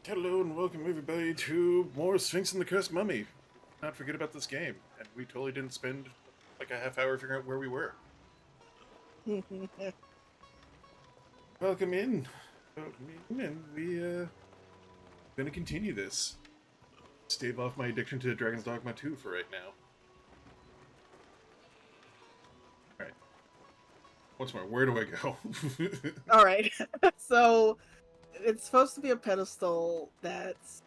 Hello and welcome everybody to more Sphinx and the Cursed Mummy. Not forget about this game, and we totally didn't spend like a half hour figuring out where we were. Welcome in. And gonna continue this. Stave off my addiction to Dragon's Dogma 2 for right now. Alright. Once more, where do I go? Alright, so it's supposed to be a pedestal that's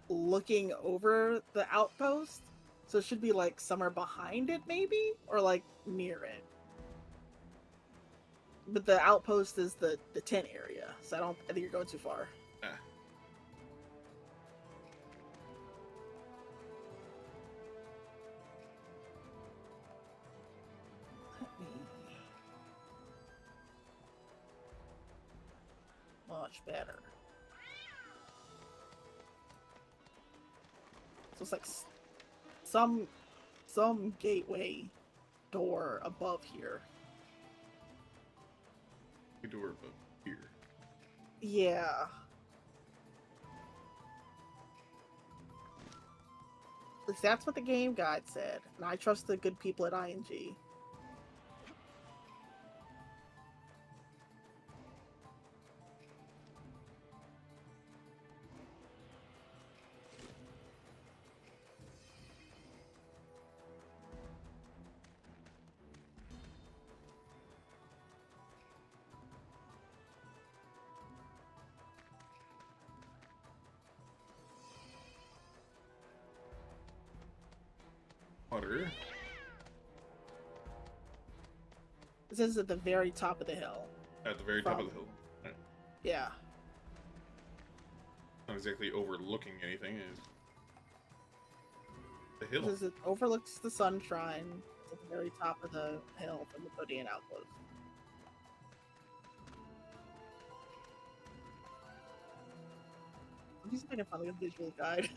looking over the outpost, so it should be like somewhere behind it maybe, or like near it. But the outpost is the tent area, so I think you're going too far. Ah. Much better. So it's like some gateway door above here. The door above here. Yeah. At least that's what the game guide said, and I trust the good people at ING. Water. This is at the very top of the hill. At the very top of the hill. Right. Yeah. Not exactly overlooking anything. It's the hill. It overlooks the sun shrine. It's at the very top of the hill from the Podian outpost. I'm just making fun of the visual guide.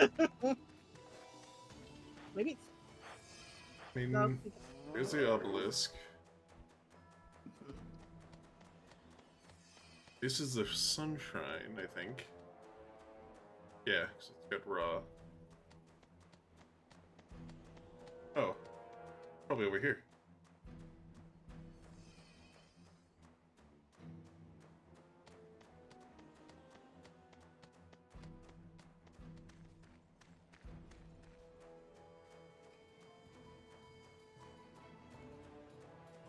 Maybe it's... I mean, No. there's the obelisk. This is the sunshine, I think. Yeah, 'cause it's got raw. Oh, probably over here.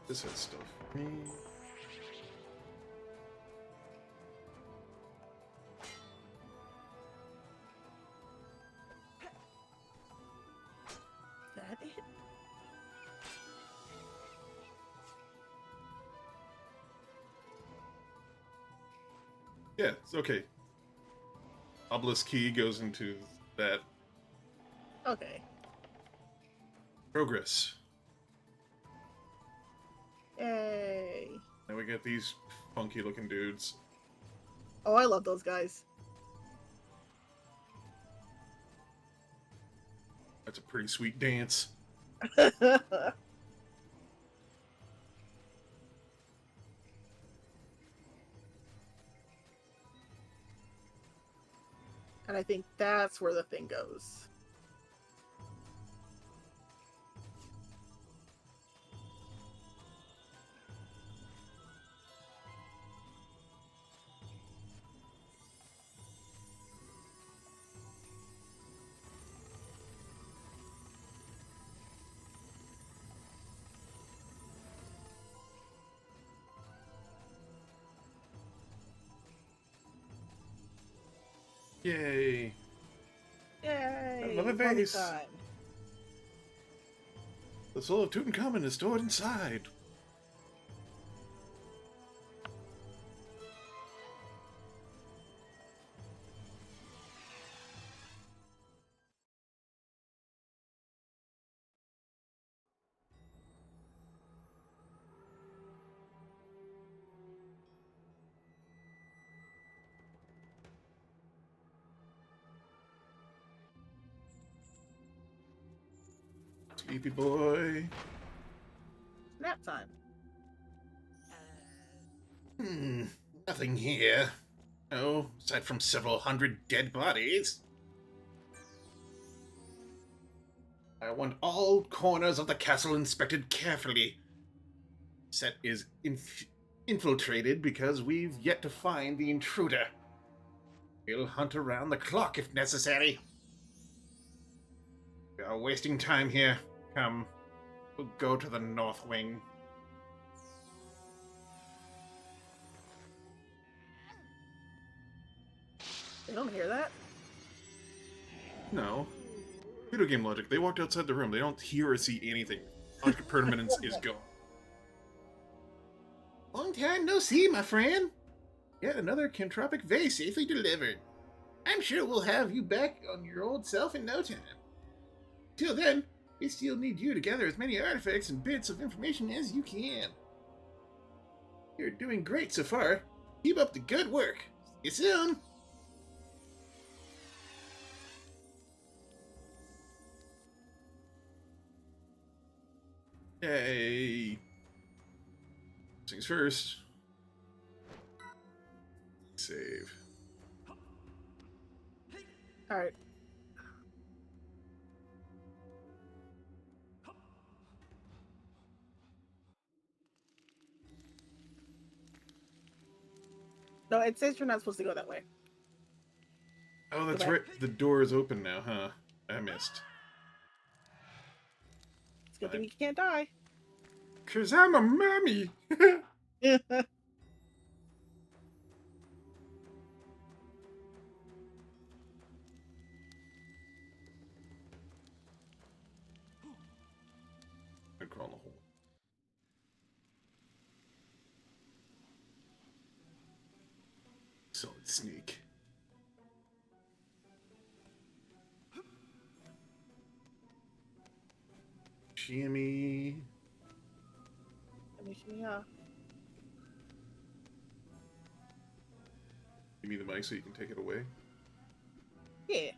This has stuff. That it? Yeah, it's okay. Obelisk key goes into that. Okay. Progress. Yay. Now we get these funky looking dudes. Oh, I love those guys. That's a pretty sweet dance. And I think that's where the thing goes. Yay! Yay! I love a Party vase. time. The soul of Tutankhamun is stored inside. Sleepy boy. Nap time. Nothing here. No, aside from several hundred dead bodies. I want all corners of the castle inspected carefully. Set is infiltrated because we've yet to find the intruder. We'll hunt around the clock if necessary. We are wasting time here. Come, we'll go to the north wing. They don't hear that. No. Video game logic. They walked outside the room. They don't hear or see anything. Logic of permanence is gone. Long time no see, my friend. Yet another cantropic vase safely delivered. I'm sure we'll have you back on your old self in no time. Till then, we still need you to gather as many artifacts and bits of information as you can. You're doing great so far. Keep up the good work. See you soon. Yay. Things first. Save. All right. No, it says you're not supposed to go that way. Oh, that's right. The door is open now, huh? I missed. It's a good thing you can't die. 'Cause I'm a mommy. I crawl in the hole. Solid sneak. Shimmy. Yeah. Give me the mic so you can take it away. Yeah.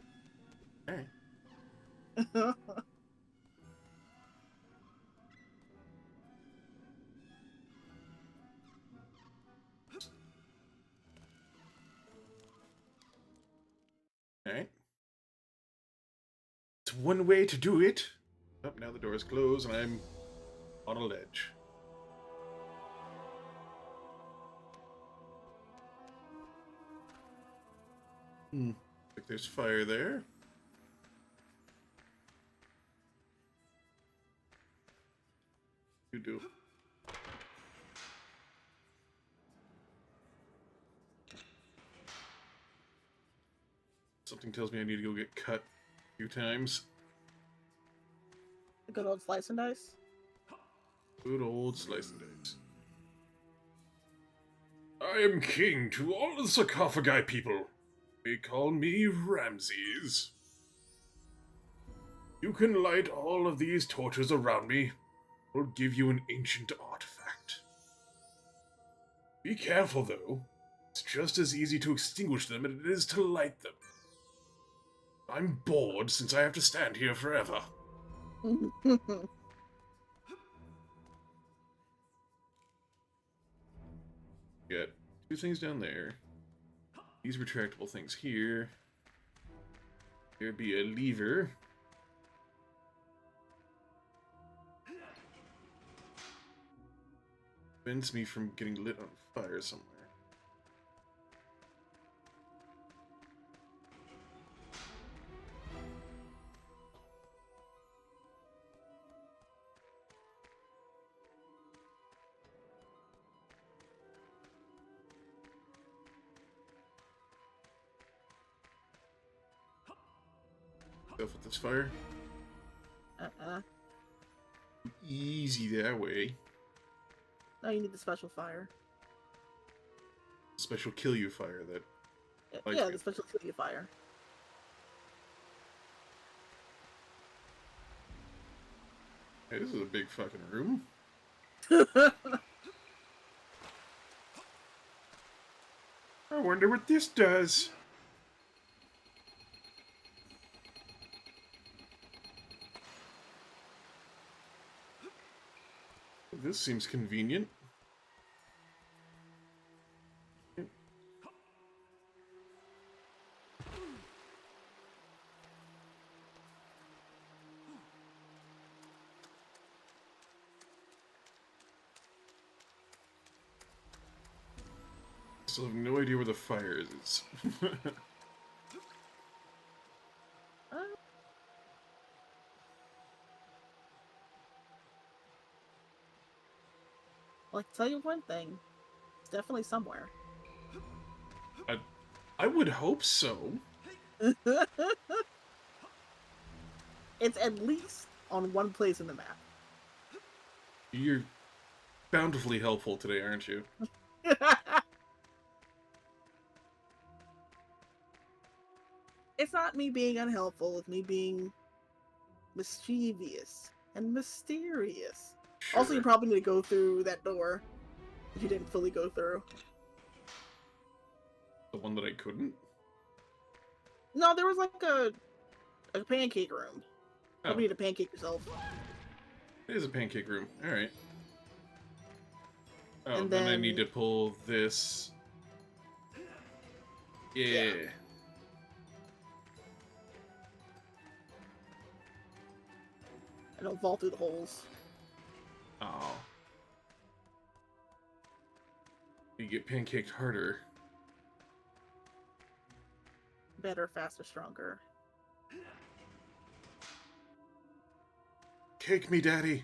Alright. Alright. It's one way to do it. Oh, now the door is closed and I'm on a ledge. Like there's fire there. You do. Something tells me I need to go get cut a few times. A good old slice and dice. Good old slice and dice. I am king to all the sarcophagi people. They call me Ramses. You can light all of these torches around me. I'll give you an ancient artifact. Be careful, though. It's just as easy to extinguish them as it is to light them. I'm bored since I have to stand here forever. Got two things down there. These retractable things here. There'd be a lever. Prevents me from getting lit on fire somewhere. Stuff with this fire. Easy that way. No, you need the special fire. Special kill you fire that. Yeah, the special kill you fire. Hey, this is a big fucking room. I wonder what this does. This seems convenient. still have no idea where the fire is. Uh, well, I can tell you one thing. It's definitely somewhere. I would hope so. It's at least on one place in the map. You're bountifully helpful today, aren't you? It's not me being unhelpful, it's me being mischievous and mysterious. Sure. Also, you probably need to go through that door that you didn't fully go through. The one that I couldn't? No, there was like a pancake room. Oh, You need to pancake yourself. it is a pancake room. Alright. Oh, And then I then- need to pull this. Yeah. And don't fall through the holes. Oh. You get pancaked harder. Better, faster, stronger. Cake me, daddy!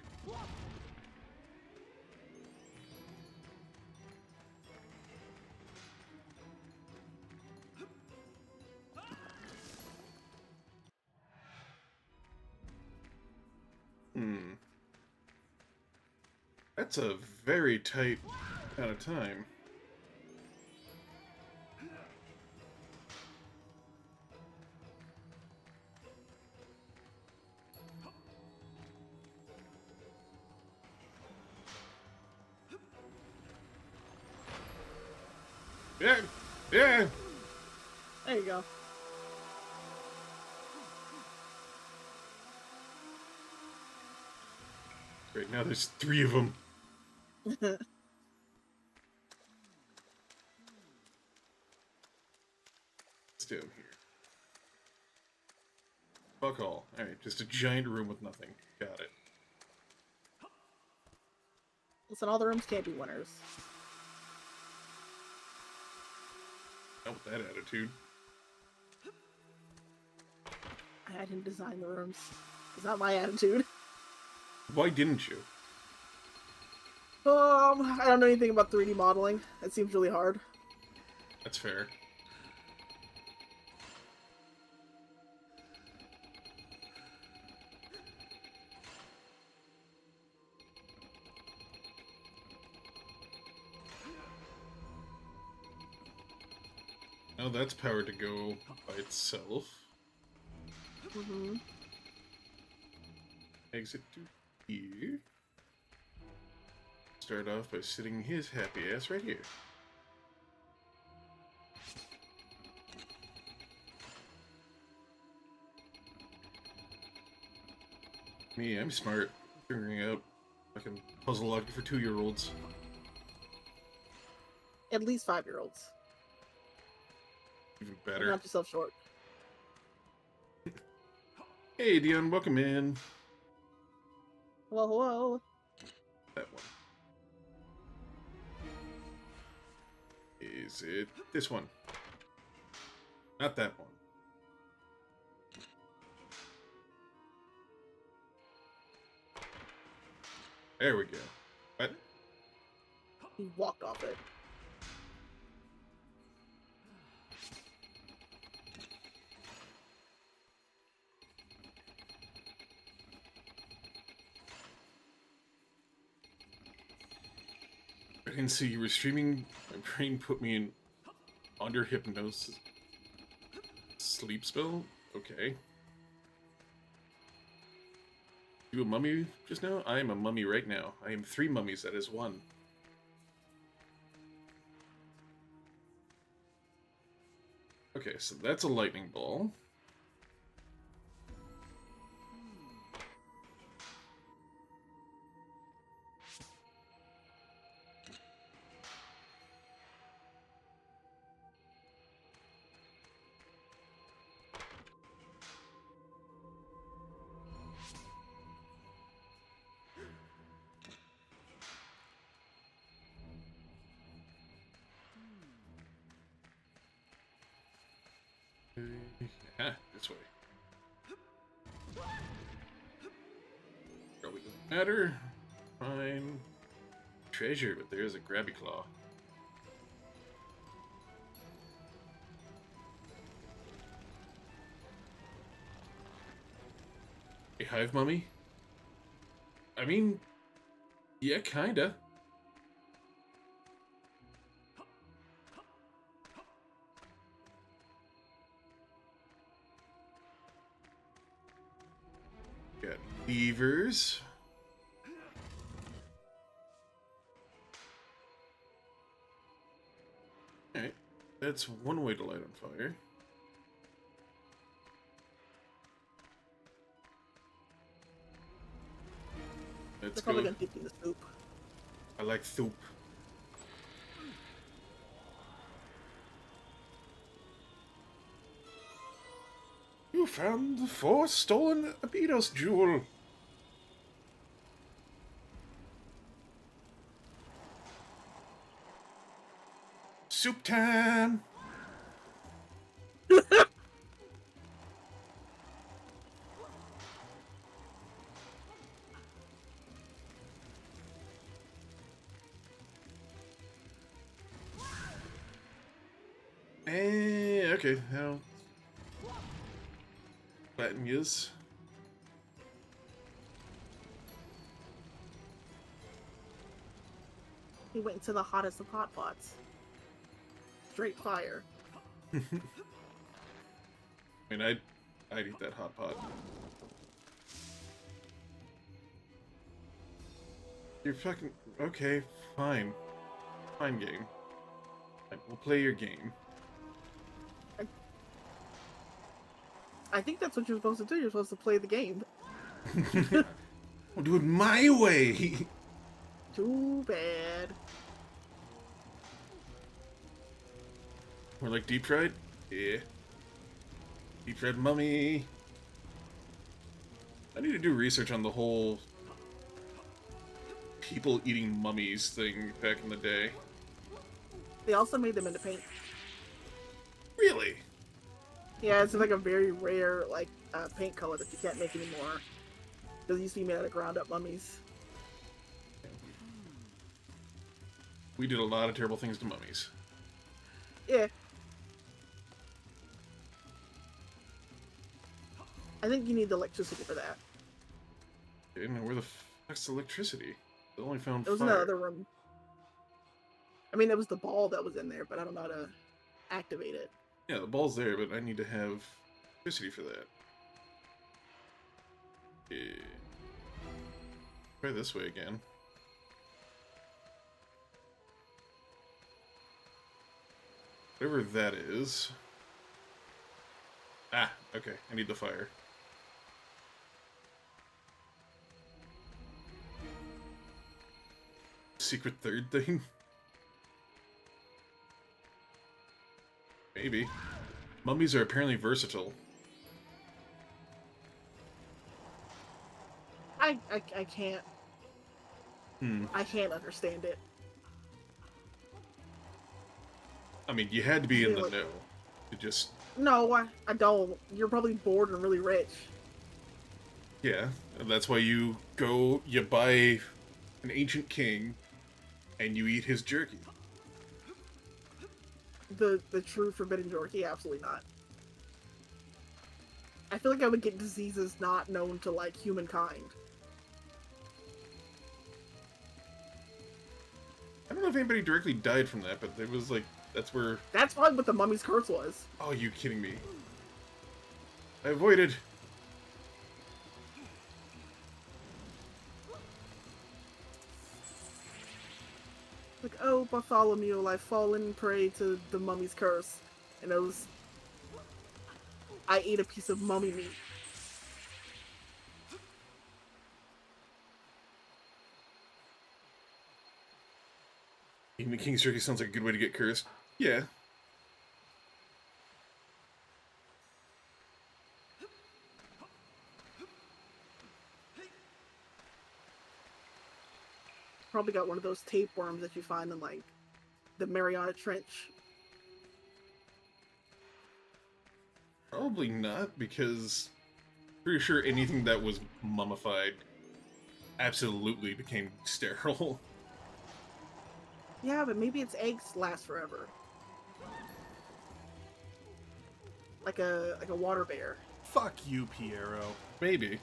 That's a very tight amount of time. Yeah! Yeah! There you go. Right now there's 3 of them. What's down here? Fuck all. Alright, just a giant room with nothing. Got it. Listen, all the rooms can't be winners. Not with that attitude. I didn't design the rooms. It's not my attitude. Why didn't you? I don't know anything about 3D modeling. It seems really hard. That's fair. Now that's powered to go by itself. Mm-hmm. Exit to here. Start off by sitting his happy ass right here. Me, I'm smart. Figuring out fucking puzzle logic for 2-year-olds. At least 5-year-olds. Even better. Knock yourself short. Hey, Dion, welcome in. Hello, hello. That one. Is it this one? Not that one. There we go. What? He walked off it. I didn't see you were streaming. My brain put me in under hypnosis. Sleep spell? Okay. You a mummy just now? I am a mummy right now. I am 3 mummies, that is 1. Okay, so that's a lightning ball. Yeah, this way. Probably doesn't matter. Fine. Treasure, but there's a grabby claw. A hive mummy? I mean, yeah, kinda. Got levers. Alright, that's one way to light on fire. Let's They're probably go. gonna dip in the soup. I like soup. You found the 4 stolen Abydos jewel. Soup time! Okay, now Latin is. He went into the hottest of hot pots. Straight fire. I mean, I'd eat that hot pot. You're fucking okay. Fine, fine game. We'll play your game. I think that's what you're supposed to do. You're supposed to play the game. We'll do it my way. Too bad. We're like deep fried. Yeah. Deep fried mummy. I need to do research on the whole people eating mummies thing back in the day. They also made them into paint. Really? Yeah, it's like a very rare paint color that you can't make anymore. Because it used to be made out of ground up mummies. We did a lot of terrible things to mummies. Yeah. I think you need the electricity for that. I didn't know where the fuck's the electricity. I only found It was in fire. the other room. I mean, it was the ball that was in there, but I don't know how to activate it. Yeah, the ball's there, but I need to have electricity for that. Yeah. Try this way again. Whatever that is. Ah, okay. I need the fire. Secret third thing? Maybe. Mummies are apparently versatile. I can't. Hmm. I can't understand it. I mean, you had to be in the Really? know. To just... No, I don't. You're probably bored and really rich. Yeah. That's why you go, you buy an ancient king, and you eat his jerky. The true forbidden jerky, absolutely not. I feel like I would get diseases not known to humankind. I don't know if anybody directly died from that, but it was that's where... That's probably what the mummy's curse was. Oh, you kidding me? I avoided. Like, oh, Bartholomew, I've fallen prey to the mummy's curse. And it was... I ate a piece of mummy meat. Eating the king's jerky sounds like a good way to get cursed. Yeah. Probably got one of those tapeworms that you find in, the Mariana Trench. Probably not, because pretty sure anything that was mummified absolutely became sterile. Yeah, but maybe its eggs last forever. Like a water bear. Fuck you, Piero. Maybe.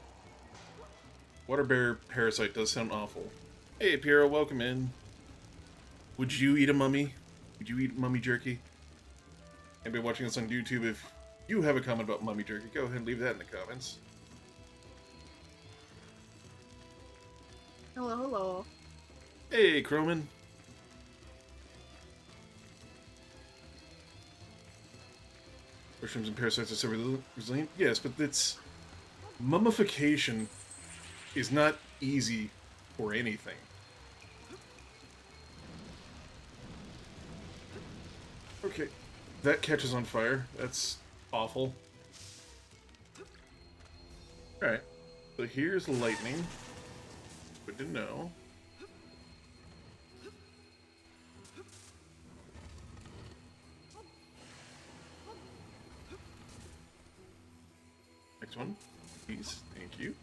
Water bear parasite does sound awful. Hey, Piero, welcome in. Would you eat a mummy? Would you eat mummy jerky? Anybody watching this on YouTube, if you have a comment about mummy jerky, go ahead and leave that in the comments. Hello, hello. Hey, Croman. Mushrooms and parasites are so resilient? Yes, but it's... mummification is not easy for anything. Okay, that catches on fire. That's awful. Alright, so here's lightning. Good to know. Next one, please. Thank you.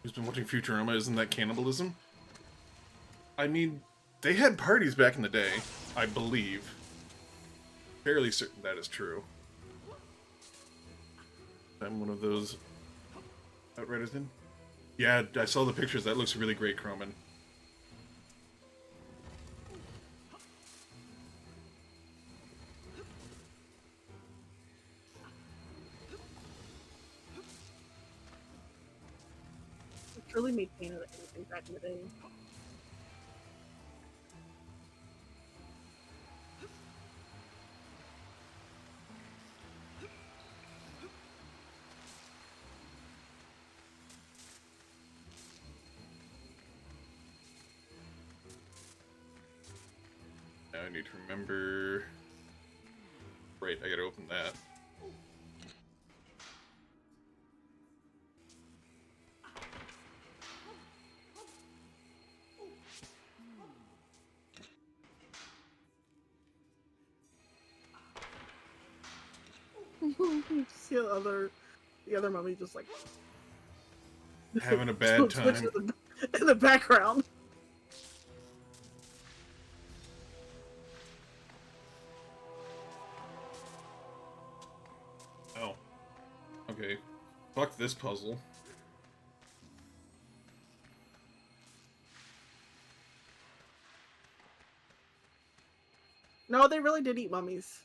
Who's been watching Futurama? Isn't that cannibalism? I mean, they had parties back in the day, I believe. Fairly certain that is true. I'm one of those Outriders then? Yeah, I saw the pictures. That looks really great, Croman. It really made pain of anything back in the day. Now I need to remember... Right, I gotta open that. You see the other mummy just like Having a bad time. in the background. Oh. Okay. Fuck this puzzle. No, they really did eat mummies.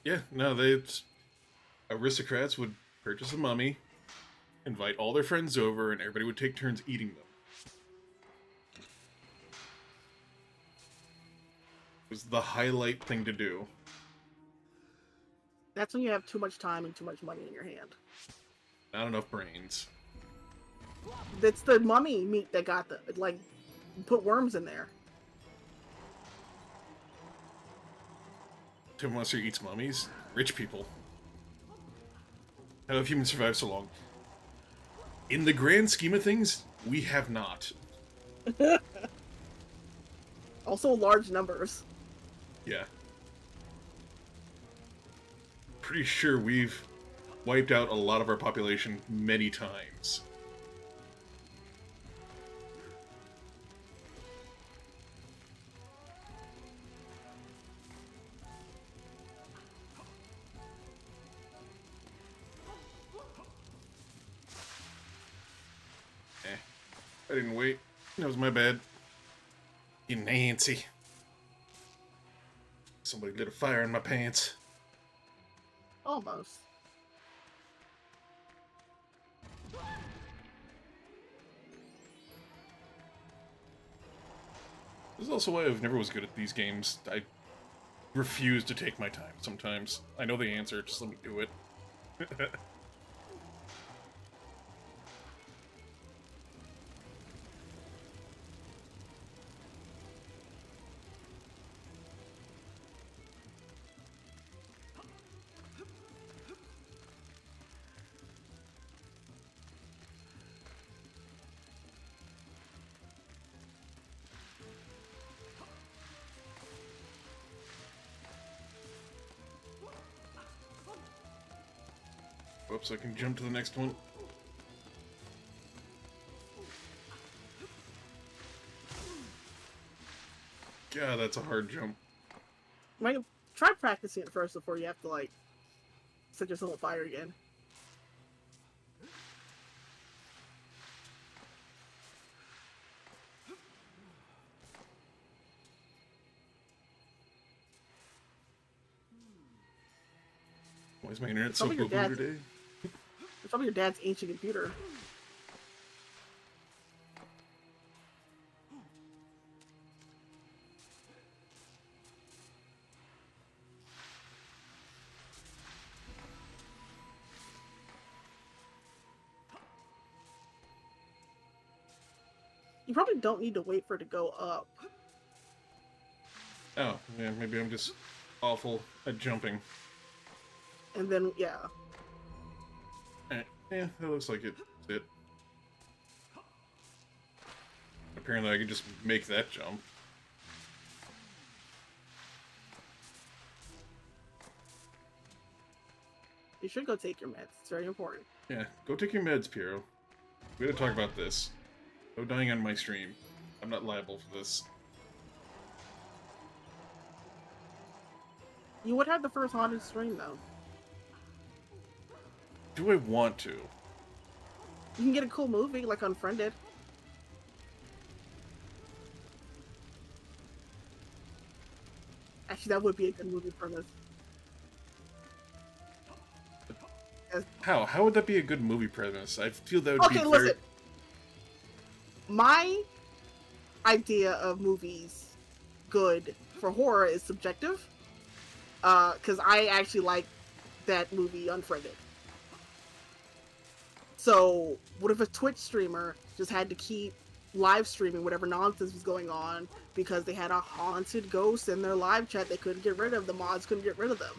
Yeah, no, aristocrats would purchase a mummy, invite all their friends over, and everybody would take turns eating them. It was the highlight thing to do. That's when you have too much time and too much money in your hand. Not enough brains. That's the mummy meat that got put worms in there. Tim Monster eats mummies? Rich people. How have humans survived so long? In the grand scheme of things, we have not. Also large numbers. Yeah. Pretty sure we've wiped out a lot of our population many times. I didn't wait. That was my bad. You Nancy. Somebody lit a fire in my pants. Almost. This is also why I've never was good at these games. I refuse to take my time sometimes. I know the answer, just let me do it. Whoops, I can jump to the next one. God, that's a hard jump. Might try practicing it first before you have to, like, set yourself on fire again. Why is my internet so Probably your boo-boo dad's- today? It's probably your dad's ancient computer. You probably don't need to wait for it to go up. Oh, yeah, maybe I'm just awful at jumping. And then, yeah. Yeah, that looks like it's it. Apparently I can just make that jump. You should go take your meds. It's very important. Yeah, go take your meds, Piero. We gotta talk about this. No dying on my stream. I'm not liable for this. You would have the first haunted stream, though. Do I want to? You can get a cool movie, like Unfriended. Actually, that would be a good movie premise. How? How would that be a good movie premise? I feel that would be Okay, very... listen. My idea of movies good for horror is subjective. Because I actually like that movie Unfriended. So, what if a Twitch streamer just had to keep live streaming whatever nonsense was going on because they had a haunted ghost in their live chat they couldn't get rid of? The mods couldn't get rid of them.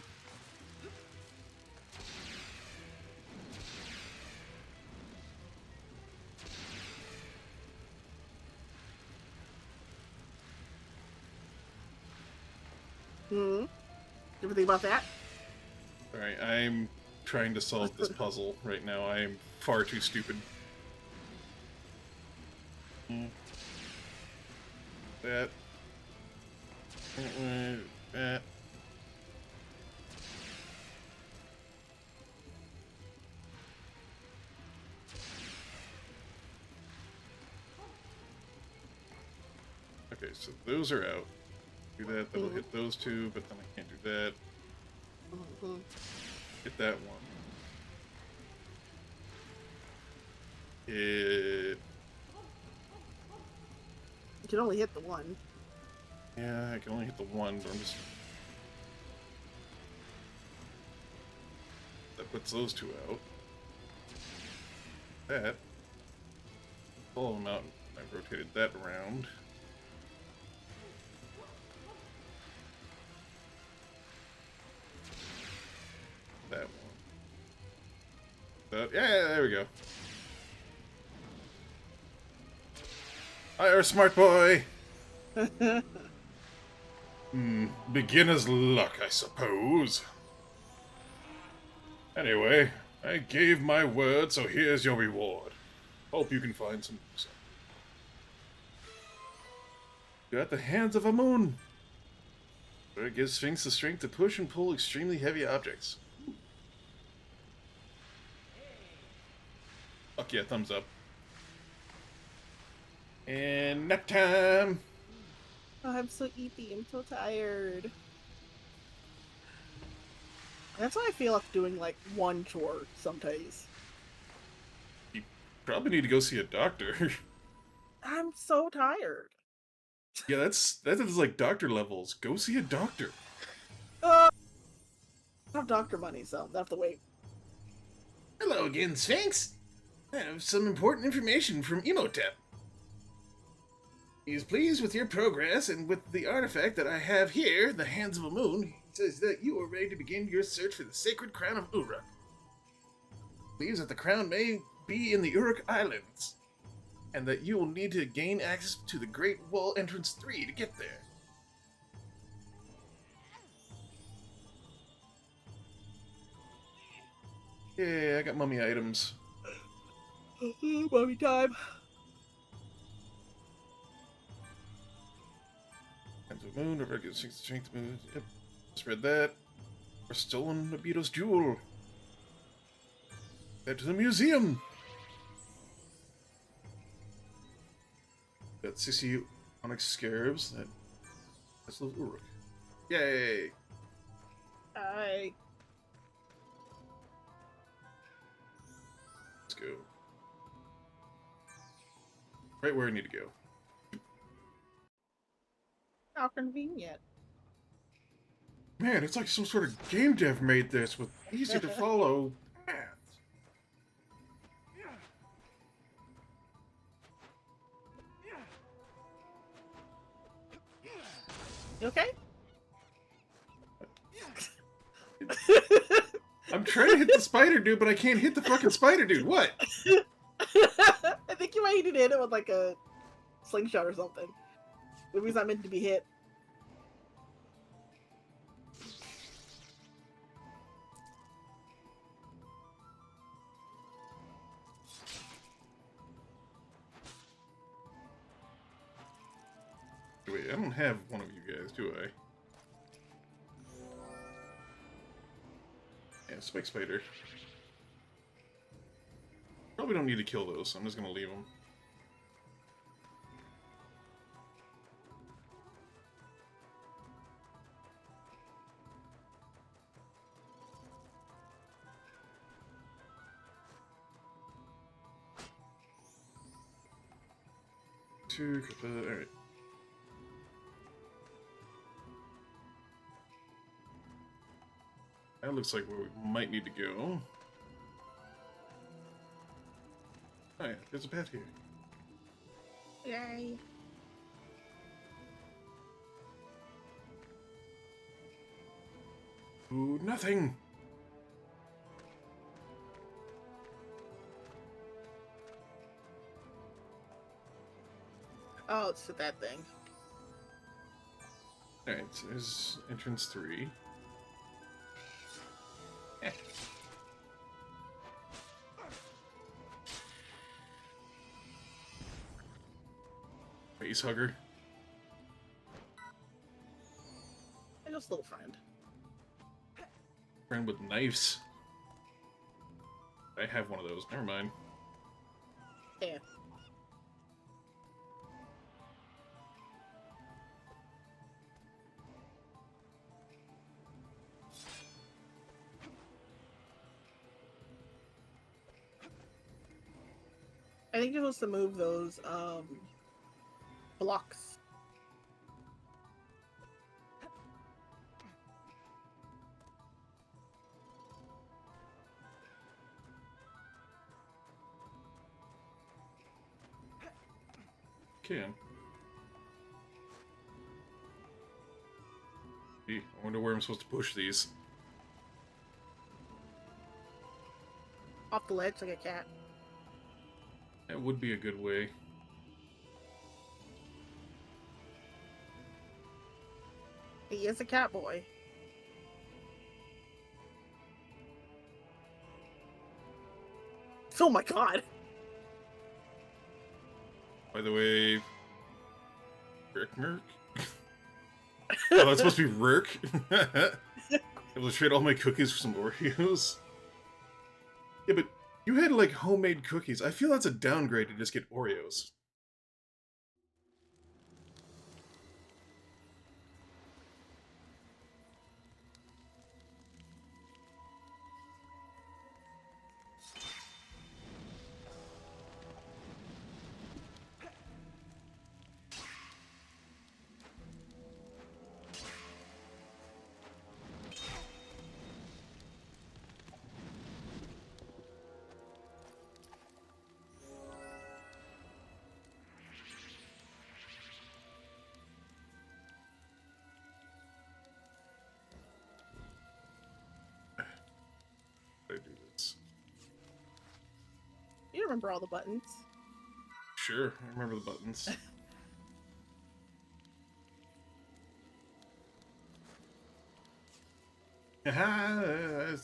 You ever think about that? Alright, I'm trying to solve this puzzle right now. I am far too stupid. That. That. Okay, so those are out. Do that, that'll hit those two, but then I can't do that. Hit that one. Hit... You can only hit the one. Yeah, I can only hit the one, but I'm just... That puts those two out. That. Pull them out, I rotated that around. That one. Yeah, there we go. Hi, smart boy! Beginner's luck, I suppose. Anyway, I gave my word, so here's your reward. Hope you can find some... You're at the hands of a moon. But it gives Sphinx the strength to push and pull extremely heavy objects. Fuck yeah, thumbs up. And nap time! Oh, I'm so eepy. I'm so tired. That's how I feel after doing, like, one chore some days. You probably need to go see a doctor. I'm so tired. Yeah, that is like doctor levels. Go see a doctor. I have doctor money, so I have to wait. Hello again, Sphinx. I have some important information from Emotep. He is pleased with your progress and with the artifact that I have here, the Hands of a Moon. He says that you are ready to begin your search for the sacred crown of Uruk. He believes that the crown may be in the Uruk Islands, and that you will need to gain access to the Great Wall Entrance 3 to get there. Yeah, I got mummy items. Mommy time. Hands of moon, over against strength moon. Yep. Spread that. Or stolen Nobito's jewel. Head to the museum. Got 60 onyx scarabs. That's the Uruk. Yay! I Let's go. Right where I need to go. How convenient. Man, it's like some sort of game dev made this with easy to follow paths. You okay? I'm trying to hit the spider dude, but I can't hit the fucking spider dude. What? I think you might need to hit it with like a slingshot or something. Maybe it's not meant to be hit. Wait, I don't have one of you guys, do I? Yeah, spike spider. Probably don't need to kill those, so I'm just gonna leave them. Alright. That looks like where we might need to go. Oh yeah, there's a path here. Yay. Ooh, nothing! Oh, it's to that thing. Alright, so there's entrance 3. Face hugger. And just little friend. Friend with knives. I have one of those. Never mind. Yeah. I think you're supposed to move those blocks. Can. Gee, I wonder where I'm supposed to push these. Off the ledge like a cat. That would be a good way. He is a cat boy. Oh my god! By the way, Rick Merc? Oh, that's supposed to be Rick? Able to trade all my cookies for some Oreos? Yeah, but you had, like, homemade cookies. I feel that's a downgrade to just get Oreos. I do this. You remember all the buttons. Sure, I remember the buttons. Haha!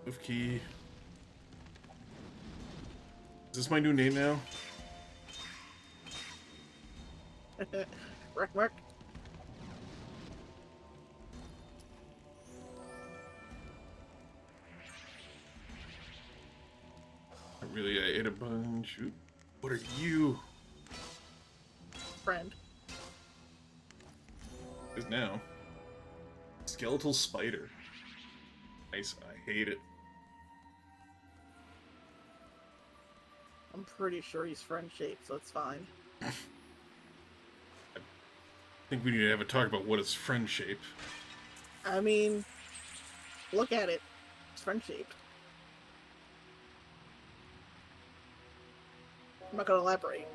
Move key. Is this my new name now? Mark. Really, I ate a bunch. Ooh, what are you? Friend. Is now. Skeletal spider. Nice. I hate it. I'm pretty sure he's friend shaped, so it's fine. I think we need to have a talk about what is friend shape. I mean, look at it. It's friend shaped. I'm not gonna elaborate.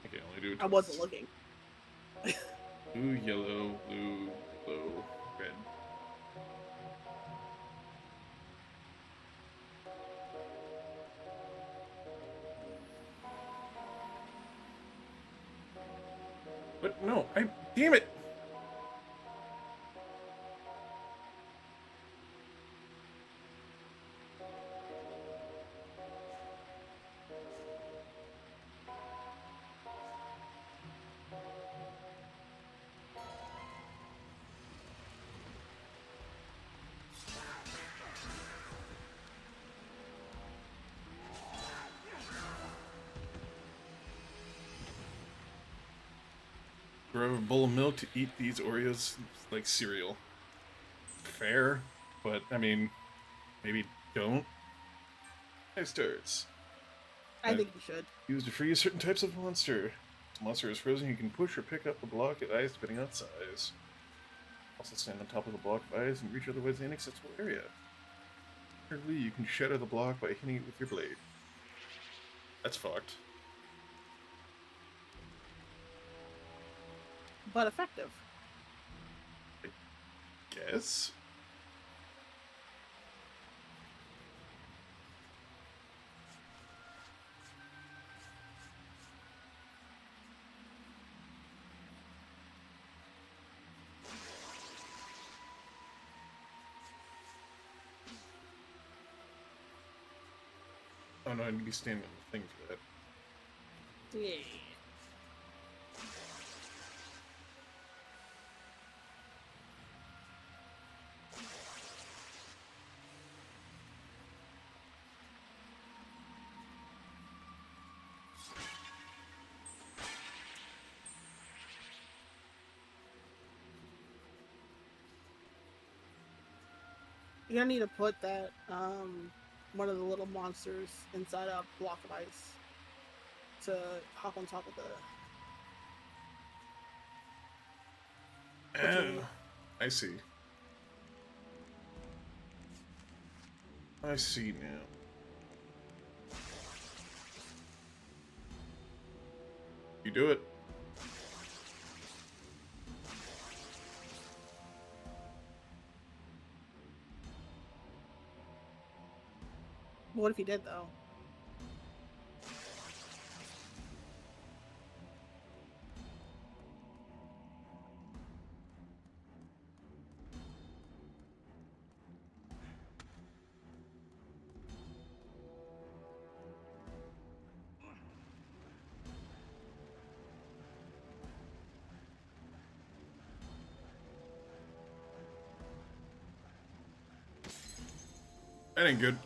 I can only do it I wasn't looking. blue, yellow, blue, yellow, red. But no, damn it! Grab a bowl of milk to eat these Oreos like cereal. Fair, but I mean, maybe don't. Nice starts. I think you should. Used to freeze certain types of monster. If the monster is frozen, you can push or pick up a block of ice depending on size. Also stand on top of the block of ice and reach otherwise inaccessible area. Thirdly, you can shatter the block by hitting it with your blade. That's fucked. But effective. Guess? Oh no, I need to be standing on the thing for that. Yeah. You're gonna need to put that, one of the little monsters inside a block of ice to hop on top of the... I see. I see now. You do it. What if he did, though? That ain't good.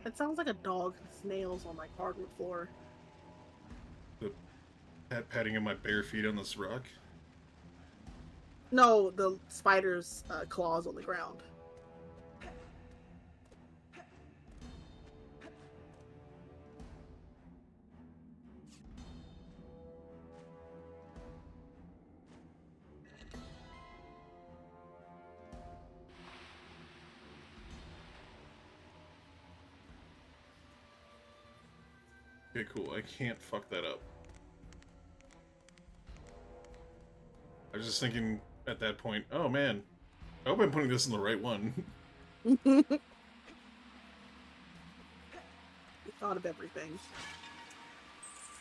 It sounds like a dog with nails on, like, hardwood floor. The patting of my bare feet on this rock. No, the spider's claws on the ground. Okay, cool. I can't fuck that up. I was just thinking at that point, oh man, I hope I'm putting this in the right one. We thought of everything.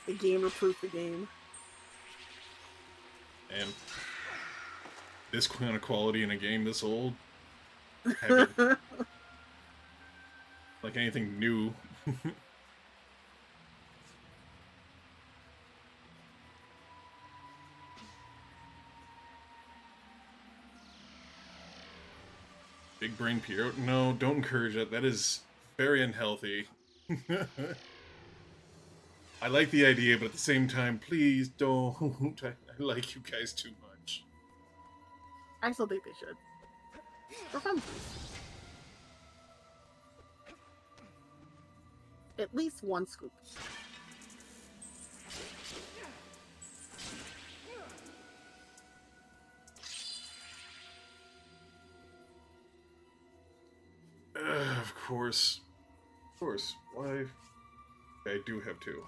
The gamer proved the game. And this kind of quality in a game this old, have it like anything new. Big brain Piero? No, don't encourage it. That is very unhealthy. I like the idea, but at the same time, please don't. I like you guys too much. I still think they should. For fun. At least one scoop. Of course. Of course. Why? I do have two.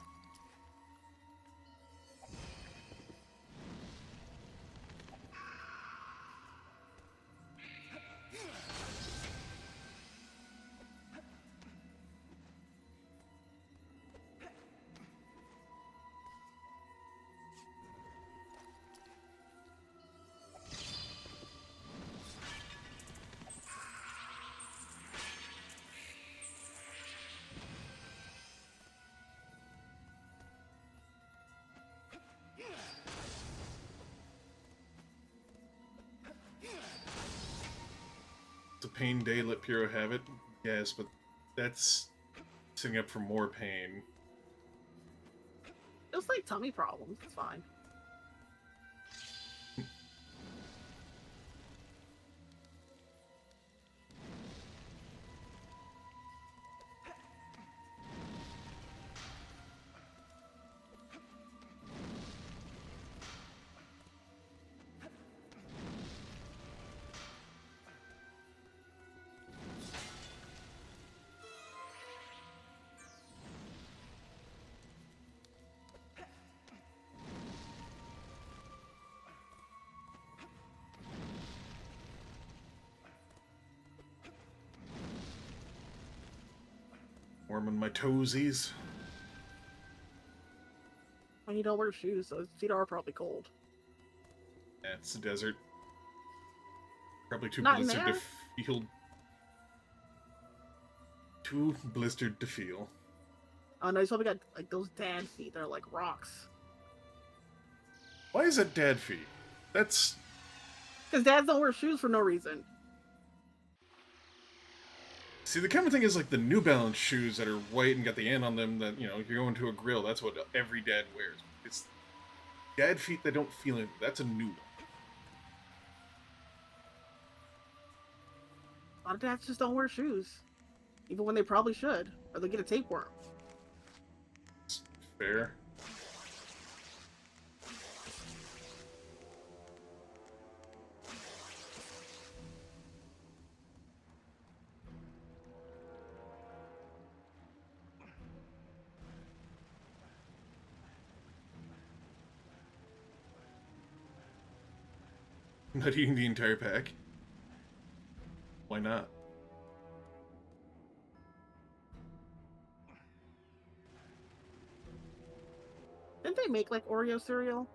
It's a pain day, let Piero have it. Yes, but that's setting up for more pain. It's like tummy problems. It's fine. Warming my toesies. When you don't wear shoes, those feet are probably cold. Yeah, it's the desert. Probably too Not in blistered to there. feel. Too blistered to feel. Oh no, he's probably got like those dad feet that are like rocks. Why is that dad feet? That's... Because dads don't wear shoes for no reason. See, the common thing is like the New Balance shoes that are white and got the N on them that, you know, if you're going to a grill, that's what every dad wears. It's dad feet that don't feel anything. That's a new one. A lot of dads just don't wear shoes. Even when they probably should. Or they'll get a tapeworm. It's fair. Not eating the entire pack? Why not? Didn't they make like Oreo cereal?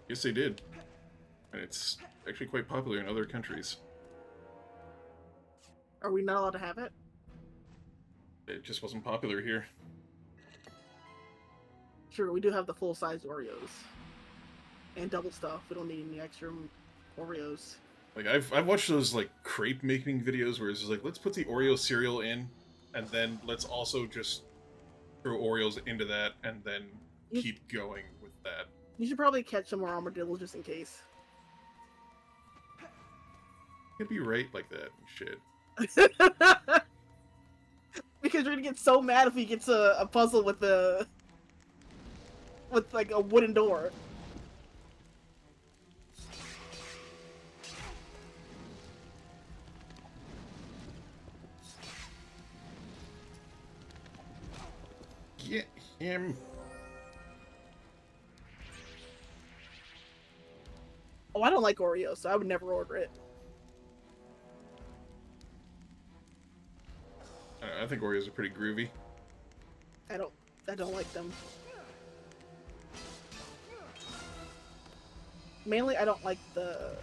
Yes, they did. And it's actually quite popular in other countries. Are we not allowed to have it? It just wasn't popular here. Sure, we do have the full-size Oreos. And double stuff. We don't need any extra Oreos. Like, I've watched those, like, crepe making videos where it's just like, let's put the Oreo cereal in, and then let's also just throw Oreos into that, and then keep going with that. You should probably catch some more armadillos just in case. It'd be right like that and shit. Because you're gonna get so mad if he gets a puzzle with like a wooden door. Get him. Oh, I don't like Oreo, so I would never order it. I think Oreos are pretty groovy. I don't like them. Mainly, I don't like the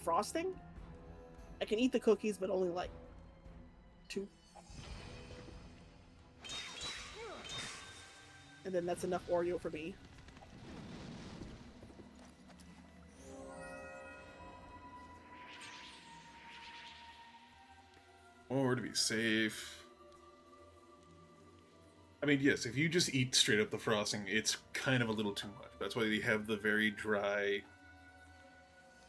frosting. I can eat the cookies, but only like 2. And then that's enough Oreo for me. Or to be safe. I mean, yes, if you just eat straight up the frosting, it's kind of a little too much. That's why they have the very dry,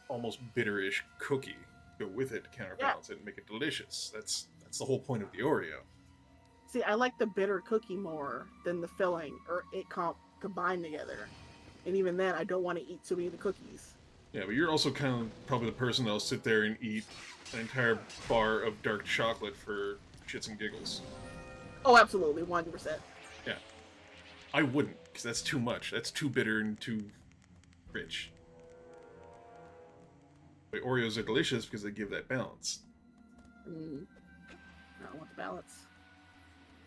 almost bitterish cookie go with it to counterbalance it and make it delicious. That's the whole point of the Oreo. See, I like the bitter cookie more than the filling, or it combined together. And even then, I don't want to eat too many of the cookies. Yeah, but you're also kind of probably the person that'll sit there and eat an entire bar of dark chocolate for shits and giggles. Oh, absolutely, 100%. Yeah. I wouldn't, because that's too much. That's too bitter and too rich. But Oreos are delicious because they give that balance. I don't want the balance.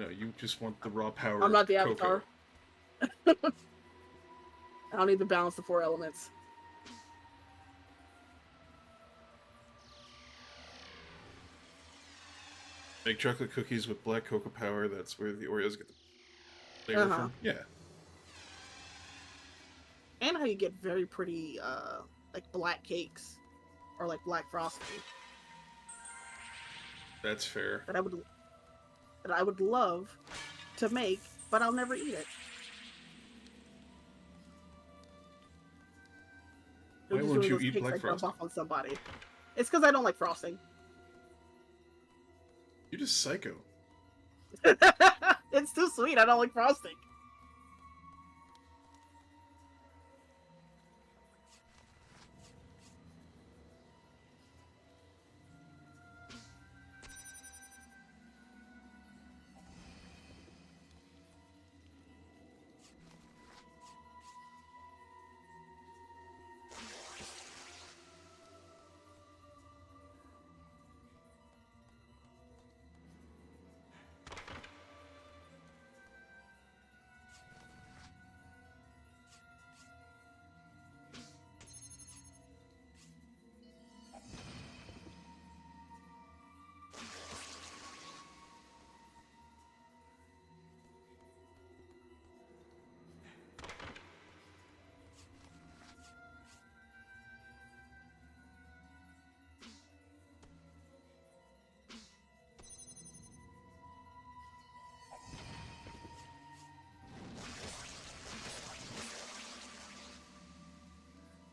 No, you just want the raw power I'm not the of Avatar. cocoa. I don't need to balance the 4 elements. Make chocolate cookies with black cocoa powder. That's where the Oreos get the flavor from. Yeah. And how you get very pretty, like black cakes, or like black frosting. That's fair. That I would love to make, but I'll never eat it. Why won't you eat black I dump frosting? off on somebody. It's because I don't like frosting. You're just psycho. It's too sweet. I don't like frosting.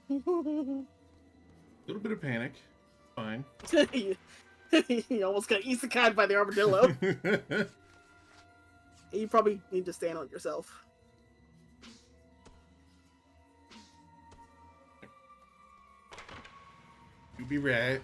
Little bit of panic. Fine. You almost got isekai'd by the armadillo. You probably need to stand on yourself. You be right.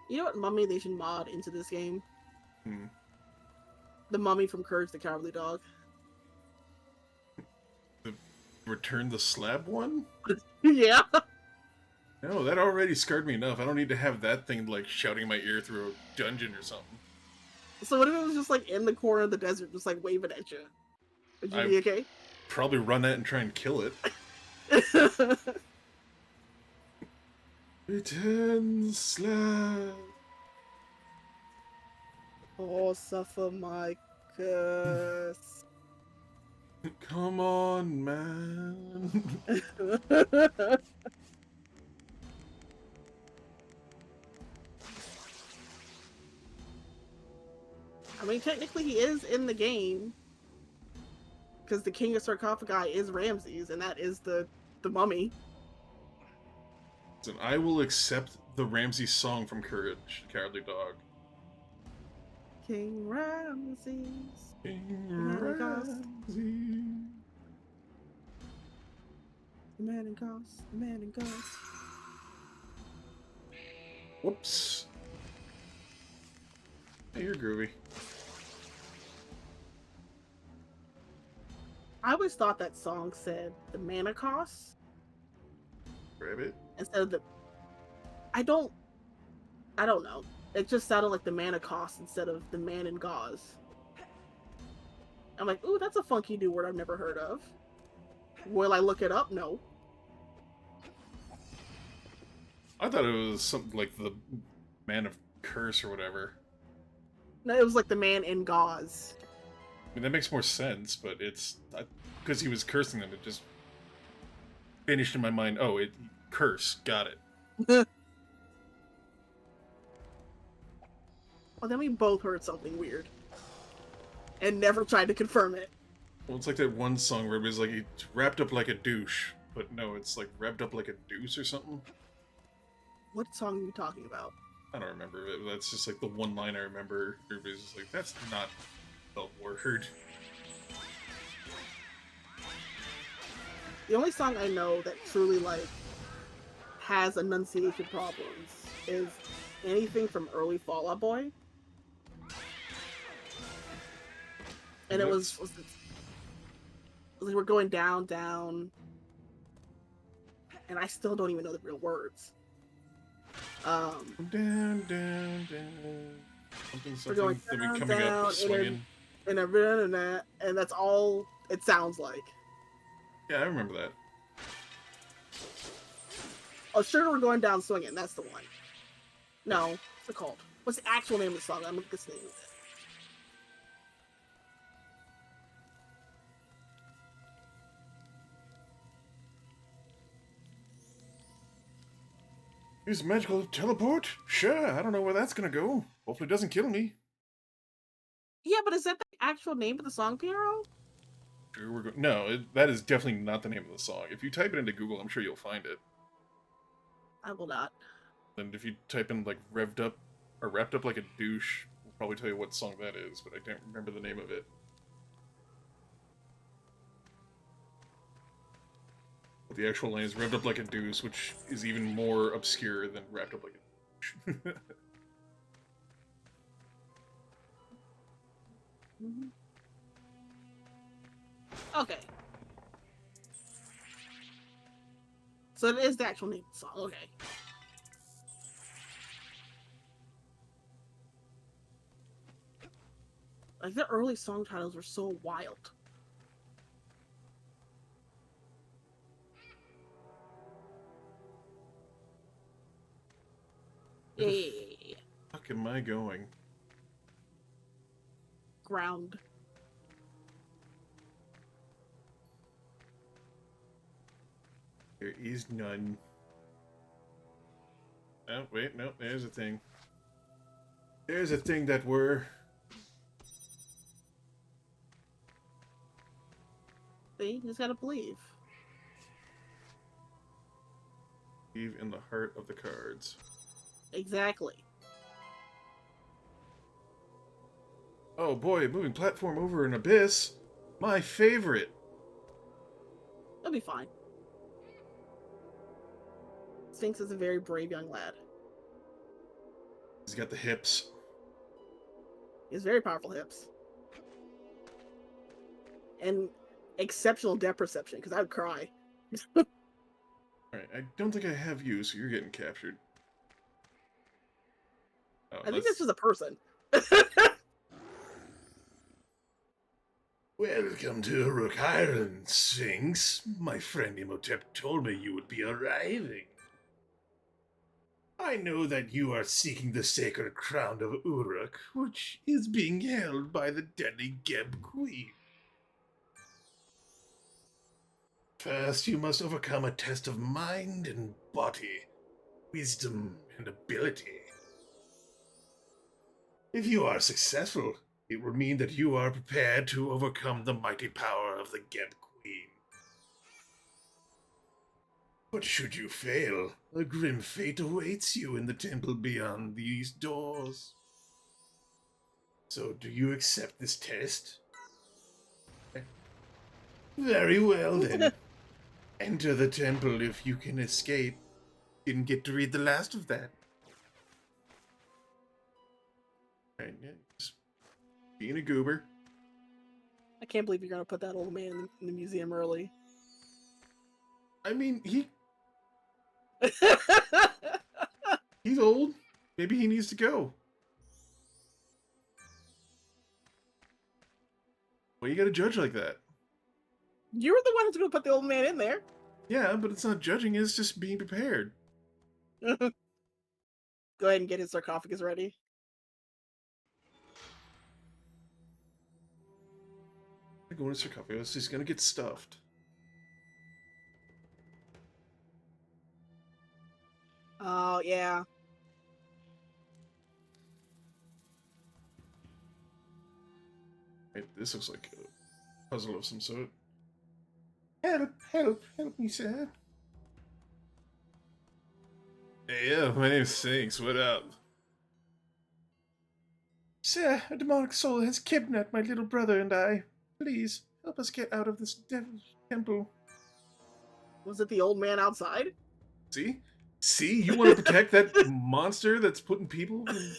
You know what mummy they should mod into this game? Hmm. The mummy from Courage the Cowardly Dog. Return the slab one? Yeah. No, that already scarred me enough. I don't need to have that thing like shouting in my ear through a dungeon or something. So what if it was just like in the corner of the desert, just like waving at you? Would you be okay? Probably run that and try and kill it. Return the slab. Oh, suffer my curse. Come on, man. I mean, technically he is in the game. Because the King of Sarcophagi is Ramses, and that is the mummy. Listen, I will accept the Ramsey song from Courage, the Cowardly Dog. King Ramses. King Ramsey. Ramsey. The man in ghost. The man in ghost. Whoops. Hey, you're groovy. I always thought that song said the mana cost Grab it. instead of the. I don't. I don't know. It just sounded like the mana cost instead of the man and gauze. I'm like, ooh, that's a funky new word I've never heard of. Will I look it up? No. I thought it was something like the Man of Curse or whatever. No, it was like the man in gauze. I mean, that makes more sense, but it's... Because he was cursing them, it just finished in my mind. Oh, it... Curse. Got it. Well, then we both heard something weird. And never tried to confirm it. Well, it's like that one song where it was like, it's wrapped up like a douche. But no, it's like wrapped up like a deuce or something. What song are you talking about? I don't remember. That's just like the one line I remember. Everybody's just like, that's not the word. The only song I know that truly, like, has enunciation problems is anything from early Fall Out Boy. And it was like we're going down, down, and I still don't even know the real words. Down, down, down. Something, We're going then we down, coming down, up, swinging. and that's all it sounds like. Yeah, I remember that. Oh, sure, we're going down swinging. That's the one. No, what's it called? What's the actual name of the song? I'm looking at the name of it. Use magical teleport? Sure, I don't know where that's gonna go. Hopefully it doesn't kill me. Yeah, but is that the actual name of the song, Piero? Sure, no, that is definitely not the name of the song. If you type it into Google, I'm sure you'll find it. I will not. And if you type in, like, revved up, or wrapped up like a douche, we'll probably tell you what song that is, but I don't remember the name of it. But the actual line is revved up like a deuce, which is even more obscure than wrapped up like a douche. Okay. So it is the actual name of the song. Okay. Like, the early song titles were so wild. Where the Hey. fuck am I going? Ground. There is none. Oh, wait, no, there's a thing. There's a thing that were. See? You just gotta believe. Leave in the heart of the cards. Exactly. Oh boy, moving platform over an abyss. My favorite. It'll be fine. Sphinx is a very brave young lad. He's got the hips. He has very powerful hips. And exceptional depth perception, because I would cry. Alright, I don't think I have you, so you're getting captured. Oh, I think this is a person. Welcome to Uruk Island, Sphinx. My friend Imhotep told me you would be arriving. I know that you are seeking the sacred crown of Uruk, which is being held by the deadly Geb Queen. First, you must overcome a test of mind and body, wisdom and ability. If you are successful, it will mean that you are prepared to overcome the mighty power of the Geb Queen. But should you fail, a grim fate awaits you in the temple beyond these doors. So, do you accept this test? Very well, then. Enter the temple if you can escape. Didn't get to read the last of that. Right, yeah, just being a goober. I can't believe you're gonna put that old man in the museum early. I mean, he's old. Maybe he needs to go. Why you gotta judge like that? You were the one who's gonna put the old man in there. Yeah, but it's not judging, it's just being prepared. Go ahead and get his sarcophagus ready. Going to sarcophagus, he's gonna get stuffed. Oh, yeah. Right, this looks like a puzzle of some sort. Help, help, help me, sir. Hey, yeah, my name's Sphinx, what up? Sir, a demonic soul has kidnapped my little brother and I. Please, help us get out of this devil's temple. Was it the old man outside? See? See? You want to protect that monster that's putting people in...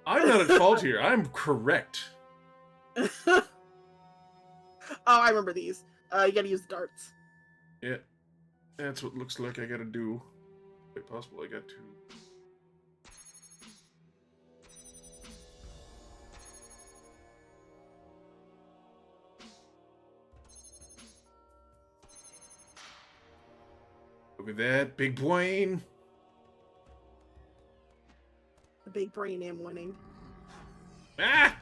I'm not at fault here. I'm correct. Oh, I remember these. You gotta use darts. Yeah. That's what looks like I gotta do. Quite possible I got to... Look at that, big brain. The big brain am winning. Ah!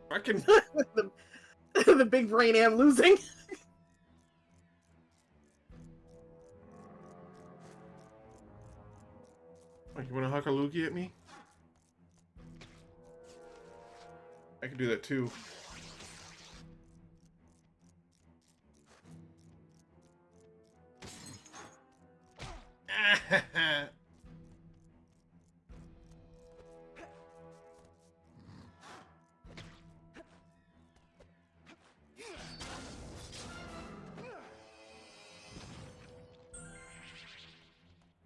Fucking... the big brain am losing. Like, you wanna huck a loogie at me? I can do that too.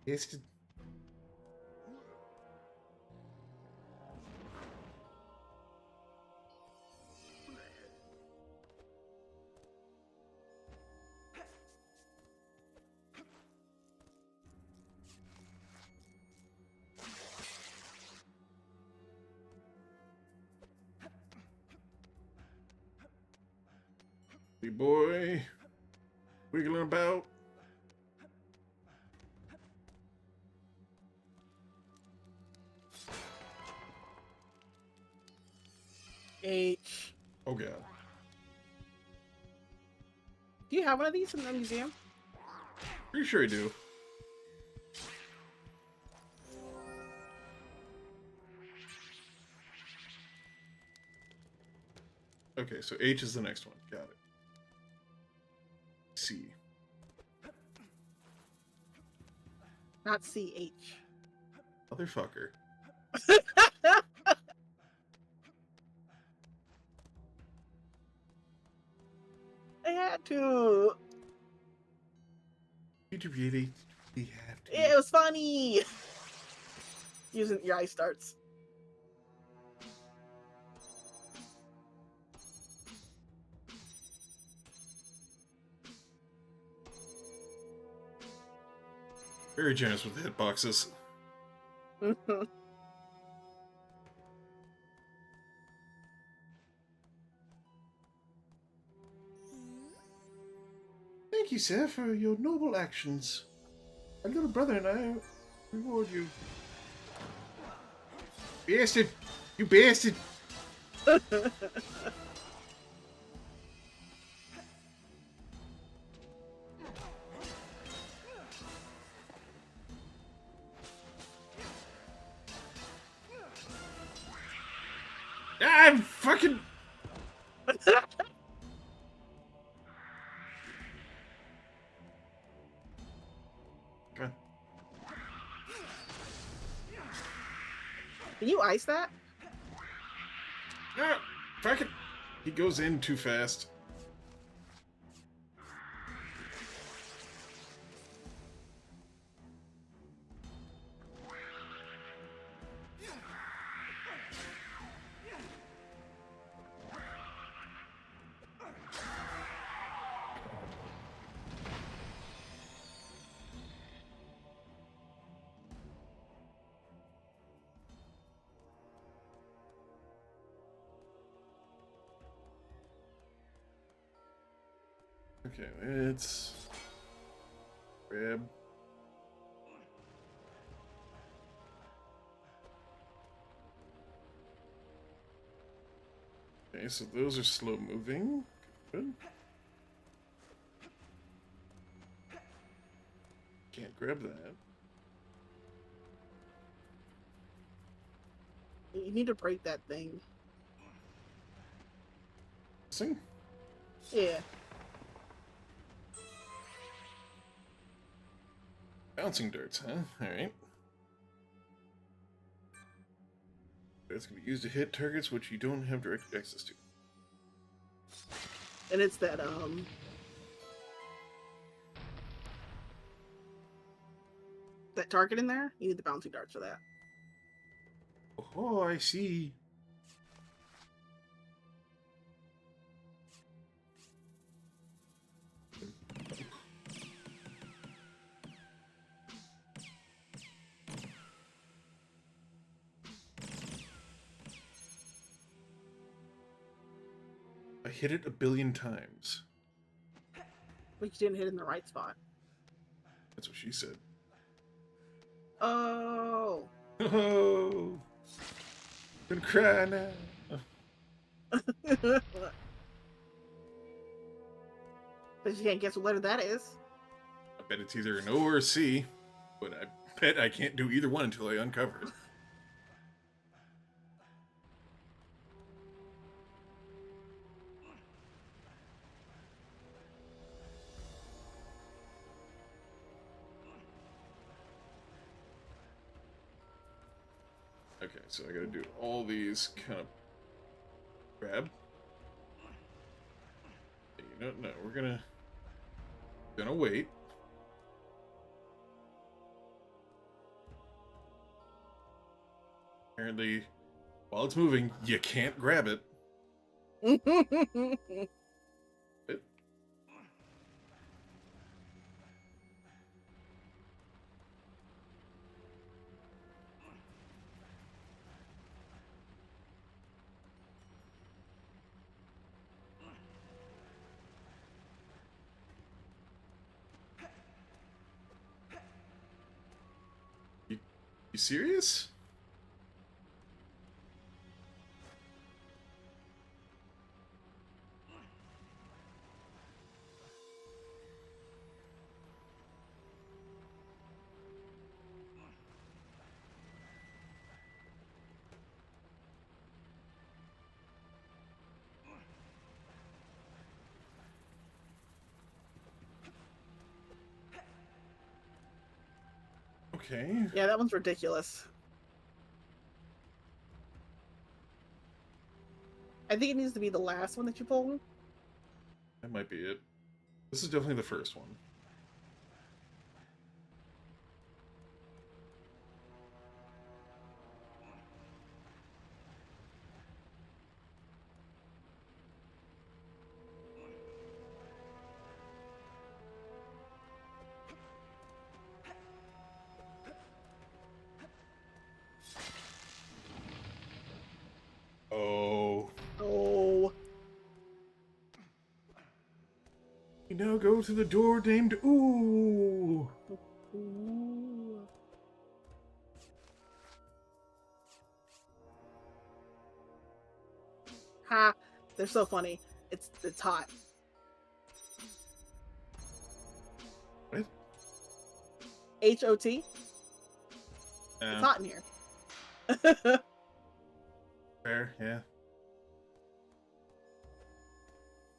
Yes. Hey boy, wiggling about. H. Oh god. Do you have one of these in the museum? Pretty sure I do. Okay, so H is the next one. Got it. C. Not CH. Motherfucker. I had to. Did you really have to? It was funny. Using your ice darts. Very generous with the hitboxes. Thank you, sir, for your noble actions. My little brother and I reward you. Bastard! You bastard! I'm fucking... Come on. Can you ice that? Ah, fucking... He goes in too fast. Okay, let's grab. Okay, so those are slow moving. Good. Can't grab that. You need to break that thing. Sing. Yeah. Bouncing darts, huh? Alright. That's going to be used to hit targets which you don't have direct access to. And it's that that target in there. You need the bouncing darts for that. Oh, I see. I hit it 1 billion times. But you didn't hit it in the right spot. That's what she said. Oh. Oh, I'm gonna cry now. But you can't guess what letter that is. I bet it's either an O or a C, but I bet I can't do either one until I uncover it. Okay, so I gotta do all these kind of grab. You know, no, we're gonna wait. Apparently, while it's moving, you can't grab it. It- You serious? Okay. Yeah, that one's ridiculous. I think it needs to be the last one that you pull. That might be it. This is definitely the first one. Oh. Oh. You now go to the door named Ooh. Ooh. Ha! They're so funny. It's hot. What? HOT. It's hot in here. Fair, yeah.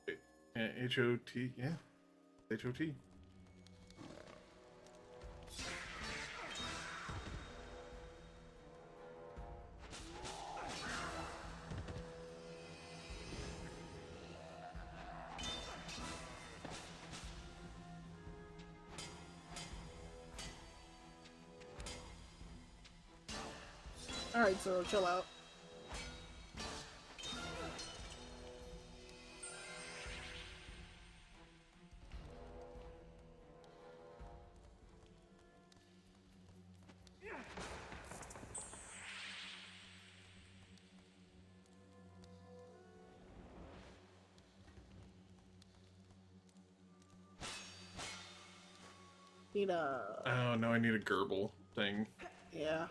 Wait, yeah, H-O-T, yeah. H-O-T. Alright, so chill out. Need a... Oh, no, I need a gerbil thing. Yeah.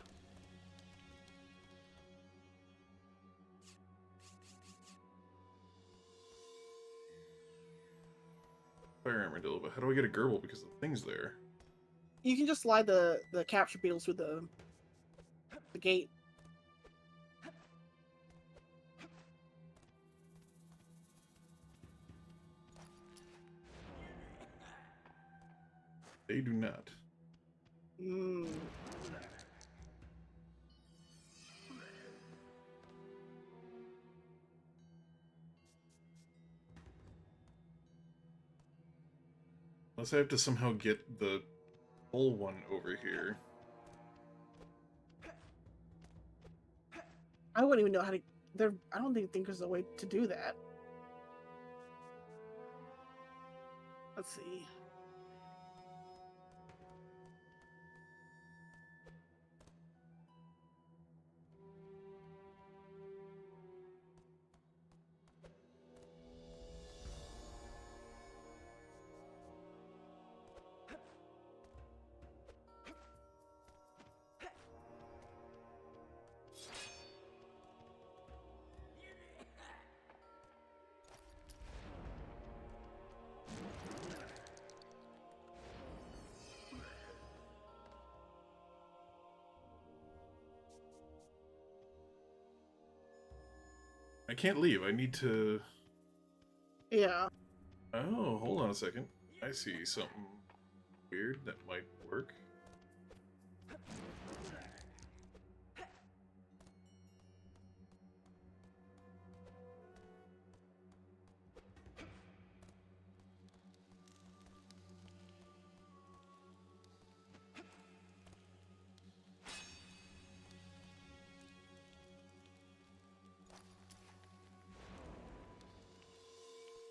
Fire armadillo, but how do I get a gerbil because the thing's there? You can just slide the capture beetles through the gate. They do not. Mm. Unless I have to somehow get the full one over here. I wouldn't even know how to... I don't think there's a way to do that. Let's see. I can't leave. I need to... Yeah. Oh, hold on a second. I see something weird that might work.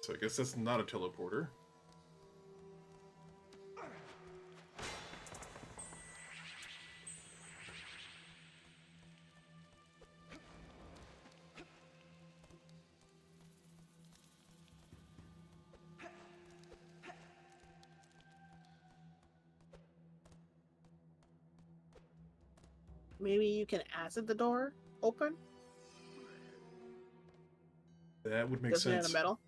So I guess that's not a teleporter. Maybe you can acid the door open? That would make Doesn't it sense. have metal?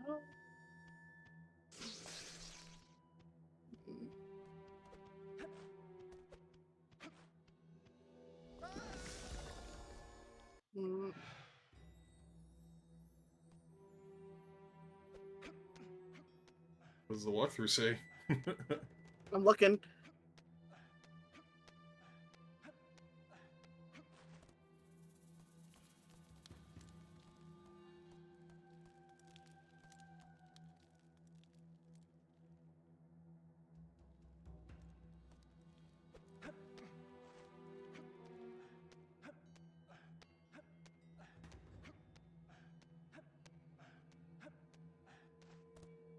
Oh. Mm. What does the walkthrough say? I'm looking.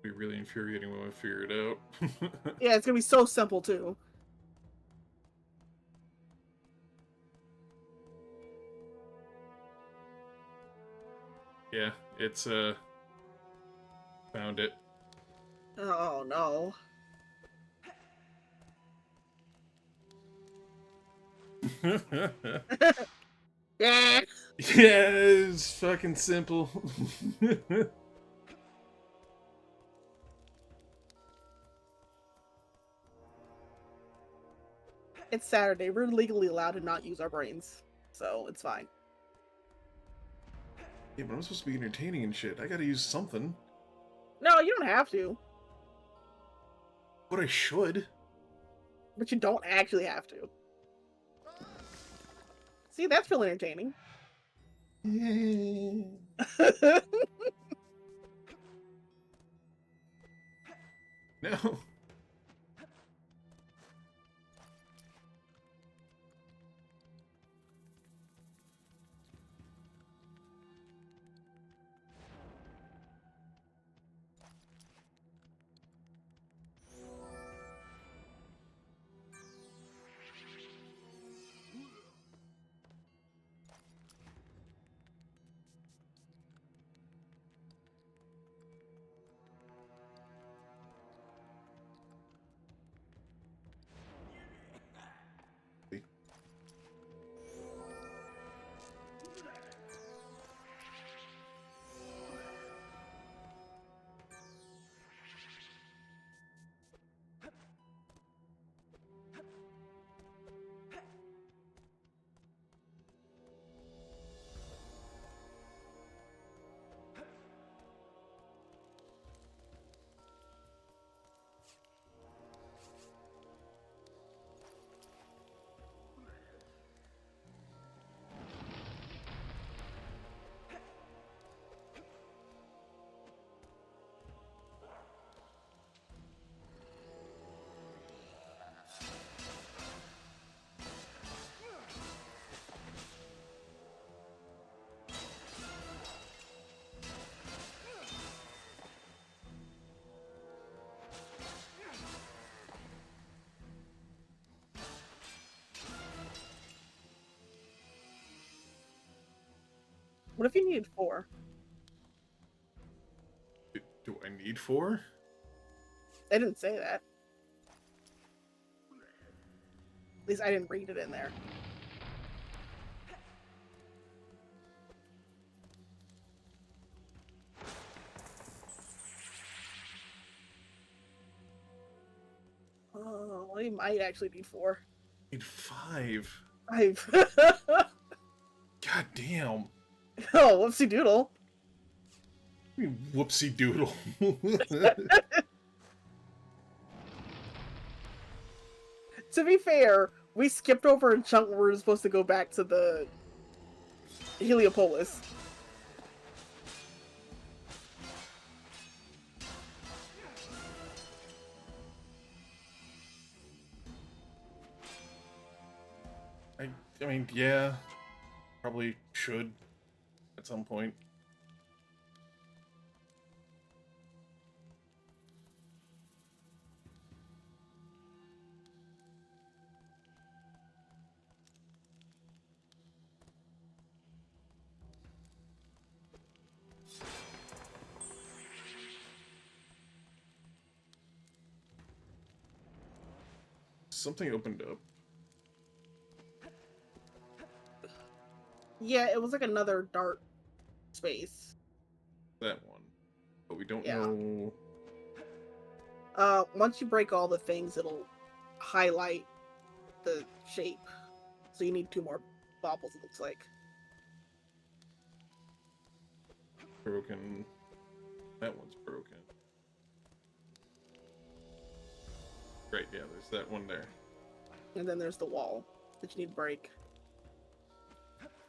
Be really infuriating when we figure it out. Yeah, it's gonna be so simple too. Yeah, it's found it. Oh no. Yeah. Yeah, it's fucking simple. It's Saturday. We're legally allowed to not use our brains. So it's fine. Yeah, but I'm supposed to be entertaining and shit. I gotta use something. No, you don't have to. But I should. But you don't actually have to. See, that's really entertaining. No. What if you needed 4? Do I need 4? They didn't say that. At least I didn't read it in there. Oh, well, you might actually need 4. I need 5. I've God damn. oh, whoopsie doodle. I mean, whoopsie doodle. To be fair, we skipped over a chunk where we were supposed to go back to the Heliopolis. I mean, yeah. Probably should at some point. Something opened up. Yeah, it was like another dark space. That one. But we don't Yeah. know. Once you break all the things, it'll highlight the shape. So you need 2 more baubles, it looks like. Broken. That one's broken. Right, yeah, there's that one there. And then there's the wall that you need to break.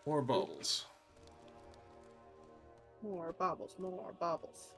More bubbles. More baubles, more baubles.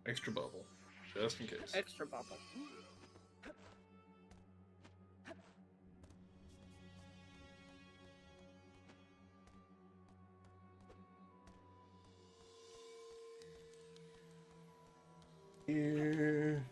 Extra bubble. Just in case. Extra bauble. Here.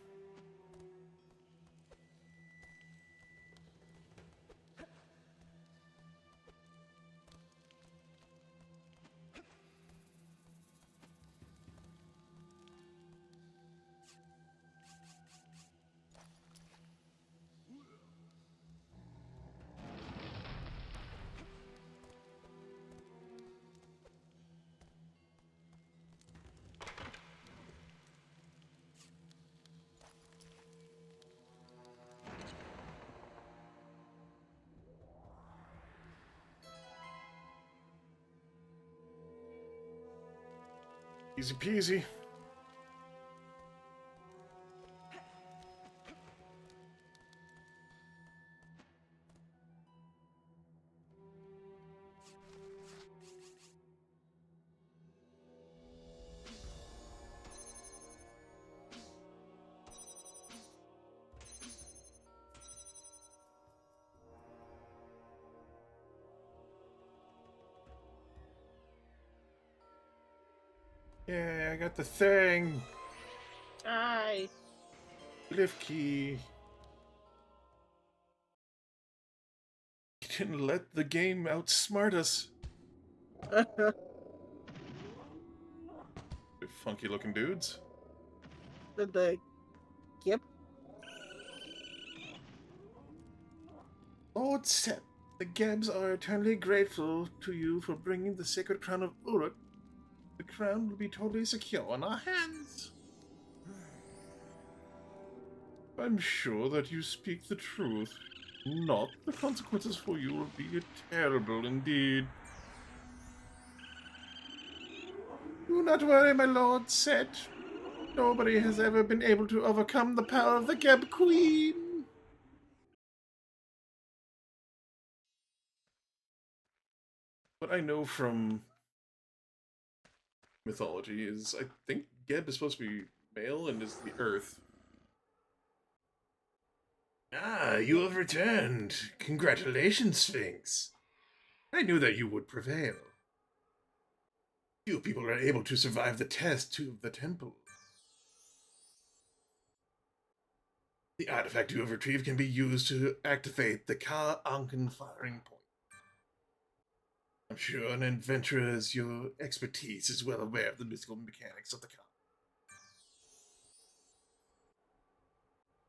Easy peasy. Yeah, I got the thing. Aye. Lift key. You didn't let the game outsmart us. Funky looking dudes. Yep. Lord Sep, the Gabs are eternally grateful to you for bringing the sacred crown of Uruk. The crown will be totally secure in our hands. I'm sure that you speak the truth. Not the consequences for you will be terrible indeed. Do not worry, my lord Set. Nobody has ever been able to overcome the power of the Gab Queen. what I know from mythology is I think Geb is supposed to be male and is the earth. Ah, you have returned. Congratulations, Sphinx. I knew that you would prevail. Few people are able to survive the test of the temple. The artifact you have retrieved can be used to activate the Ka Anken firing point. I'm sure an adventurer as your expertise is well aware of the mystical mechanics of the Ka.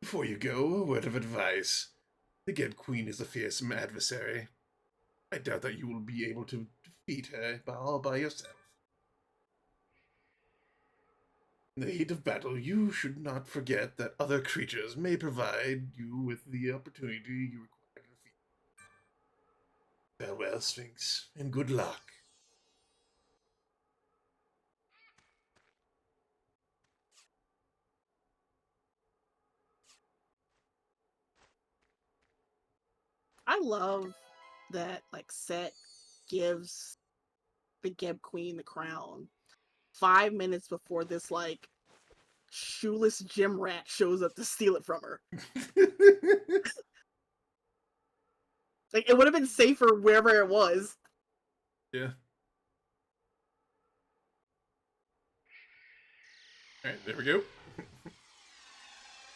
Before you go, a word of advice. The Geb Queen is a fearsome adversary. I doubt that you will be able to defeat her all by yourself. In the heat of battle, you should not forget that other creatures may provide you with the opportunity you require to defeat. Farewell, Sphinx, and good luck. I love that like Set gives the Geb Queen the crown 5 minutes before this like shoeless gym rat shows up to steal it from her. Like it would have been safer wherever it was. Yeah. Alright, there we go.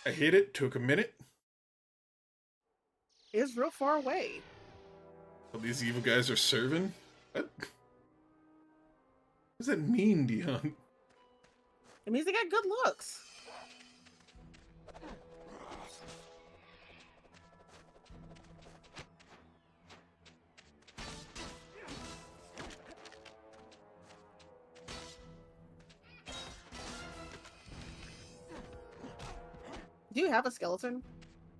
I hit it, took a minute. It's real far away. All these evil guys are serving? What? What does that mean, Dion? It means they got good looks. Do you have a skeleton?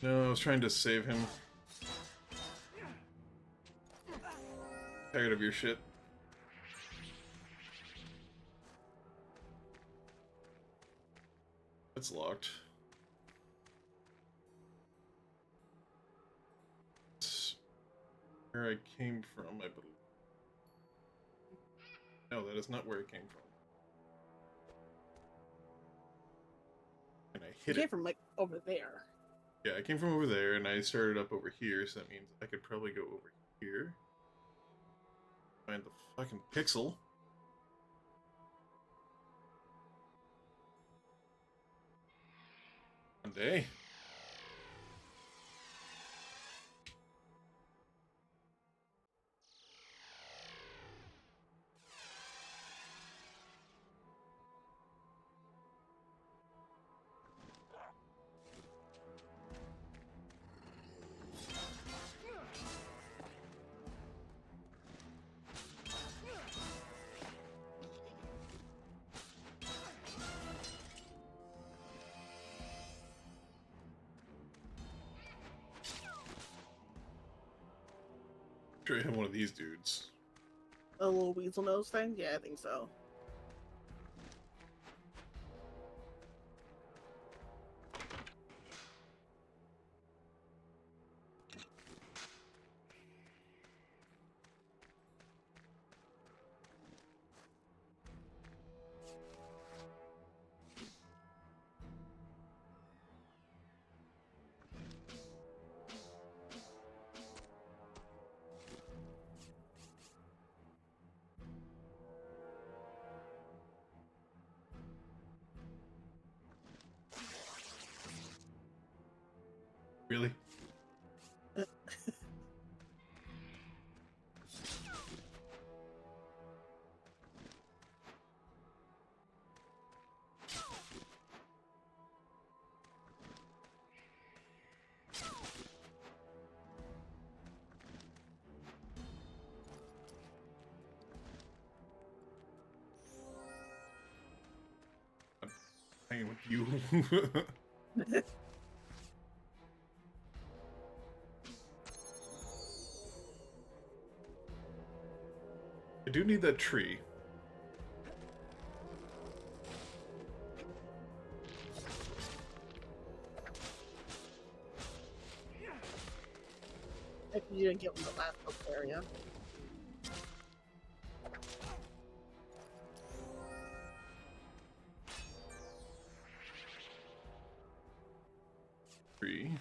No, I was trying to save him. Tired of your shit. That's locked. It's where I came from, I believe. No, that is not where it came from. And I You hit came it. from like over there. Yeah, I came from over there, and I started up over here, so that means I could probably go over here. Find the fucking pixel. One day. Sure, I have one of these dudes. A little weasel nose thing? Yeah, I think so. Really? I'm hanging with you. I do need that tree. If you didn't get one the last book area. 3.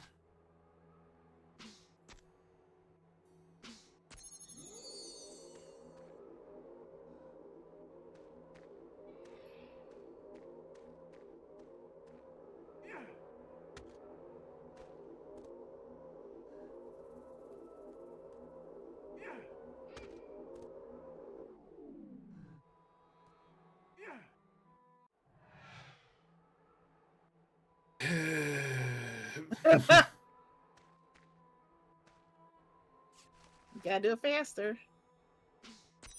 Gotta do it faster.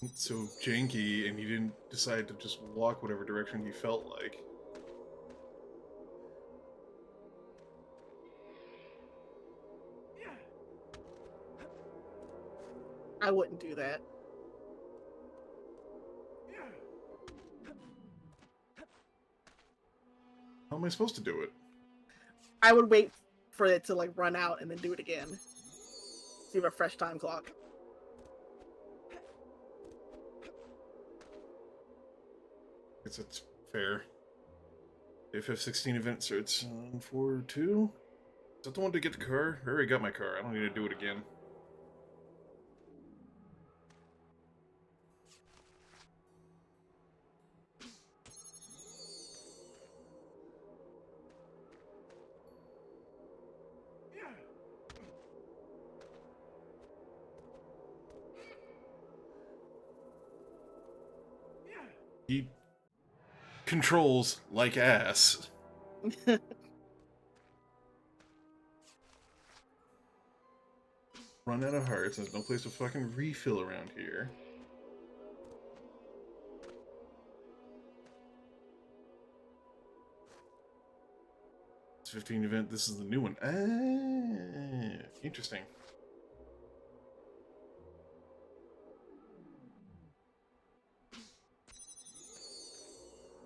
It's so janky, and he didn't decide to just walk whatever direction he felt like. I wouldn't do that. How am I supposed to do it? I would wait for it to like run out and then do it again. So you have a fresh time clock. Guess that's fair. Day 516 event starts on 4-2. Is that the one to get the car? I already got my car. I don't need to do it again. He controls like ass. Run out of hearts. There's no place to fucking refill around here. It's 15 event. This is the new one. Ah, interesting.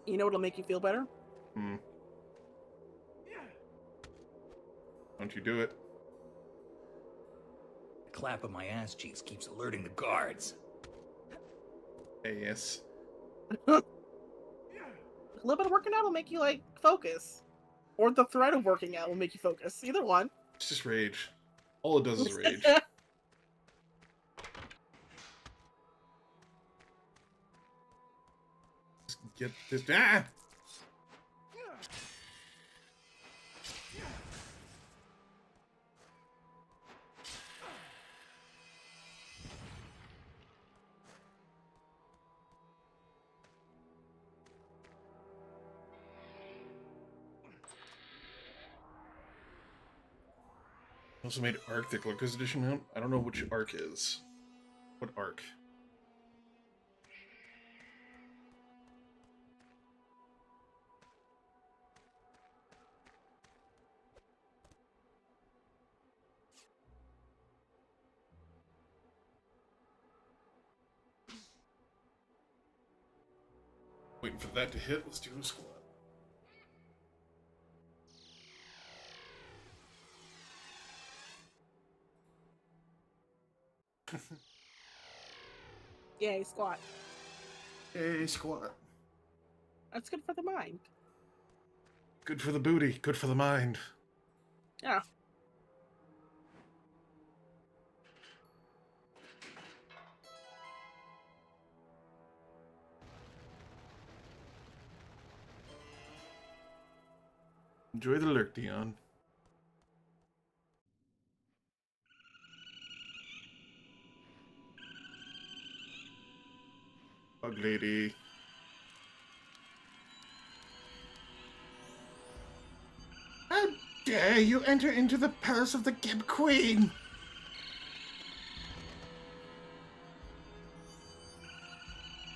You know what'll make you feel better? Hmm. Don't you do it? The clap of my ass cheeks keeps alerting the guards. Hey, yes. A little bit of working out will make you like focus, or the threat of working out will make you focus. Either one. It's just rage. All it does is rage. Just get this. Ah! Also made Arc the Collector's Edition out. I don't know which Arc is. What Arc? Waiting for that to hit. Let's do a squat. Yay, squat. Hey, squat. That's good for the mind. Good for the booty. Good for the mind. Yeah. Enjoy the lurk, Dion. Bug lady. How dare you enter into the palace of the Gib Queen?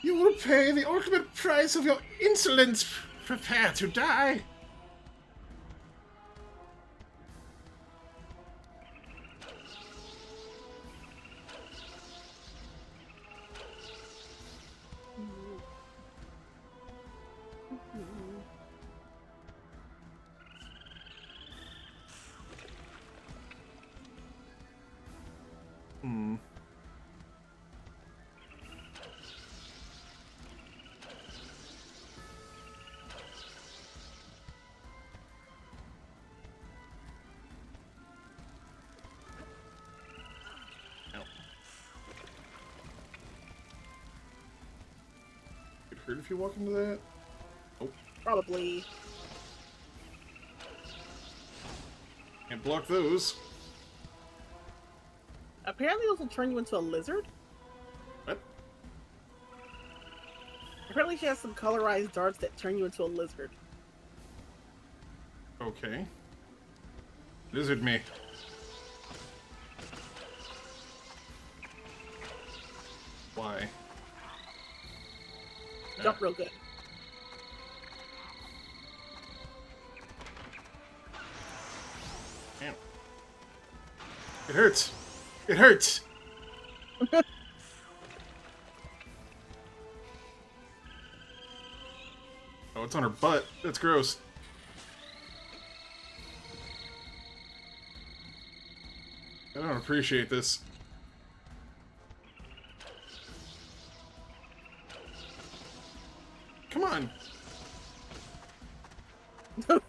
You will pay the ultimate price of your insolence. Prepare to die. Hmm. hurt if you walk into that? Nope. Probably. Can't block those. Apparently those will turn you into a lizard. What? Apparently she has some colorized darts that turn you into a lizard. Okay. Lizard me. Why? Jump real good. Damn. It hurts. It hurts. Oh, it's on her butt. That's gross. I don't appreciate this. Come on. And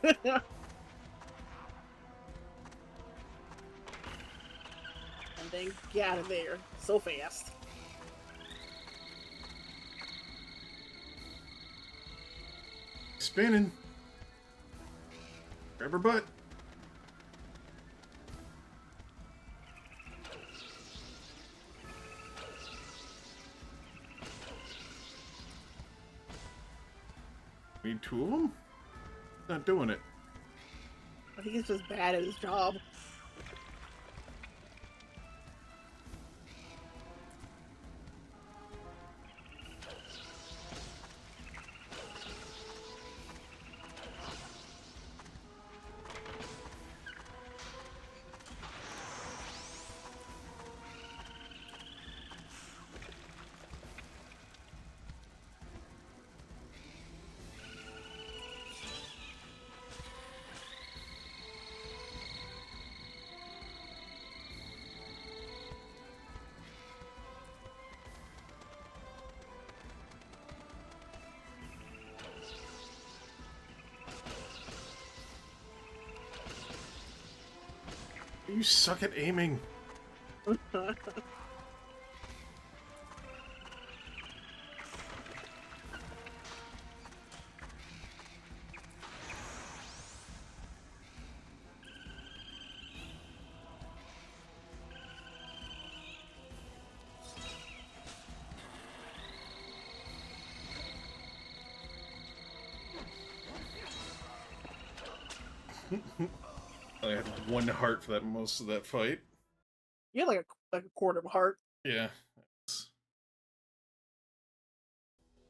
then get out of there so fast. Spinning. Grab her butt. Need two of them? Not doing it. I think he's just bad at his job. You suck at aiming. I had one heart for that most of that fight. You had like a quarter of a heart. Yeah.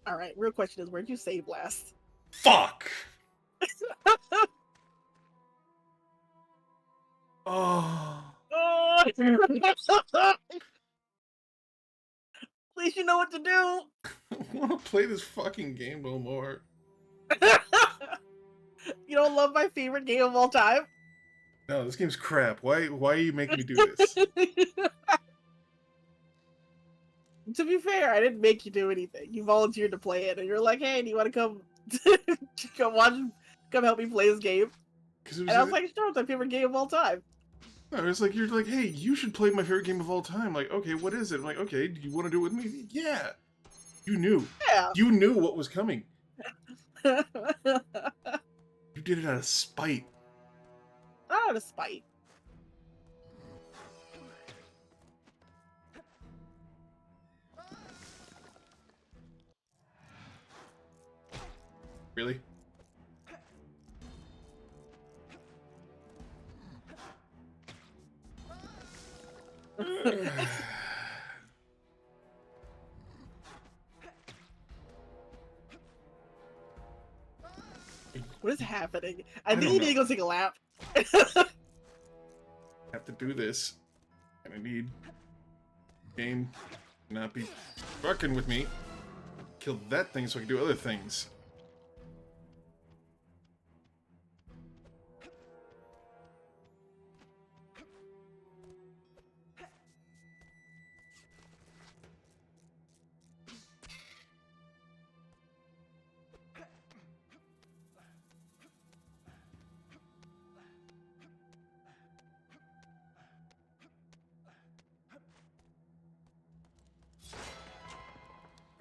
Alright, real question is, where'd you save last? Fuck! Oh. Oh! At least you know what to do! I want to play this fucking game no more. You don't love my favorite game of all time? No, this game's crap. Why are you making me do this? To be fair, I didn't make you do anything. You volunteered to play it, and you're like, "Hey, do you want to come, come help me play this game?" And I was like, "Sure, it's my favorite game of all time." no, it's like you're like, hey, you should play my favorite game of all time. Like, okay, what is it? I'm like, okay, do you want to do it with me? Yeah. You knew. Yeah. You knew what was coming. You did it out of spite. Not out of spite. Really? What is happening? I think don't you need to know. go take a lap. I have to do this. And I need game to not be fucking with me. Kill that thing so I can do other things.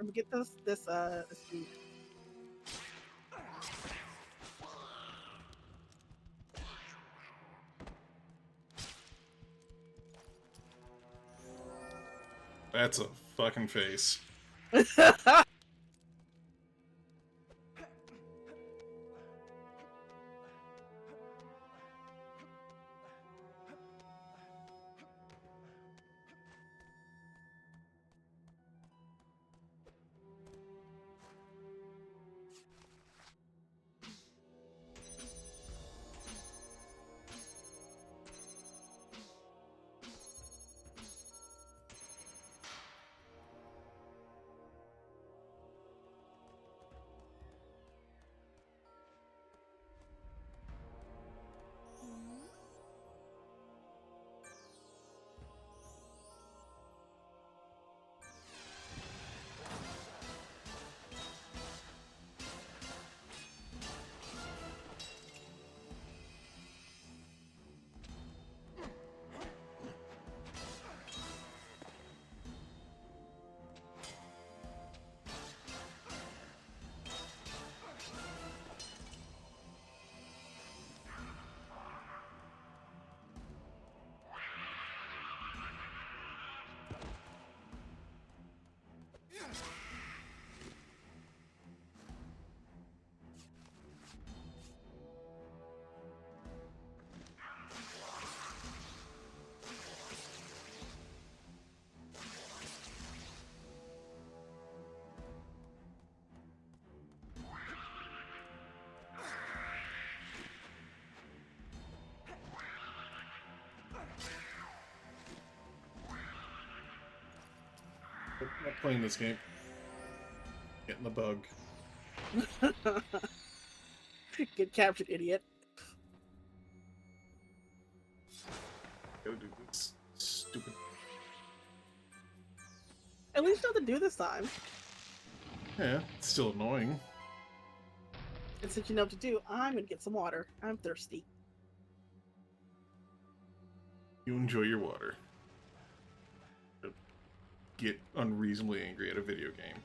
I'm gonna get this dude. That's a fucking face. I'm not playing this game. Getting the bug. Get captured, idiot. Gotta do this stupid. At least you know what to do this time. Yeah, it's still annoying. And since you know what to do, I'm gonna get some water. I'm thirsty. You enjoy your water. Get unreasonably angry at a video game.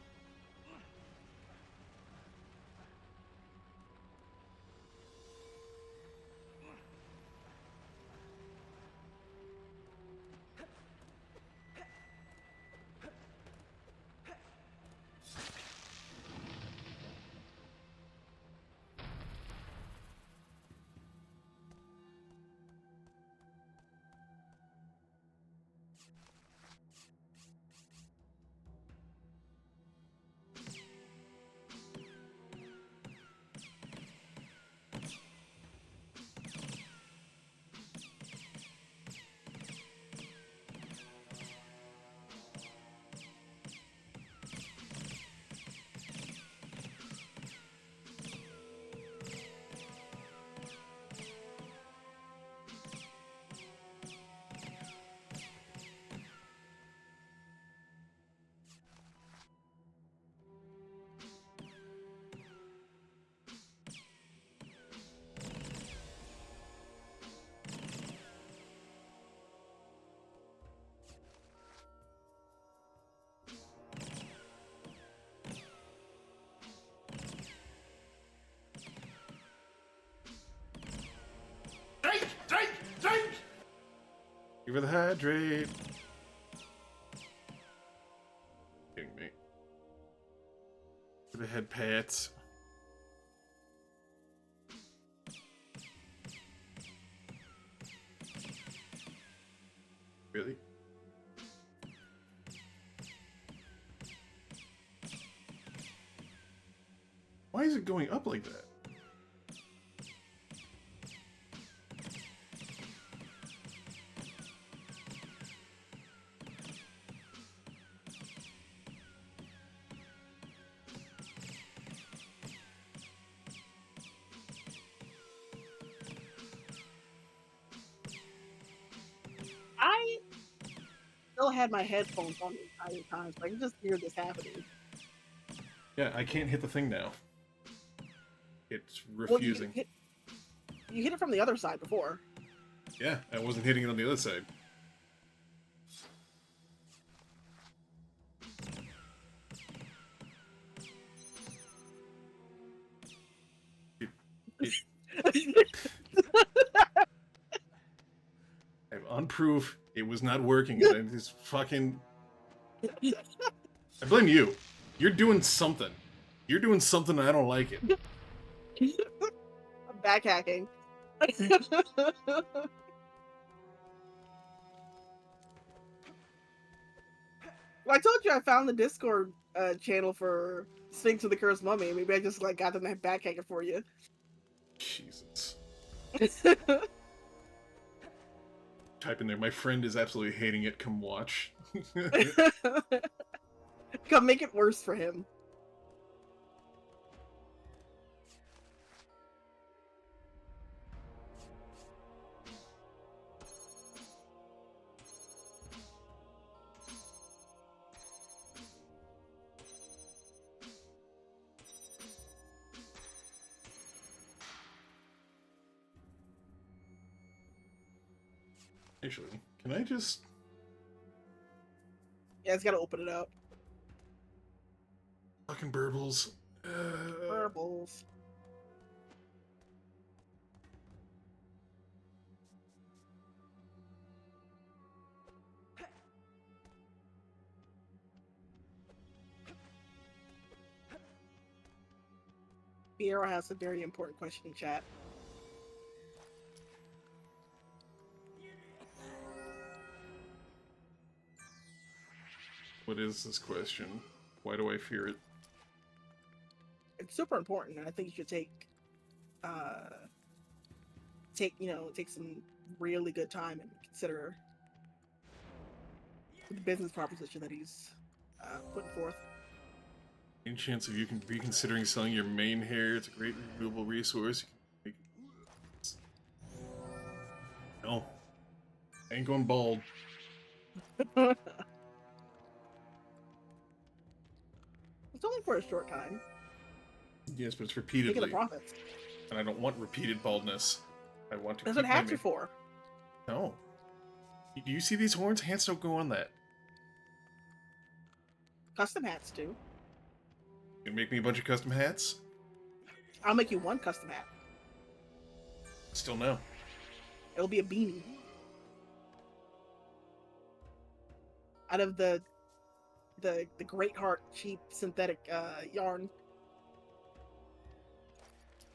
Drink! Give her the hydrate. Kidding me. The head pats. Really? Why is it going up like that? I still had my headphones on the entire time, so I can just hear this happening. Yeah, I can't hit the thing now. It's Well, refusing. you hit it from the other side before. Yeah, I wasn't hitting it on the other side. proof it was not working. And I just fucking... I blame you. You're doing something. You're doing something and I don't like it. I'm backhacking. Well, I told you I found the Discord channel for Sphinx of the Cursed Mummy. Maybe I just like got them that backhacker for you. Jesus. Type in there, my friend is absolutely hating it, come watch. Come make it worse for him. Actually, can I just... Yeah, it's gotta open it up. Fucking burbles. Purples. Piero has a very important question in chat. What is this question? Why do I fear it? It's super important, and I think you should take some really good time and consider the business proposition that he's putting forth. Any chance of you can be considering selling your mane hair? It's a great renewable resource. You can make... No. I ain't going bald. It's only for a short time. Yes, but it's Think of repeatedly. the profits. And I don't want repeated baldness. I want to That's keep what my hats mane. are for. No. Do you see these horns? Hats don't go on that. Custom hats too. You gonna make me a bunch of custom hats? I'll make you one custom hat. Still no. It'll be a beanie. Out of the Great Heart cheap synthetic yarn.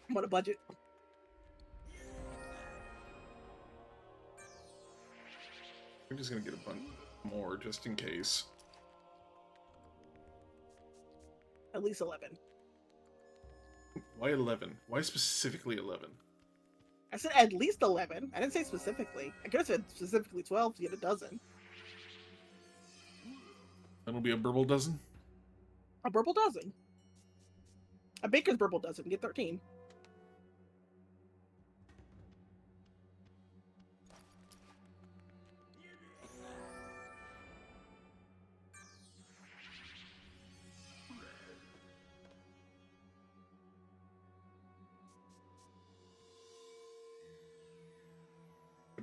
I'm on a budget. I'm just gonna get a bunch more just in case. At least 11. Why 11? Why specifically 11? I said at least 11. I didn't say specifically. I could have said specifically 12 to get a dozen. That'll be a burble dozen? A burble dozen. A baker's burble dozen. Get 13.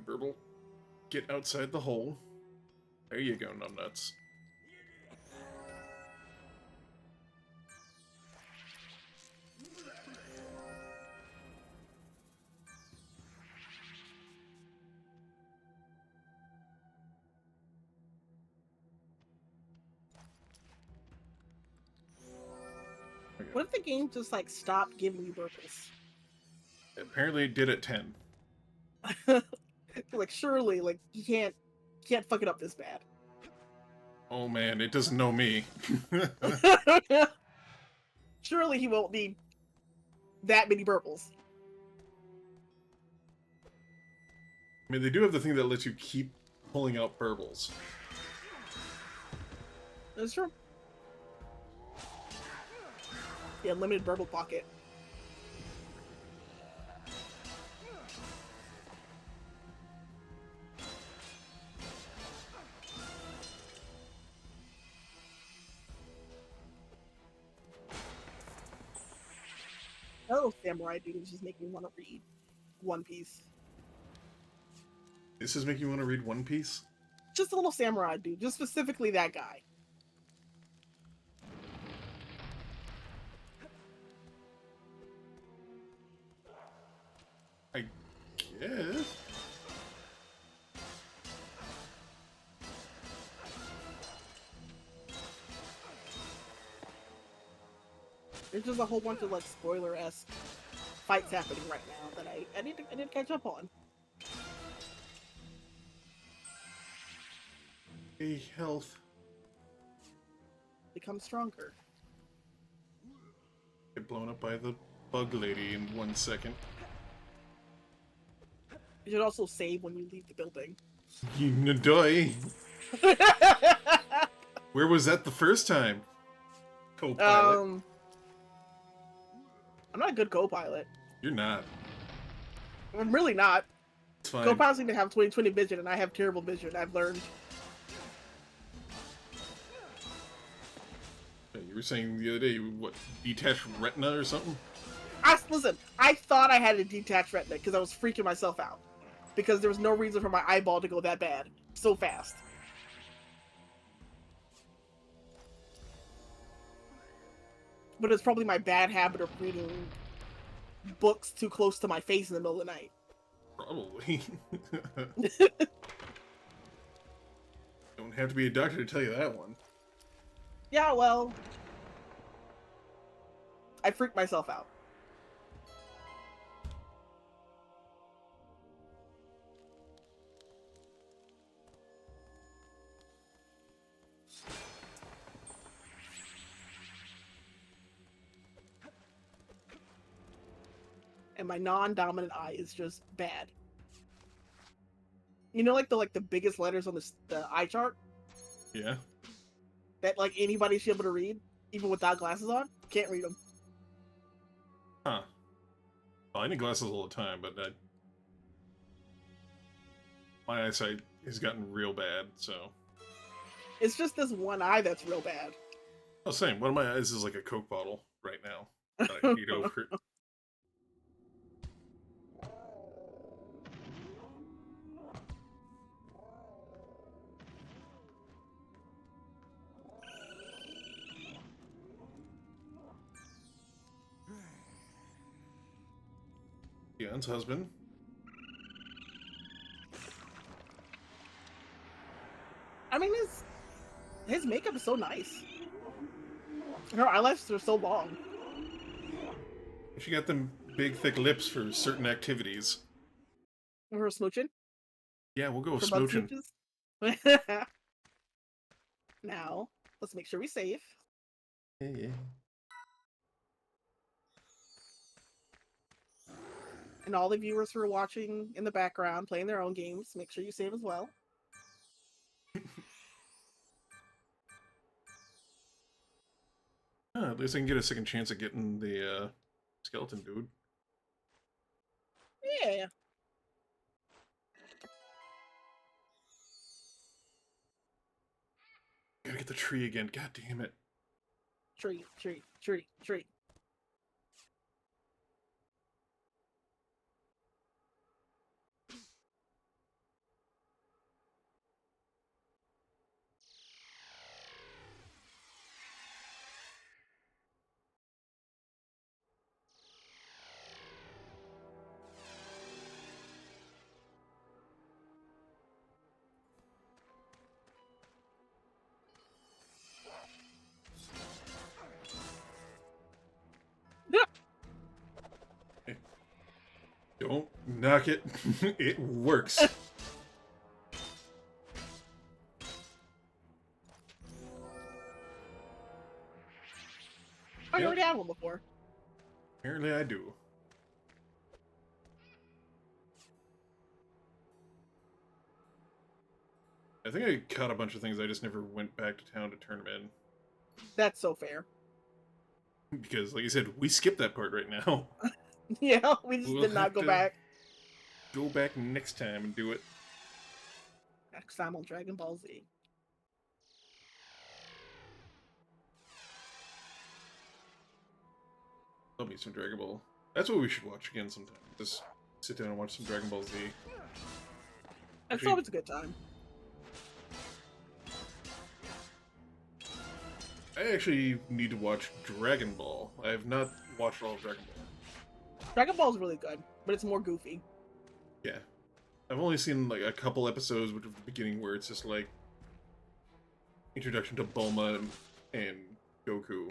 Burble, get outside the hole. There you go, numbnuts. What if the game just like stopped giving you burbles? Apparently it did at 10. Like surely, like you can't fuck it up this bad. Oh man, it doesn't know me. Surely he won't need that many burbles. I mean, they do have the thing that lets you keep pulling out burbles. That's true. The unlimited burble pocket. Oh, Samurai Dude just making me want to read One Piece. This is making you want to read One Piece? Just a little Samurai Dude, just specifically that guy. I guess. There's just a whole bunch of like spoiler-esque fights happening right now that I need to catch up on. Hey, health. Become stronger. Get blown up by the bug lady in 1 second. You should also save when you leave the building. You die. Where was that the first time? Co-pilot. I'm not a good co-pilot. You're not. I'm really not. It's fine. Co-pilots need to have 20/20 vision, and I have terrible vision. I've learned. You were saying the other day, what, detached retina or something? Listen, I thought I had a detached retina because I was freaking myself out. Because there was no reason for my eyeball to go that bad so fast. But it's probably my bad habit of reading books too close to my face in the middle of the night. Probably. Don't have to be a doctor to tell you that one. Yeah, well, I freaked myself out. And my non-dominant eye is just bad. You know, like the biggest letters on the eye chart Yeah. that like anybody should be able to read, even without glasses on. Can't read them. Huh. Well, I need glasses all the time, but my eyesight has gotten real bad, so... It's just this one eye that's real bad. Oh, same. One of my eyes is like a Coke bottle right now. That I need over. Jan's husband. I mean, his makeup is so nice. Her eyelashes are so long. She got them big, thick lips for certain activities. Her smooching. Yeah, we'll go with For butt smooching. smooches. Now, let's make sure we save. Yeah. And all the viewers who are watching in the background, playing their own games, make sure you save as well. At least I can get a second chance at getting the skeleton dude. Yeah. Gotta get the tree again. God damn it. Tree. Don't knock it. It works. I Yep. already had one before. Apparently I do. I think I caught a bunch of things, I just never went back to town to turn them in. That's so fair. Because, like I said, we skipped that part right now. Yeah, we just We'll did not have go to back. Go back next time and do it. Next time on Dragon Ball Z. Love me some Dragon Ball. That's what we should watch again sometime. Just sit down and watch some Dragon Ball Z. It's Actually- always a good time. I actually need to watch Dragon Ball. I have not watched all of Dragon Ball. Dragon Ball is really good, but it's more goofy. Yeah. I've only seen like a couple episodes which are the beginning where it's just like introduction to Bulma and Goku.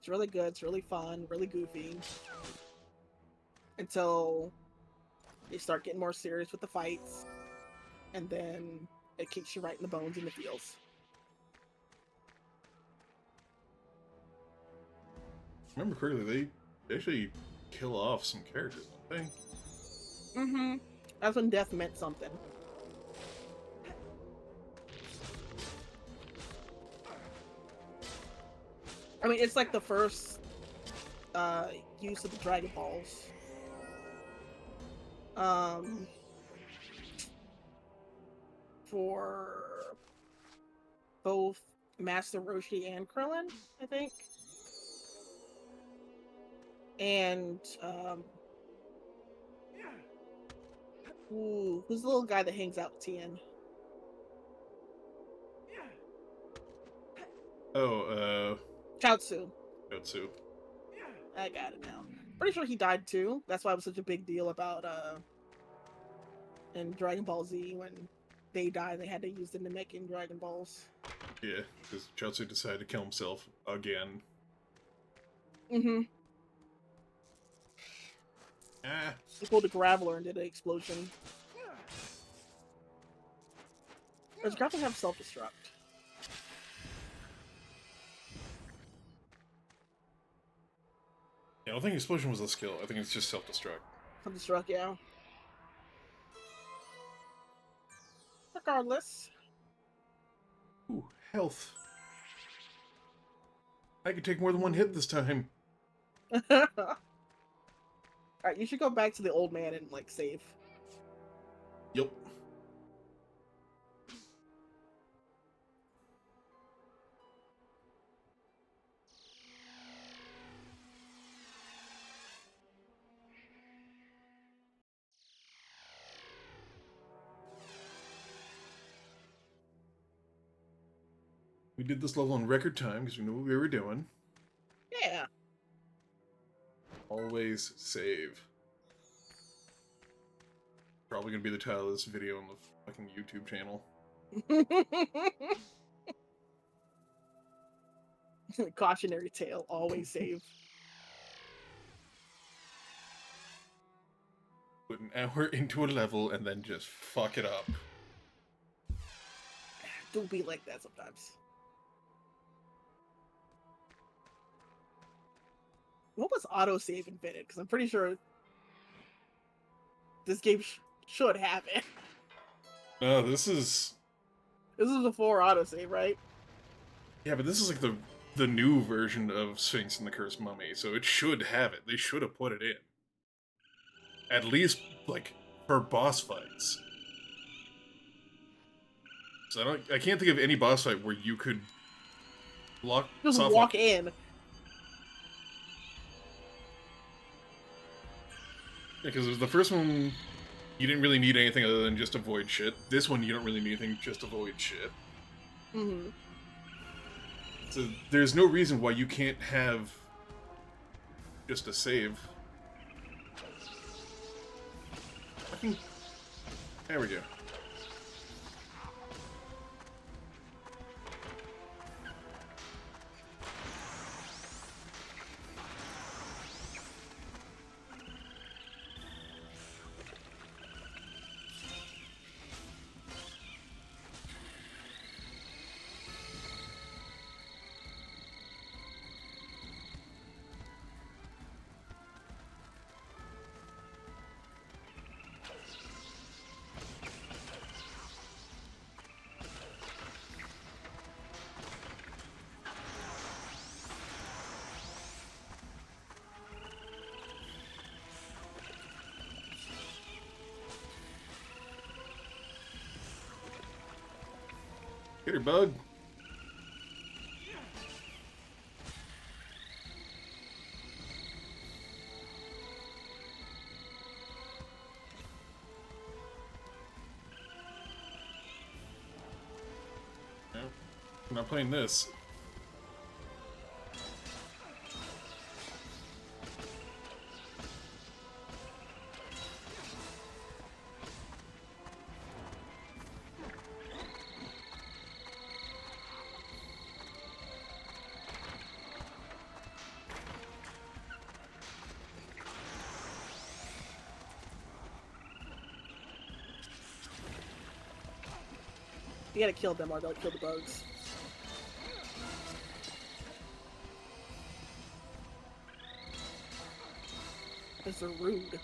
It's really good. It's really fun, really goofy. Until they start getting more serious with the fights. And then it kicks you right in the bones and the feels. Remember correctly, they actually kill off some characters, don't they? Mm-hmm. That's when death meant something. I mean, it's like the first use of the Dragon Balls. For both Master Roshi and Krillin, I think. And who's the little guy that hangs out with Tien? Oh, Chaozu. Yotsu. I got it now. Pretty sure he died too. That's why it was such a big deal about in Dragon Ball Z when they died, they had to use the Namekian Dragon Balls. Yeah, because Chaozu decided to kill himself again. Mm-hmm. Ah. He pulled a Graveler and did an explosion. Does Graveler have self-destruct? Yeah, I don't think explosion was a skill. I think it's just self-destruct. Self-destruct, yeah. Regardless. Ooh, health. I could take more than one hit this time. Alright, you should go back to the old man and, like, save. Yep. We did this level in record time because we knew what we were doing. Yeah. Always save. Probably gonna be the title of this video on the fucking YouTube channel. Cautionary tale, always save. Put an hour into a level and then just fuck it up. Don't be like that sometimes. What was autosave invented? Because I'm pretty sure this game should have it. No, this is... This is before autosave, right? Yeah, but this is like the new version of Sphinx and the Cursed Mummy, so it should have it. They should have put it in. At least, like, for boss fights. So I can't think of any boss fight where you could Just soft walk lock. in. Yeah, because the first one, you didn't really need anything other than just avoid shit. This one, you don't really need anything, just avoid shit. Mm-hmm. So there's no reason why you can't have just a save. Fucking... There we go. Get her, bug. No, I'm not playing this. You gotta kill them or they'll kill the bugs. Because they're rude.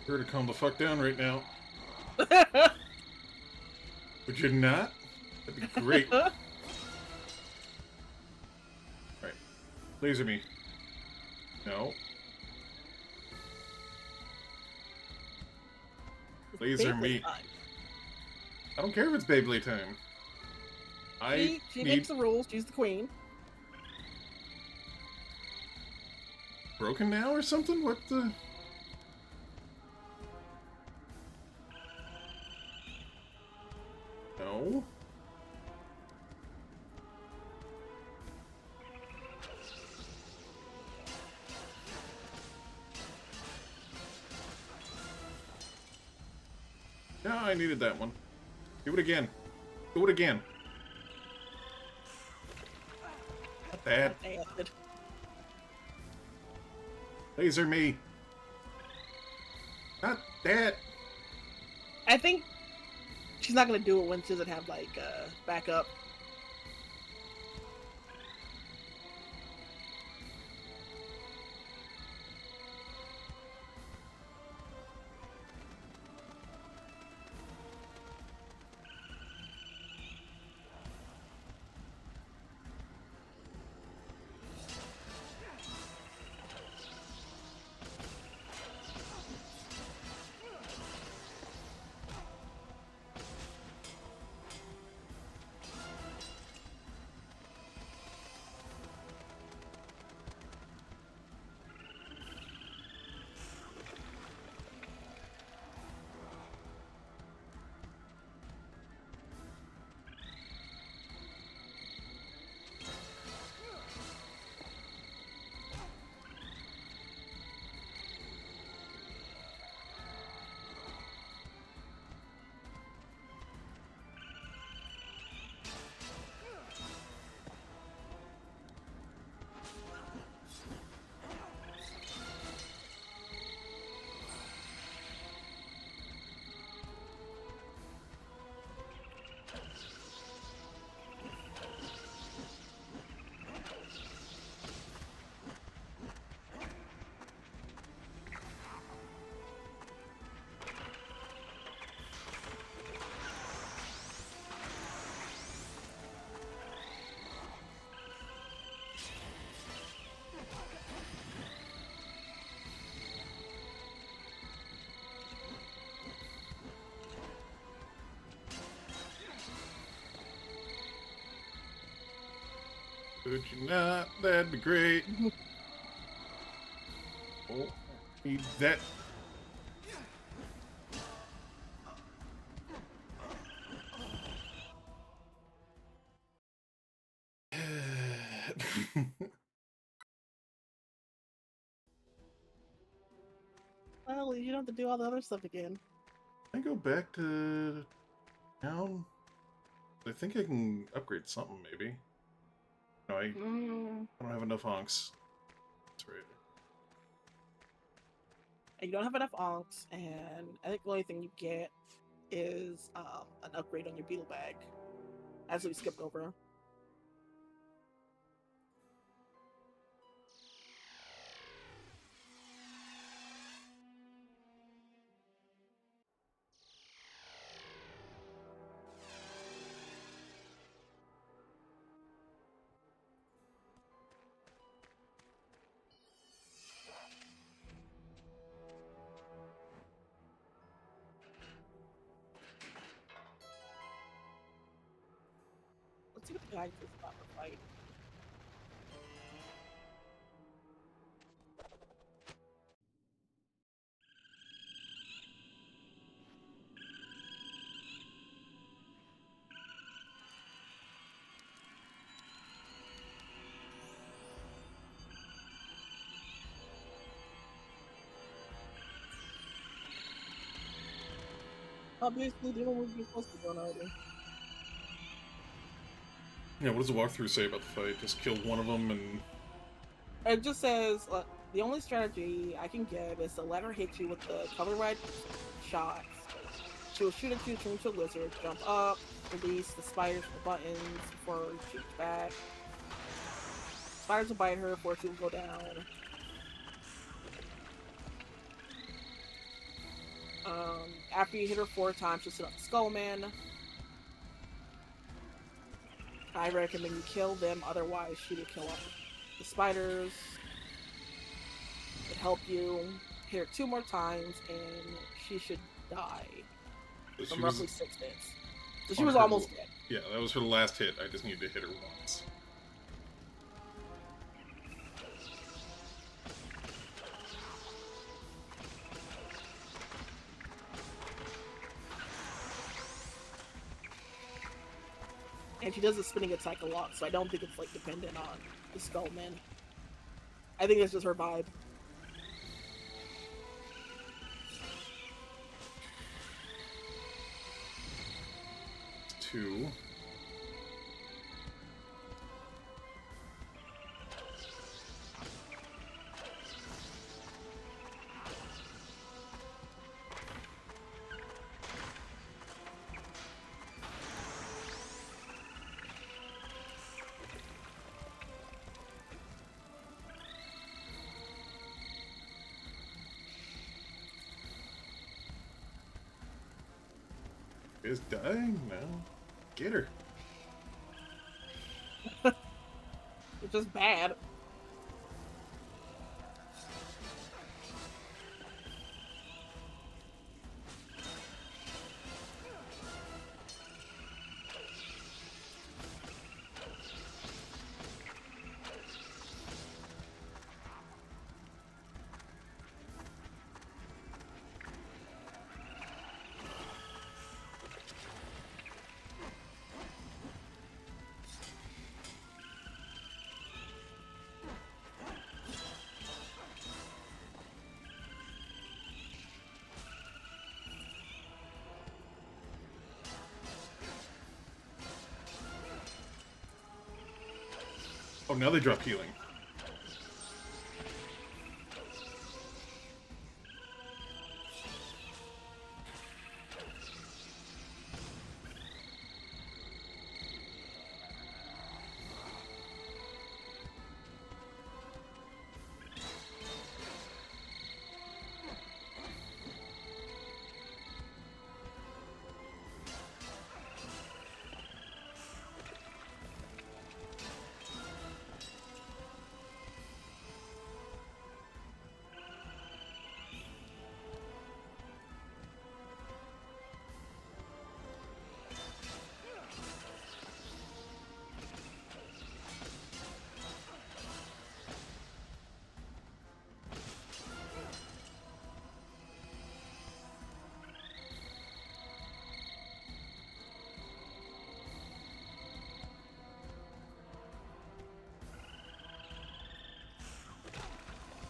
You're to calm the fuck down right now. Would you not? That'd be great. Alright. Laser me. No. Laser me. Time. I don't care if it's Beyblade time. She makes the rules. She's the queen. Broken now or something? What the... No. No, I needed that one. Do it again. Do it again. Not bad. Acid. Laser me. Not that. I think she's not gonna do it when she doesn't have like backup. Could you not? That'd be great. Oh, need that. Well, you don't have to do all the other stuff again. Can I go back to town? I think I can upgrade something, maybe. No, I don't have enough honks. That's right. You don't have enough onks, and I think the only thing you get is an upgrade on your beetle bag, as we skipped over. Let's see what the guy says about the fight. Obviously, they don't want to be supposed to run already. Yeah, what does the walkthrough say about the fight? Just kill one of them and... It just says, the only strategy I can give is to let her hit you with the cover right shots, She will shoot at you, turn into a lizard, jump up, release the spiders from the buttons before she shoots back. Spiders will bite her before she will go down. After you hit her 4 times, she'll sit on the Skullman. I recommend you kill them, otherwise she will kill off the spiders. It help you hit her 2 more times, and she should die from roughly 6 hits. So she was almost dead. Yeah, that was her last hit. I just needed to hit her once. And she does the spinning attack a lot, so I don't think it's like dependent on the Skullman. I think it's just her vibe. Two. Is dying now. Get her. It's just bad. Oh, now they drop healing.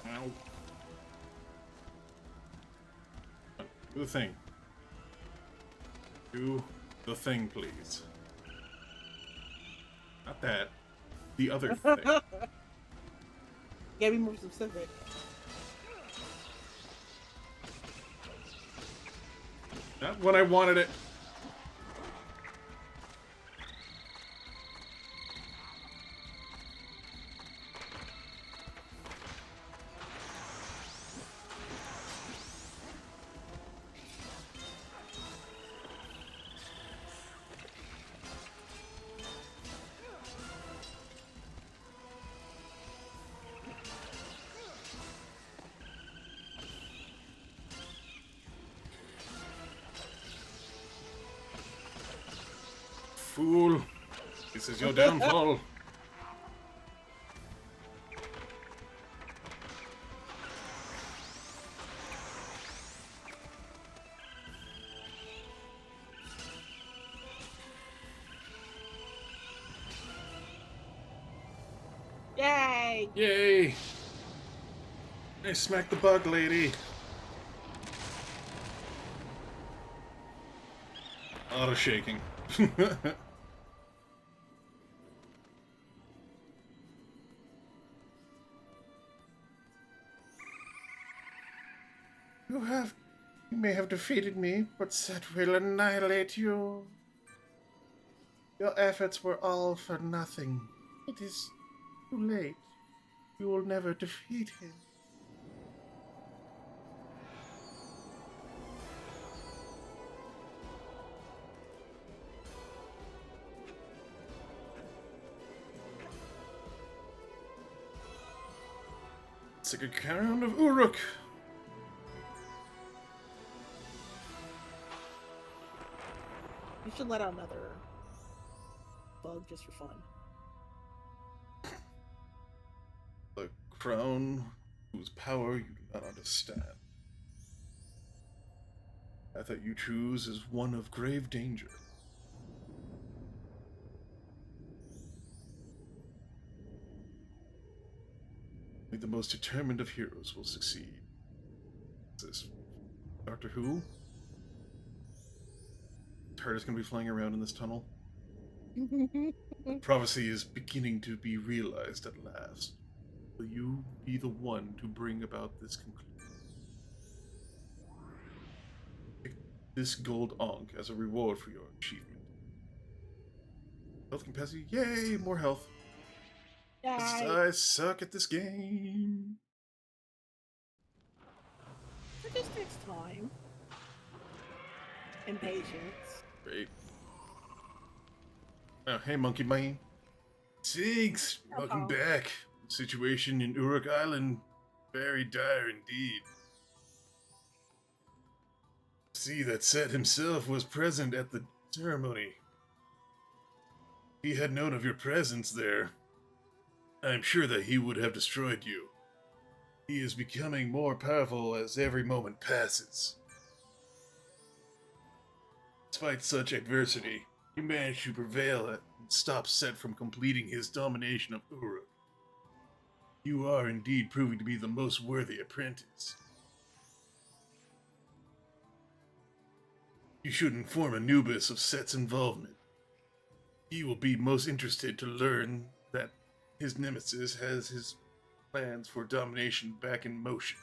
Ow. Do the thing. Do the thing, please. Not that. The other thing. Gotta be more specific. Not when I wanted it. Fool. This is your downfall. Yay! Yay! I smacked the bug lady. A lot of shaking. You may have defeated me, but Set will annihilate you. Your efforts were all for nothing. It is too late. You will never defeat him. Second round of Uruk. You should let out another bug just for fun. The crown whose power you do not understand. I thought you choose is one of grave danger. Only the most determined of heroes will succeed. Is this Doctor Who? TARDIS gonna be flying around in this tunnel? Prophecy is beginning to be realized at last. Will you be the one to bring about this conclusion? Take this gold ankh as a reward for your achievement. Health capacity? Yay! More health. I suck at this game. It just takes time. And patience. Great. Oh, hey, Monkey Man. Sphinx! Welcome back. The situation in Uruk Island, very dire indeed. See that Set himself was present at the ceremony. He had known of your presence there. I'm sure that he would have destroyed you. He is becoming more powerful as every moment passes. Despite such adversity, he managed to prevail and stop Set from completing his domination of Uruk. You are indeed proving to be the most worthy apprentice. You should inform Anubis of Set's involvement. He will be most interested to learn that his nemesis has his plans for domination back in motion.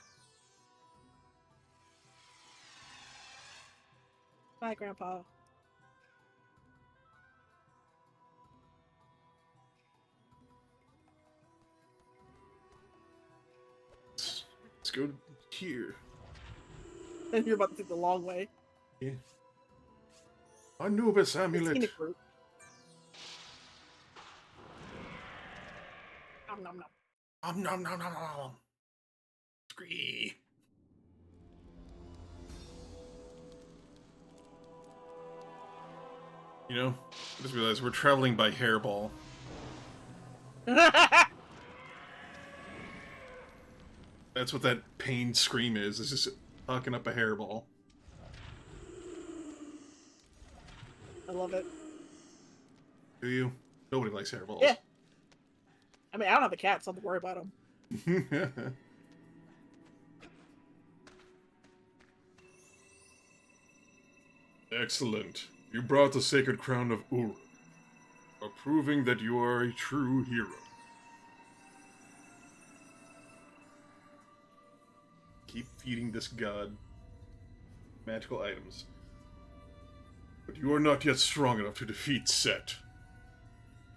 Bye, Grandpa. Let's go here. And you're about to take the long way. Yeah. Anubis amulet. Scenic route. Nom nom nom. Nom nom nom nom nom. Scree. You know, I just realized we're traveling by hairball. That's what that pained scream is. It's just hawking up a hairball. I love it. Do you? Nobody likes hairballs. Yeah. I mean, I don't have a cat, so don't worry about him. Excellent. You brought the sacred crown of Uruk, proving that you are a true hero. Keep feeding this god magical items. But you are not yet strong enough to defeat Set.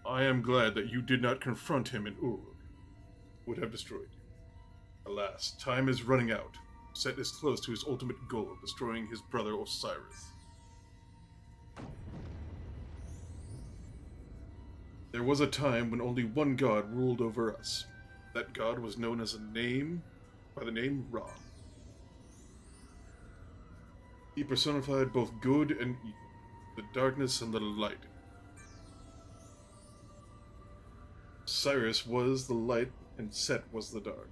I am glad that you did not confront him in Uruk. It would have destroyed you. Alas, time is running out. Set is close to his ultimate goal of destroying his brother Osiris. There was a time when only one god ruled over us. That god was known as by the name Ra. He personified both good and evil, the darkness and the light. Osiris was the light and Set was the dark.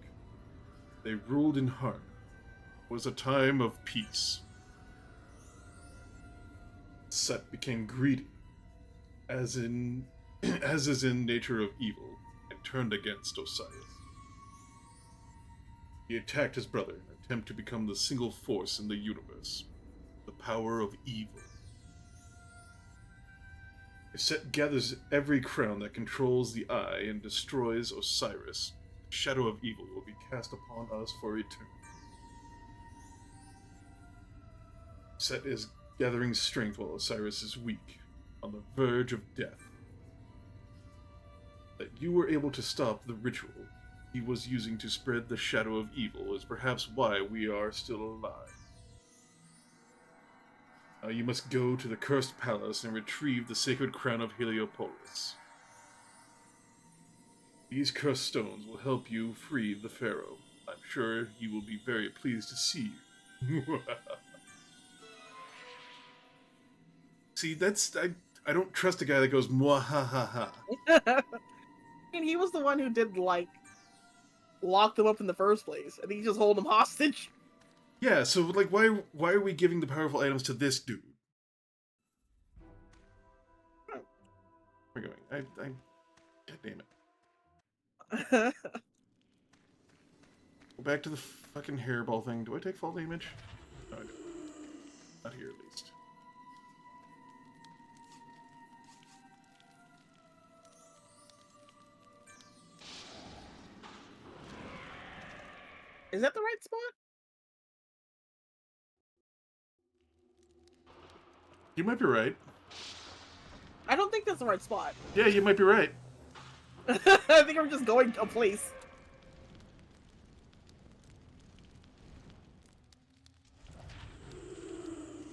They ruled in harmony. It was a time of peace. Set became greedy, as is in nature of evil, and turned against Osiris. He attacked his brother in an attempt to become the single force in the universe, the power of evil. If Set gathers every crown that controls the eye and destroys Osiris, the shadow of evil will be cast upon us for eternity. Set is gathering strength while Osiris is weak, on the verge of death. That you were able to stop the ritual he was using to spread the shadow of evil is perhaps why we are still alive. Now you must go to the cursed palace and retrieve the sacred crown of Heliopolis. These cursed stones will help you free the pharaoh. I'm sure he will be very pleased to see you. See, I don't trust a guy that goes mwahaha. And he was the one who did, like, lock them up in the first place, and he just hold them hostage. Yeah, so like why are we giving the powerful items to this dude? Where are we going? God damn it. Go back to the fucking hairball thing. Do I take fall damage? No, I don't. Not here, at least. Is that the right spot? You might be right. I don't think that's the right spot. Yeah, you might be right. I think I'm just going a place.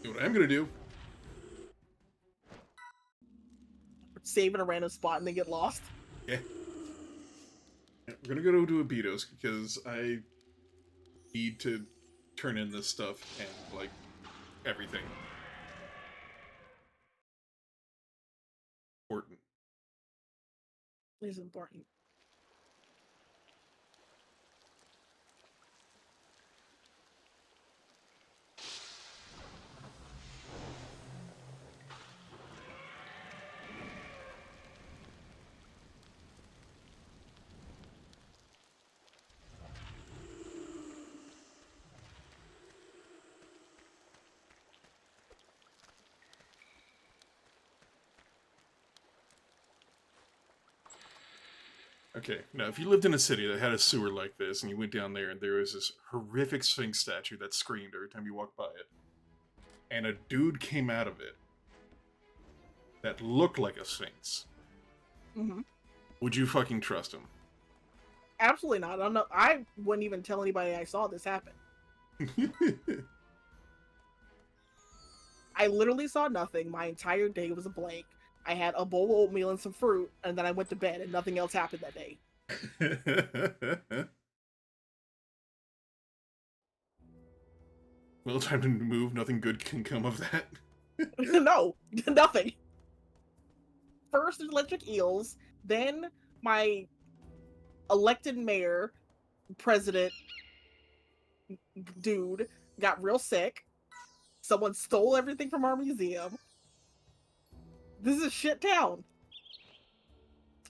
You know what I'm gonna do? Save in a random spot and then get lost. Yeah. We're gonna go to Abitos because I need to turn in this stuff and, like, everything. Important. It is important. Okay, now if you lived in a city that had a sewer like this, and you went down there and there was this horrific Sphinx statue that screamed every time you walked by it, and a dude came out of it that looked like a Sphinx, would you fucking trust him? Absolutely not. I wouldn't even tell anybody I saw this happen. I literally saw nothing. My entire day was a blank. I had a bowl of oatmeal and some fruit, and then I went to bed, and nothing else happened that day. Well, time to move. Nothing good can come of that. No, nothing. First, electric eels, then my elected mayor, president, dude, got real sick. Someone stole everything from our museum. This is a shit town.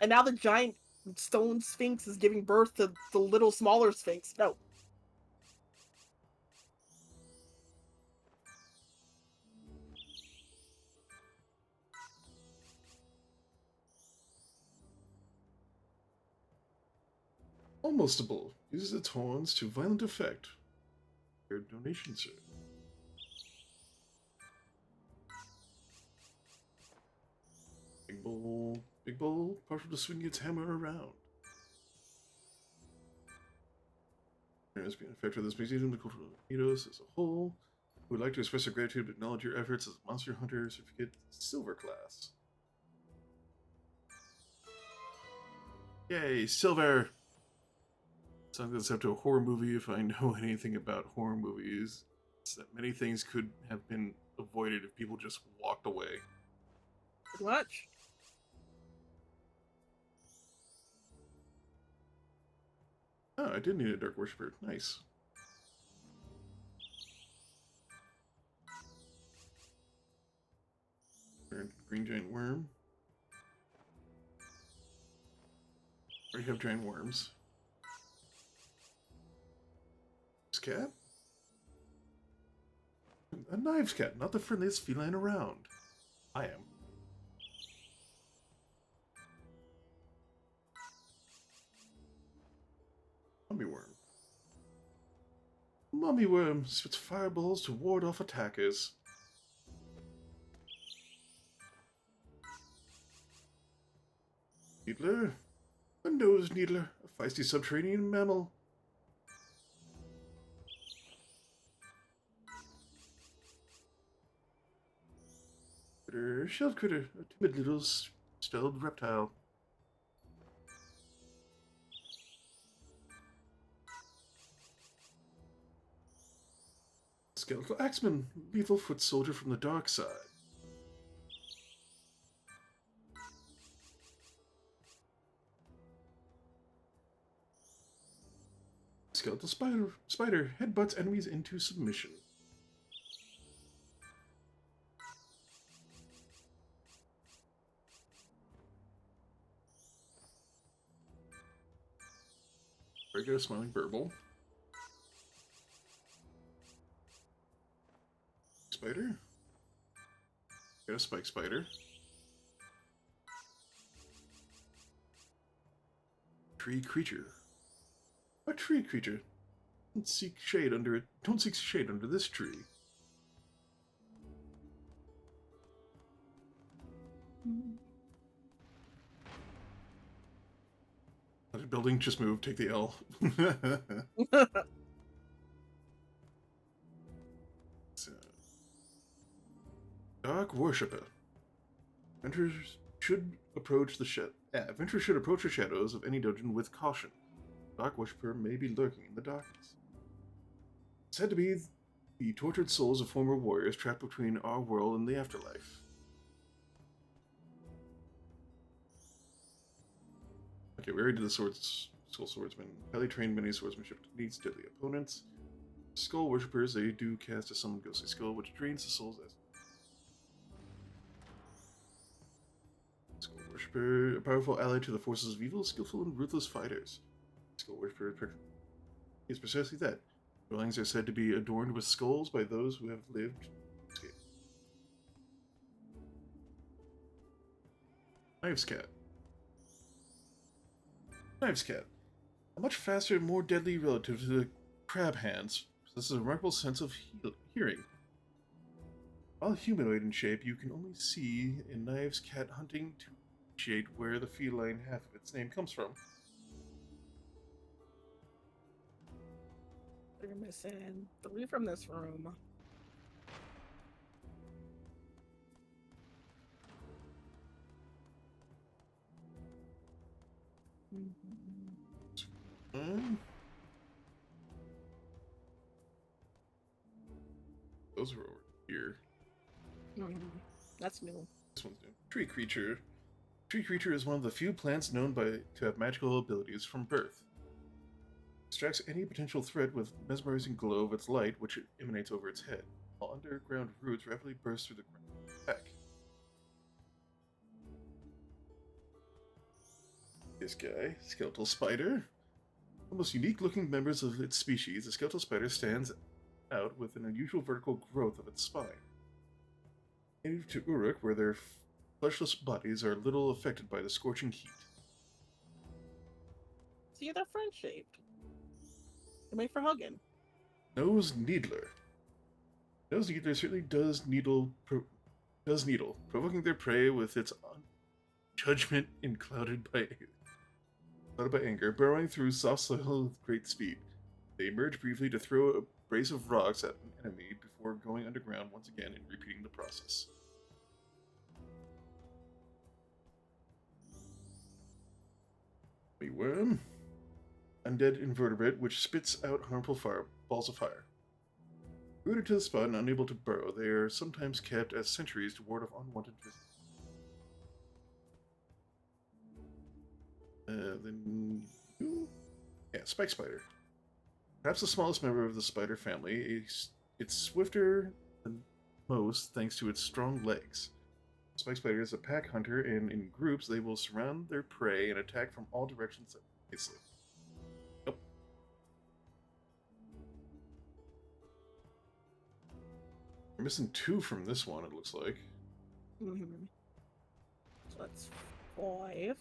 And now the giant stone Sphinx is giving birth to the little smaller Sphinx. No. Almostable. Uses its horns to violent effect. Your donation, sir. Big bull, partial to swing its hammer around. There has been an effect of this museum, the cultural ethos as a whole. We would like to express our gratitude and acknowledge your efforts as a monster hunter certificate silver class. Yay, silver! Something that's up to a horror movie. If I know anything about horror movies, it's that many things could have been avoided if people just walked away. Pretty much. Oh, I did need a Dark Worshipper. Nice. Green giant worm. We have giant worms. This cat? A knives cat, not the friendliest feline around. I am. Mummy worm. Mummy worm spits fireballs to ward off attackers. Needler. A nose needler, a feisty subterranean mammal. Critter, shelled critter, a timid little stealth reptile. Skeletal axeman, lethal foot soldier from the dark side. Skeletal spider headbutts enemies into submission. Regular smiling burble. Spider. Got a spike spider. Tree creature. A tree creature. Don't seek shade under it. Don't seek shade under this tree. The building just moved. Take the L. So, Dark Worshipper. Adventurers should approach the shadows of any dungeon with caution. Dark Worshipper may be lurking in the darkness. Said to be the tortured souls of former warriors trapped between our world and the afterlife. Okay, we already did the Skull Swordsman. Highly trained many swordsmanship needs deadly opponents. Skull Worshippers, they do cast a summon ghostly skull, which drains the souls as Skull Worshipper, a powerful ally to the forces of evil, skillful and ruthless fighters. Skull Worshipper is precisely that. Dwellings are said to be adorned with skulls by those who have lived. Knives Cat. Knives Cat. A much faster and more deadly relative to the crab hands, possesses a remarkable sense of hearing. While humanoid in shape, you can only see a Knives Cat hunting to appreciate where the feline half of its name comes from. We're missing 3 from this room. Those are over here. That's new. This one's new. Tree Creature. Tree Creature is one of the few plants known to have magical abilities from birth. Distracts any potential threat with mesmerizing glow of its light, which emanates over its head, while underground roots rapidly burst through the ground and attack. This guy, Skeletal Spider. The most unique-looking members of its species, the Skeletal Spider stands out with an unusual vertical growth of its spine. Native to Uruk, where their fleshless bodies are little affected by the scorching heat. See, they're friend-shaped. They're made for hugging. Nose Needler. Nose Needler certainly does needle, provoking their prey with its judgment and clouded by anger, burrowing through soft soil with great speed. They emerge briefly to throw a brace of rocks at an enemy before going underground once again and repeating the process. A worm. Undead invertebrate which spits out harmful balls of fire. Rooted to the spot and unable to burrow, they are sometimes kept as sentries to ward off unwanted visitors. Spike Spider. Perhaps the smallest member of the spider family, it's swifter than most thanks to its strong legs. Spike Spider is a pack hunter, and in groups they will surround their prey and attack from all directions simultaneously. Nope. We're missing 2 from this one, it looks like. So that's 5.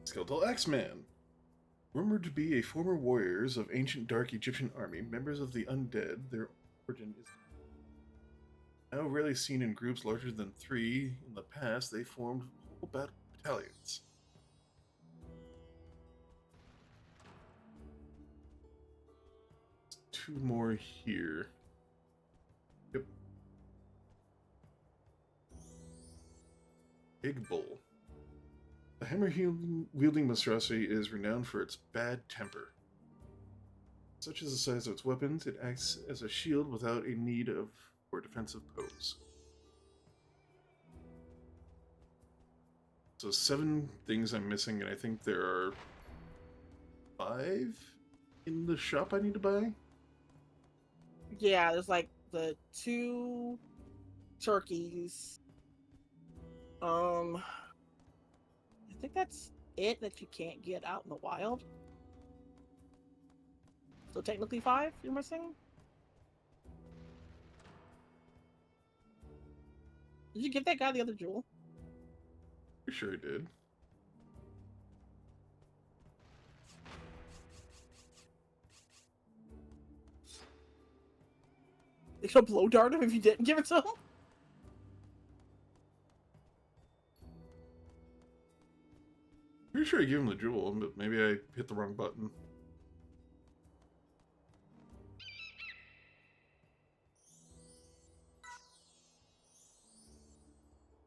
Skeletal Axeman. Rumored to be a former warriors of ancient dark Egyptian army, members of the undead, their origin is now rarely seen in groups larger than 3. In the past, they formed whole battalions. Two more here. Yep. Big Bull. The hammer-wielding monstrosity is renowned for its bad temper. Such as the size of its weapons, it acts as a shield without a need for a defensive pose. So 7 things I'm missing, and I think there are 5 in the shop I need to buy. Yeah, there's like the 2 turkeys. I think that's it that you can't get out in the wild. So technically 5 you're missing? Did you give that guy the other jewel? Pretty sure I did. They could blow dart him if you didn't give it to him? Pretty sure I gave him the jewel, but maybe I hit the wrong button.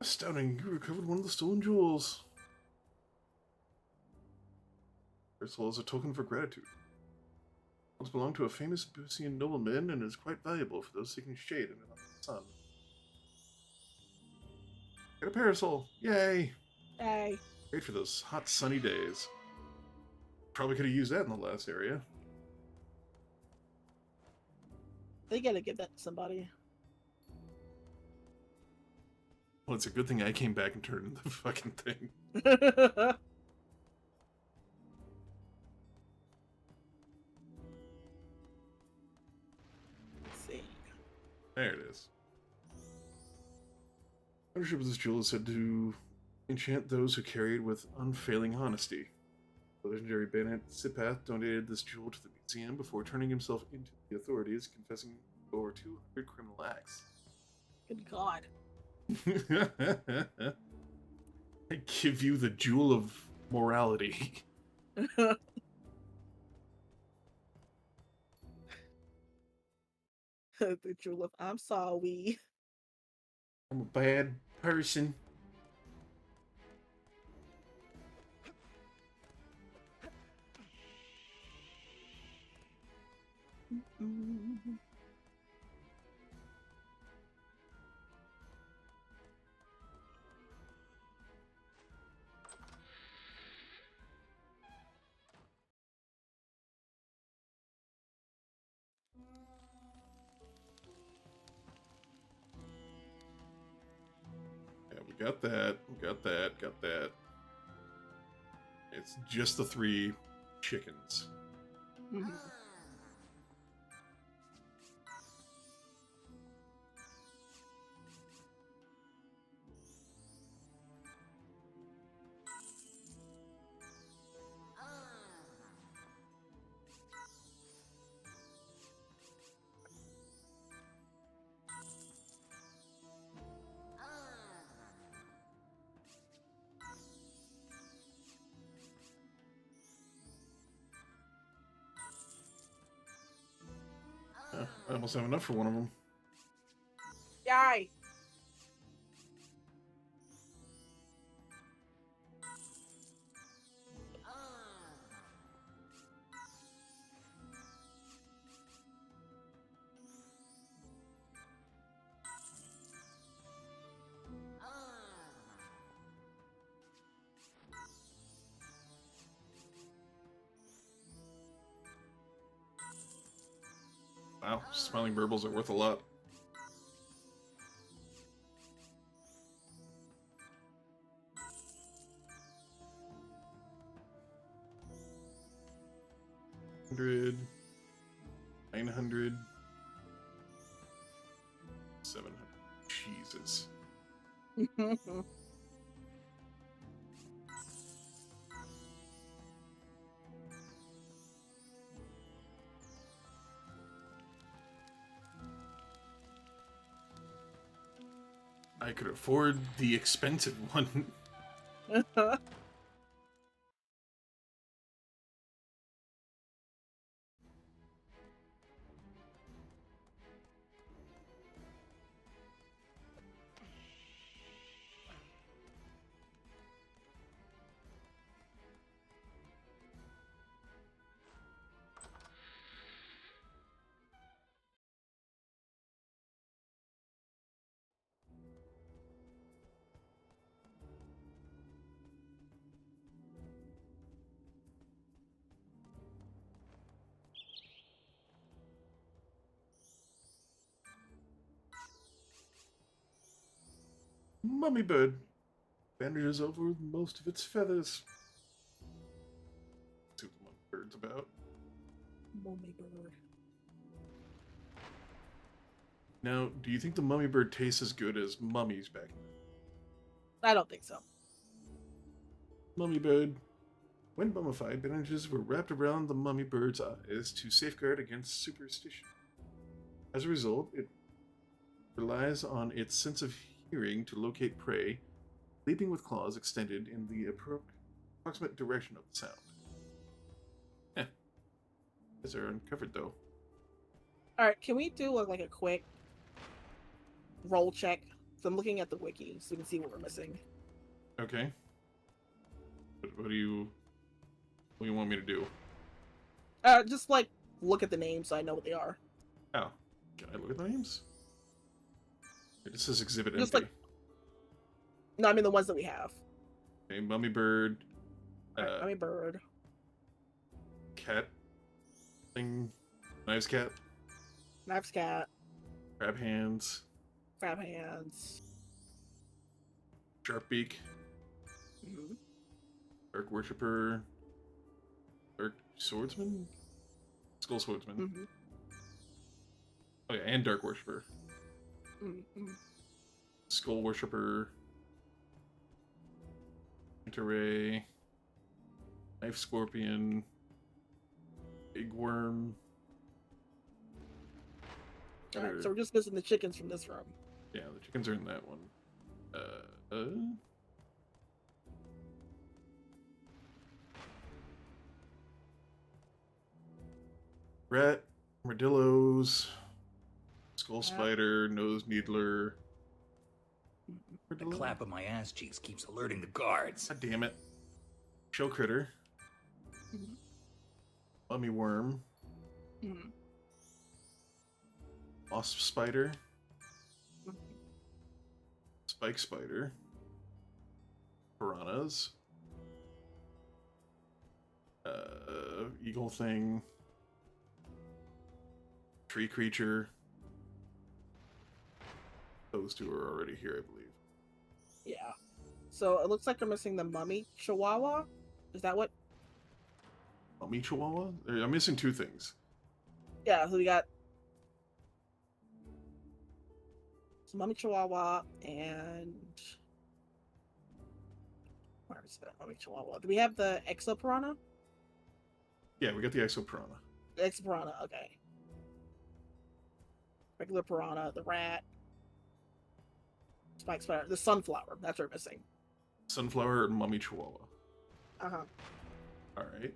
Astounding, you recovered one of the stolen jewels. Crystal is a token for gratitude. Once belonged to a famous Busian nobleman and is quite valuable for those seeking shade in the sun. Get a parasol! Yay! Hey. Great for those hot sunny days. Probably could have used that in the last area. They gotta give that to somebody. Well, it's a good thing I came back and turned into the fucking thing. Let's see. There it is. Ownership of this jewel is said to enchant those who carry it with unfailing honesty. The legendary bandit Sipath donated this jewel to the museum before turning himself into the authorities, confessing over 200 criminal acts. Good God. I give you the jewel of morality. The jewel of I'm sorry. I'm a bad person. Yeah, we got that. Got that. It's just the 3 chickens. I almost have enough for one of them. Yay! Wow, smiling burbles are worth a lot. $100, $900, $700. Jesus. I could afford the expensive one. Mummy bird bandages over most of its feathers. See what the mummy bird's about. Mummy bird. Now, do you think the mummy bird tastes as good as mummies back in the I don't think so. Mummy bird? When mummified, bandages were wrapped around the mummy bird's eyes to safeguard against superstition. As a result, it relies on its sense of hearing to locate prey, leaping with claws extended in the approximate direction of the sound. Eh. These are uncovered, though. Alright, can we do like a quick roll check? So I'm looking at the wiki so we can see what we're missing. Okay. What do you want me to do? Just like look at the names so I know what they are. Oh. Can I look at the names? It says exhibit Just empty. No, I mean the ones that we have. Okay, mummy bird. Alright, mummy bird. Cat. Thing. Knives cat. Knives cat. Crab hands. Crab hands. Sharp beak. Mhm. Dark worshipper. Dark swordsman. Skull swordsman. Mhm. Oh yeah, and dark worshipper. Mhm. Skull worshipper. Interray. Knife scorpion. Big worm. Alright, so we're just missing the chickens from this room. Yeah, the chickens are in that one. Rat, armadillos, skull spider, nose needler. The clap of my ass cheeks keeps alerting the guards. God damn it. Shell critter. Mhm. Mummy worm. Mhm. Wasp spider. Mhm. Spike spider. Piranhas. Eagle thing. Tree creature. Those two are already here, I believe. Yeah. So it looks like we're missing the mummy chihuahua. Is that what? Mummy chihuahua? I'm missing two things. Yeah, so we got some mummy chihuahua and where is that mummy chihuahua? Do we have the exo piranha? Yeah, we got the exo piranha. The exo piranha, okay. Regular piranha, the rat, spike spider, the sunflower. That's what we're missing. Sunflower and mummy chihuahua. Uh-huh. Alright.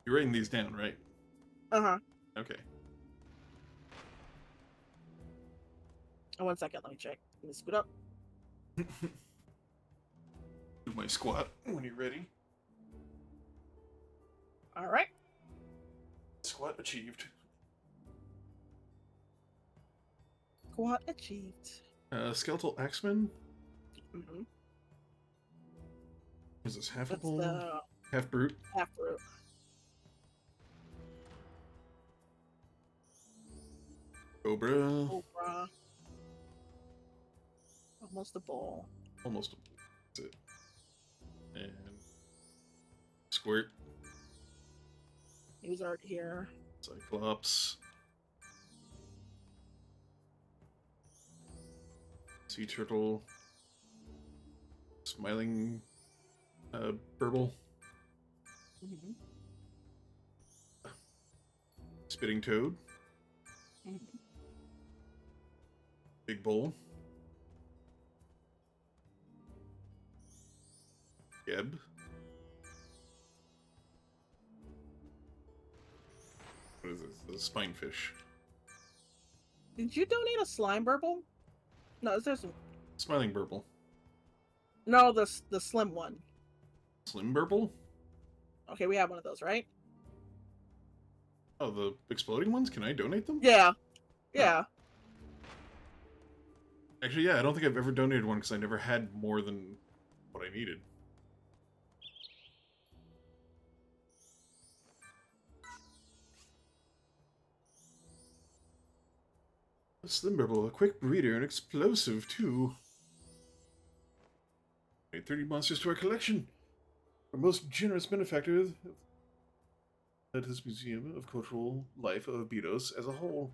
You're writing these down, right? Uh-huh. Okay. Oh, 1 second, let me check. Let me scoot up. Do my squat when you're ready. Alright. Squat achieved. Squat achieved. Skeletal axeman. Mm-hmm. Is this half a That's bull? the Half brute? half root. Cobra. Cobra. Almost a bull. Almost a bull. That's it. And squirt. He was already here. Cyclops. Sea turtle. Smiling burble. Mm-hmm. Spitting toad. Mm-hmm. Big bowl. Geb. What is this? The spinefish. Did you donate a slime burble? No, is there some? Smiling burble. No, the slim one. Slim burble? Okay, we have one of those, right? Oh, the exploding ones? Can I donate them? Yeah. Yeah. Actually, yeah, I don't think I've ever donated one because I never had more than what I needed. A slim burble, a quick breeder, and explosive, too. Add 30 monsters to our collection. Our most generous benefactor at his Museum of Cultural Life of Abydos as a whole.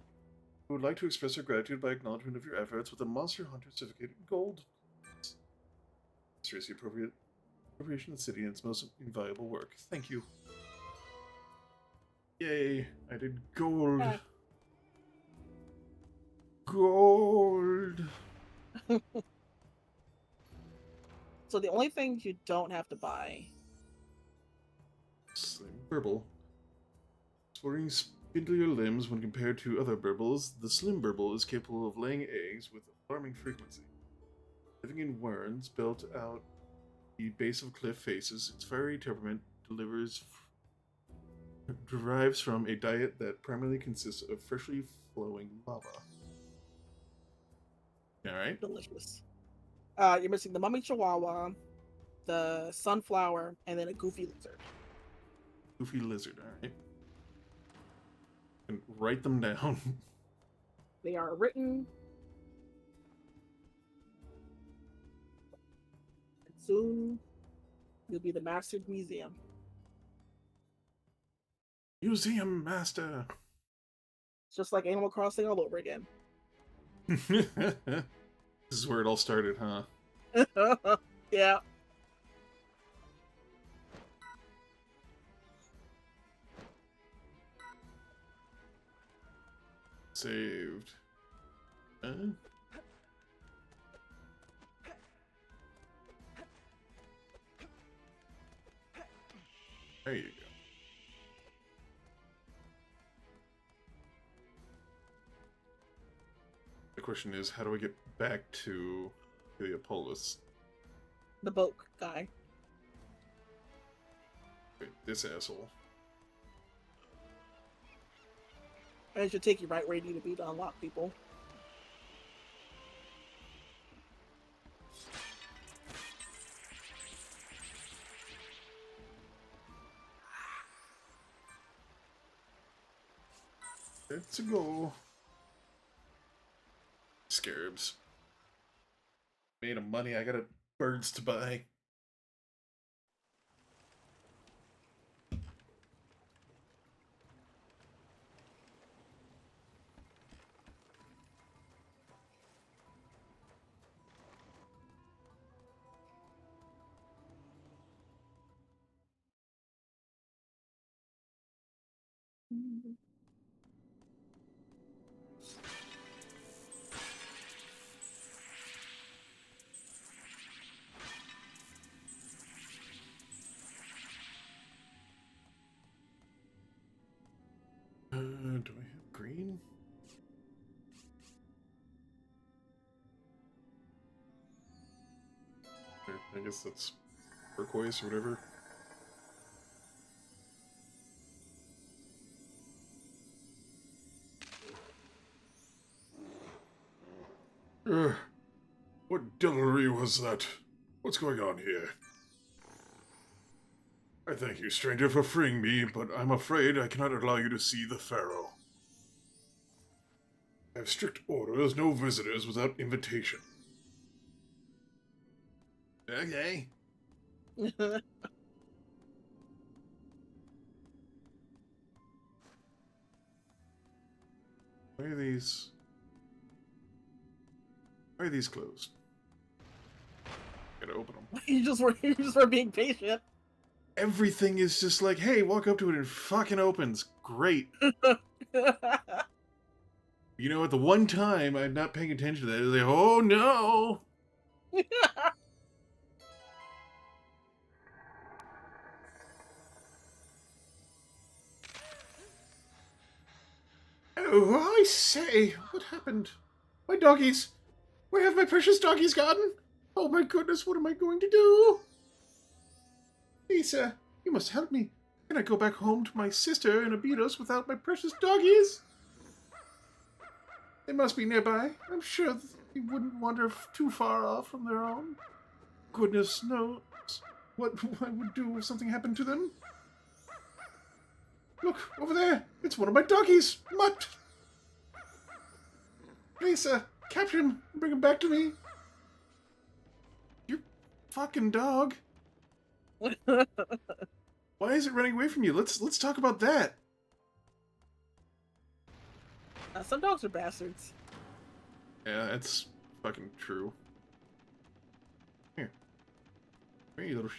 We would like to express our gratitude by acknowledgement of your efforts with a Monster Hunter certificate in gold. Seriously appropriation of the city and its most invaluable work. Thank you. Yay, I did gold. Yeah. Gold. So the only things you don't have to buy. Slim burble. Sporting spindlier limbs when compared to other burbles, the slim burble is capable of laying eggs with alarming frequency. Living in warrens built out the base of cliff faces, its fiery temperament derives from a diet that primarily consists of freshly flowing lava. Alright. Delicious. You're missing the mummy chihuahua, the sunflower, and then a goofy lizard. Goofy lizard, alright. And write them down. They are written. And soon, you'll be the master of the museum. Museum master. It's just like Animal Crossing all over again. This is where it all started, huh? Yeah. Saved. There you go. The question is, how do I get back to Heliopolis? The boat guy. Wait, this asshole. And it should take you right where you need to be to unlock people. Let's go. Scarabs. Made of money, I got birds to buy. Do I have green? I guess that's turquoise or whatever. What devilry was that? What's going on here? I thank you, stranger, for freeing me, but I'm afraid I cannot allow you to see the Pharaoh. I have strict orders, no visitors without invitation. Okay. Why are these closed? Gotta open them. You just were being patient. Everything is just like, hey, walk up to it and fucking opens. Great. You know, at the one time I'm not paying attention to that, it was like, oh no! Oh, I say, what happened? My doggies! Where have my precious doggies gone? Oh my goodness, what am I going to do? Lisa, you must help me. Can I go back home to my sister in Abydos without my precious doggies? They must be nearby. I'm sure they wouldn't wander too far off from their own. Goodness knows what I would do if something happened to them. Look, over there! It's one of my doggies! Mutt! Lisa, capture him and bring him back to me. You fucking dog. Why is it running away from you? Let's talk about that. Some dogs are bastards. Yeah, that's fucking true. Here. Here, you little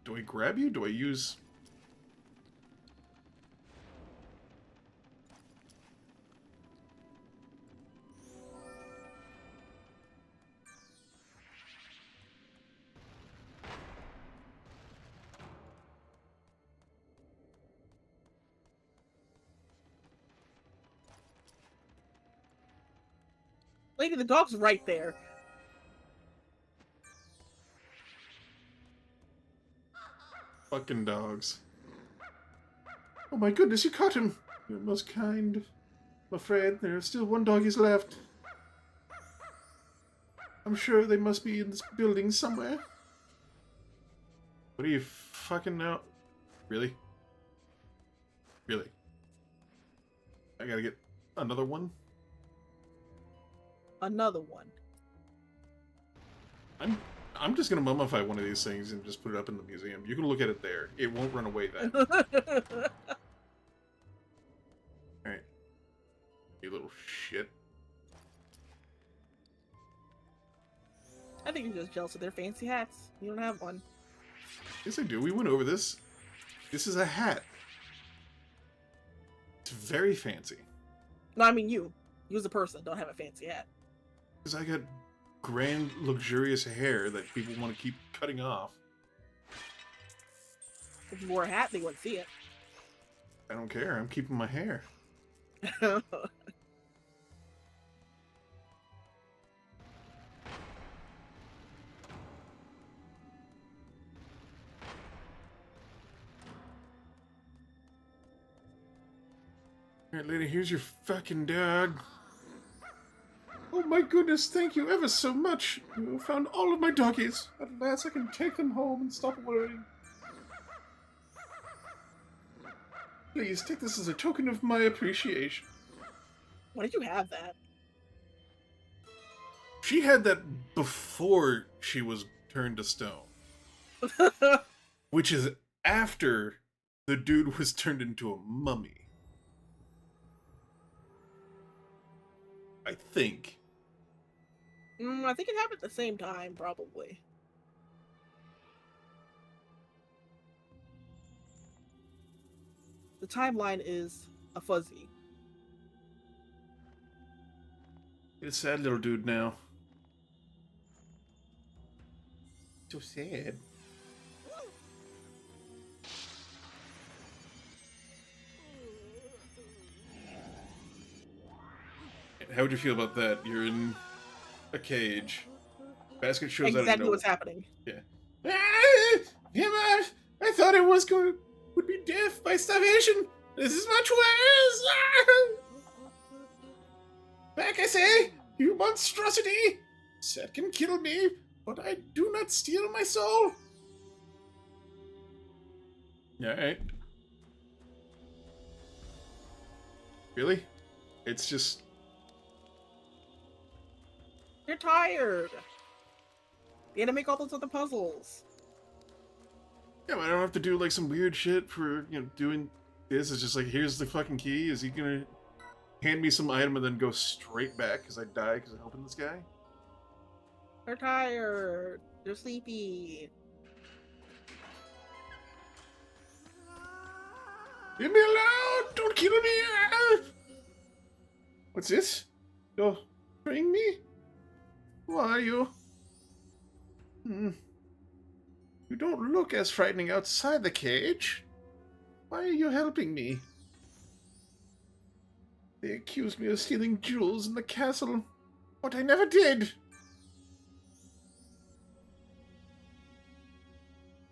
do I grab you? Do I use... Lady, the dog's right there. Fucking dogs. Oh my goodness, you caught him! You're most kind. I'm afraid there is still one doggies left. I'm sure they must be in this building somewhere. What do you fucking know? Really? Really? I gotta get another one? Another one. I'm just gonna mummify one of these things and just put it up in the museum. You can look at it there. It won't run away then. Alright. You little shit. I think you're just jealous of their fancy hats. You don't have one. Yes, I do. We went over this. This is a hat. It's very fancy. No, I mean you. You as a person don't have a fancy hat. Because I got grand, luxurious hair that people want to keep cutting off. If you wore a hat, they wouldn't see it. I don't care. I'm keeping my hair. Alright, lady, here's your fucking dog. Oh my goodness, thank you ever so much. You found all of my doggies. At last I can take them home and stop worrying. Please, take this as a token of my appreciation. Why did you have that? She had that before she was turned to stone. Which is after the dude was turned into a mummy. I think. I think it happened at the same time, probably. The timeline is a fuzzy. He's a sad little dude now. So sad. How would you feel about that? You're in a cage. Basket shows out of Exactly nowhere. what's happening. Yeah. I thought it would be death by starvation. This is much worse. Back, I say, you monstrosity. Set can kill me, but I do not steal my soul. Alright. Really? It's just... You're tired. You had to make all those other puzzles. Yeah, but I don't have to do like some weird shit for, you know, doing this. It's just like, here's the fucking key. Is he gonna hand me some item and then go straight back because I die because I helping this guy? You're tired. You're sleepy. Leave me alone! Don't kill me! What's this? You're bring me? Who are you? You don't look as frightening outside the cage. Why are you helping me? They accused me of stealing jewels in the castle, but I never did.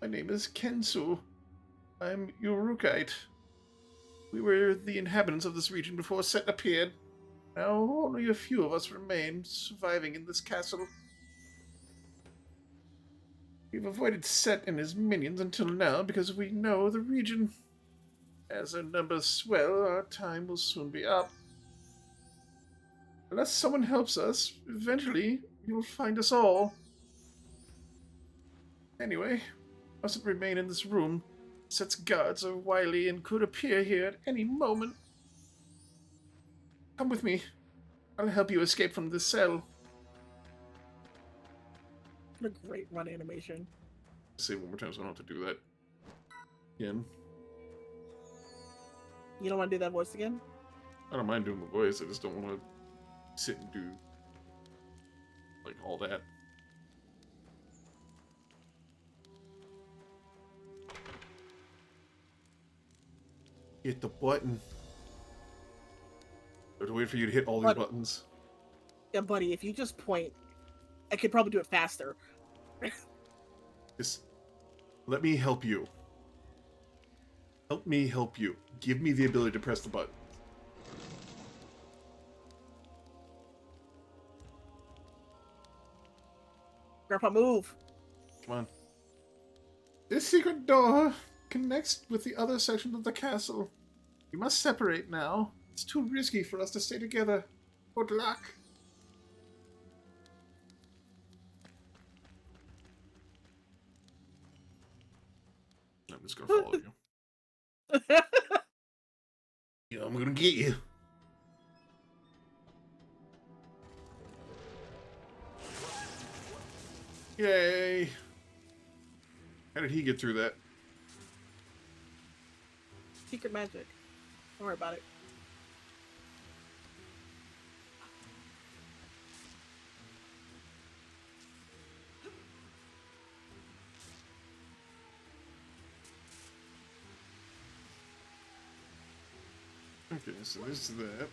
My name is Kensu. I'm Urukite. We were the inhabitants of this region before Set appeared. Now only a few of us remain surviving in this castle. We've avoided Set and his minions until now because we know the region. As our numbers swell, our time will soon be up. Unless someone helps us, eventually you'll find us all. Anyway, mustn't remain in this room. Set's guards are wily and could appear here at any moment. Come with me. I'll help you escape from this cell. What a great run animation. Say it one more time so I don't have to do that again. You don't want to do that voice again? I don't mind doing the voice, I just don't want to sit and do, like, all that. Hit the button. I have to wait for you to hit all these buttons. Yeah, buddy, if you just point, I could probably do it faster. Just let me help you. Help me help you. Give me the ability to press the button. Grandpa, move. Come on. This secret door connects with the other section of the castle. We must separate now. It's too risky for us to stay together. Good luck. I'm just gonna follow you. Yeah, I'm gonna get you. Yay! How did he get through that? Secret magic. Don't worry about it. Okay, so this is that.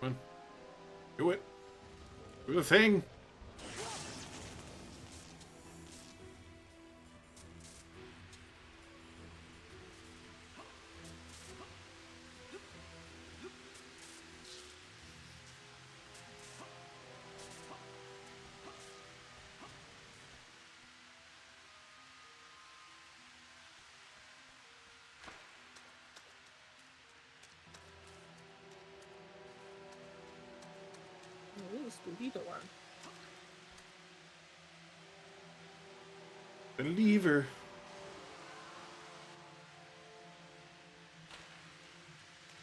Come on. Do it. Do the thing. Ooh, spooky door. The lever.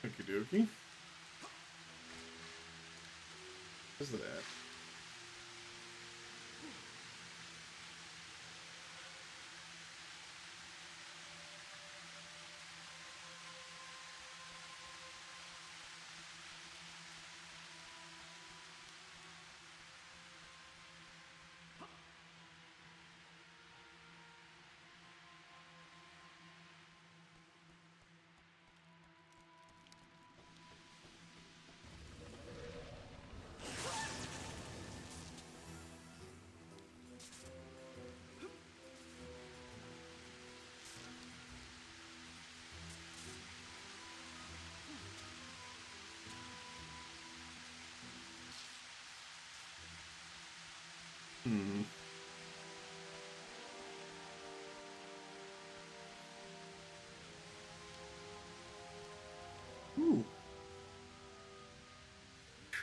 Okie dokie. What's that?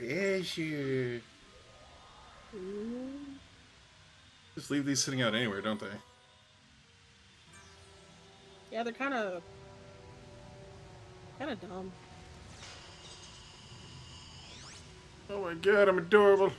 treasure. Ooh. Just leave these sitting out anywhere, don't they? Yeah, they're kind of dumb. Oh my god, I'm adorable.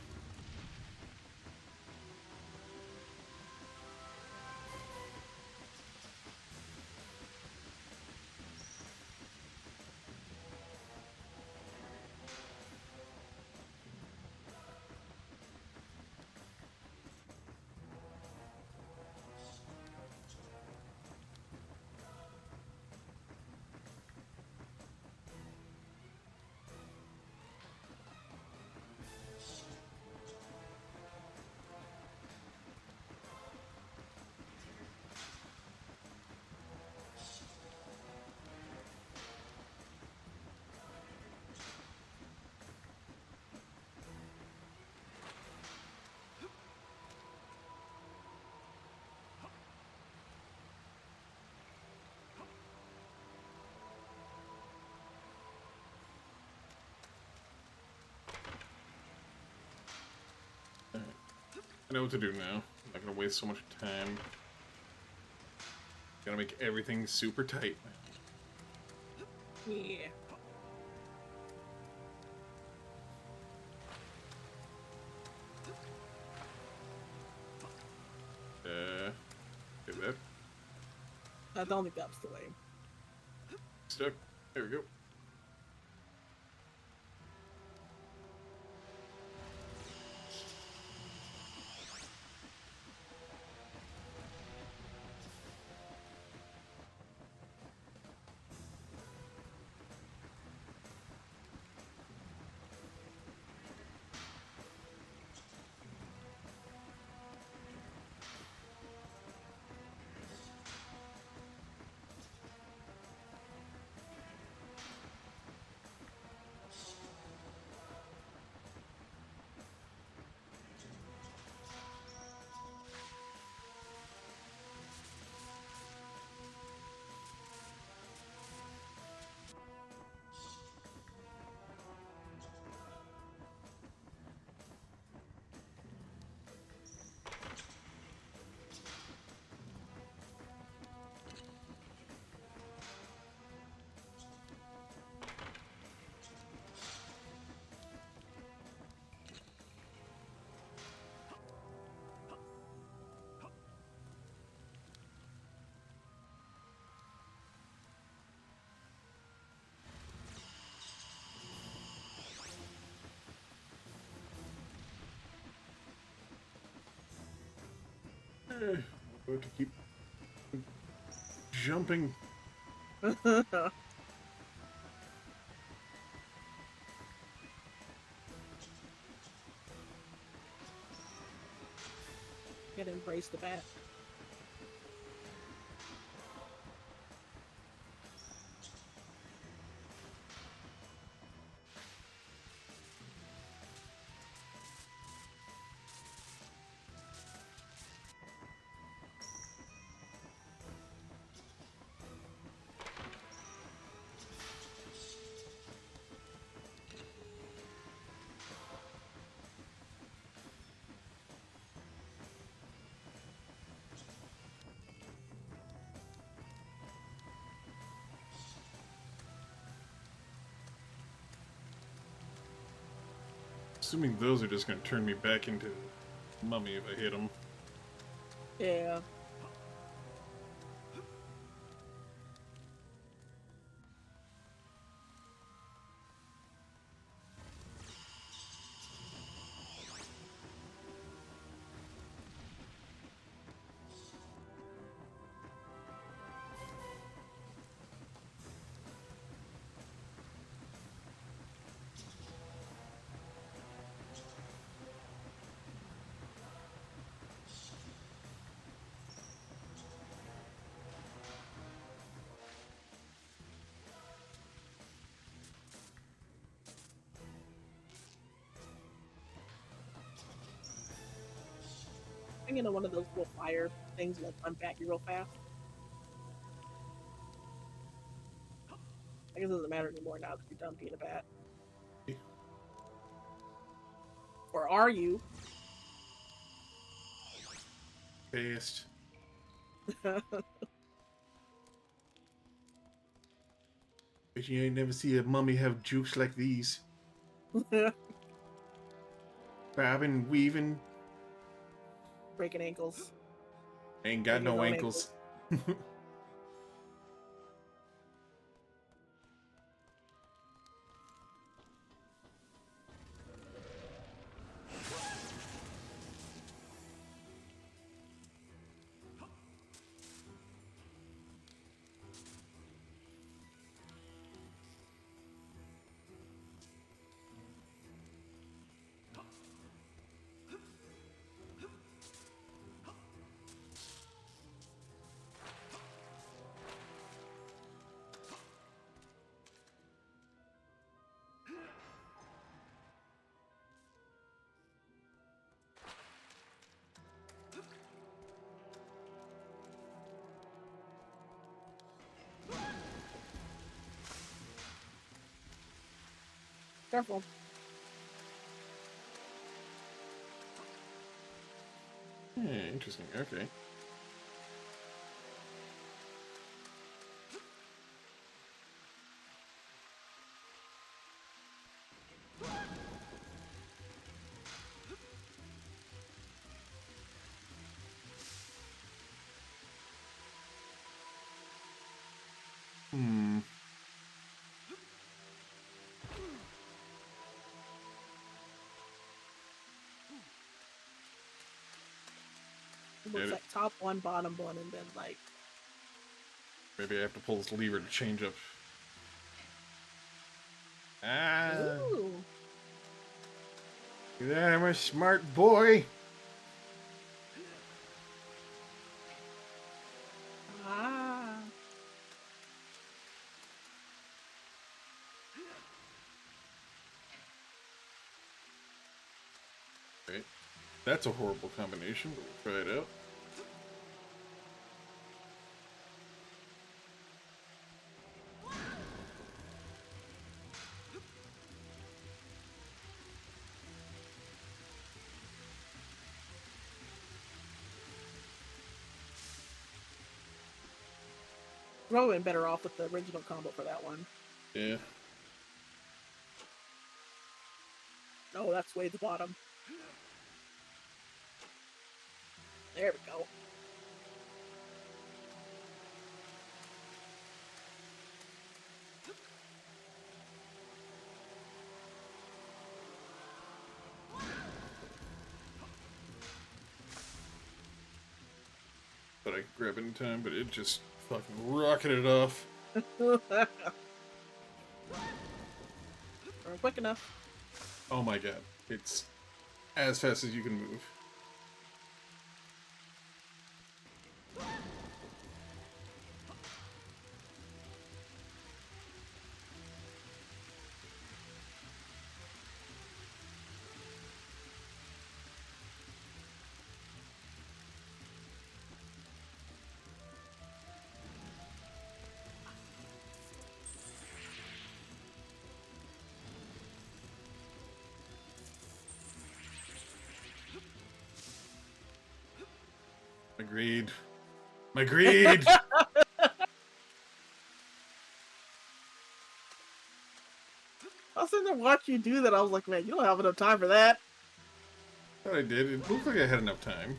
I know what to do now. I'm not gonna waste so much time. Gotta make everything super tight. Yeah. Get that I don't think that's the way. stuck. There we go. About to keep jumping. Gotta embrace the bat. Assuming those are just gonna turn me back into mummy if I hit them. Yeah. I'm gonna one of those little fire things that unpack you real fast. I guess it doesn't matter anymore now that you're done being a bat. Or are you? Fast. Bet you ain't never see a mummy have jukes like these. Bobbing, weaving. Breaking ankles. Ain't got Breaking no own ankles. Careful. Interesting. Okay. Hmm. It Get looks it. like top one, bottom one, and then like Maybe I have to pull this lever to change up. Ah. ooh. Yeah, I'm a smart boy. Ah. Right. That's a horrible combination, but we'll try it out. Probably been better off with the original combo for that one. Yeah. Oh, that's way at the bottom. There we go. But I could grab it in time, but it just fucking rocketed off. We're quick enough. Oh my god. It's as fast as you can move. Agreed. Agreed! I was sitting there watching you do that. I was like, man, you don't have enough time for that. Thought I did. It looked like I had enough time.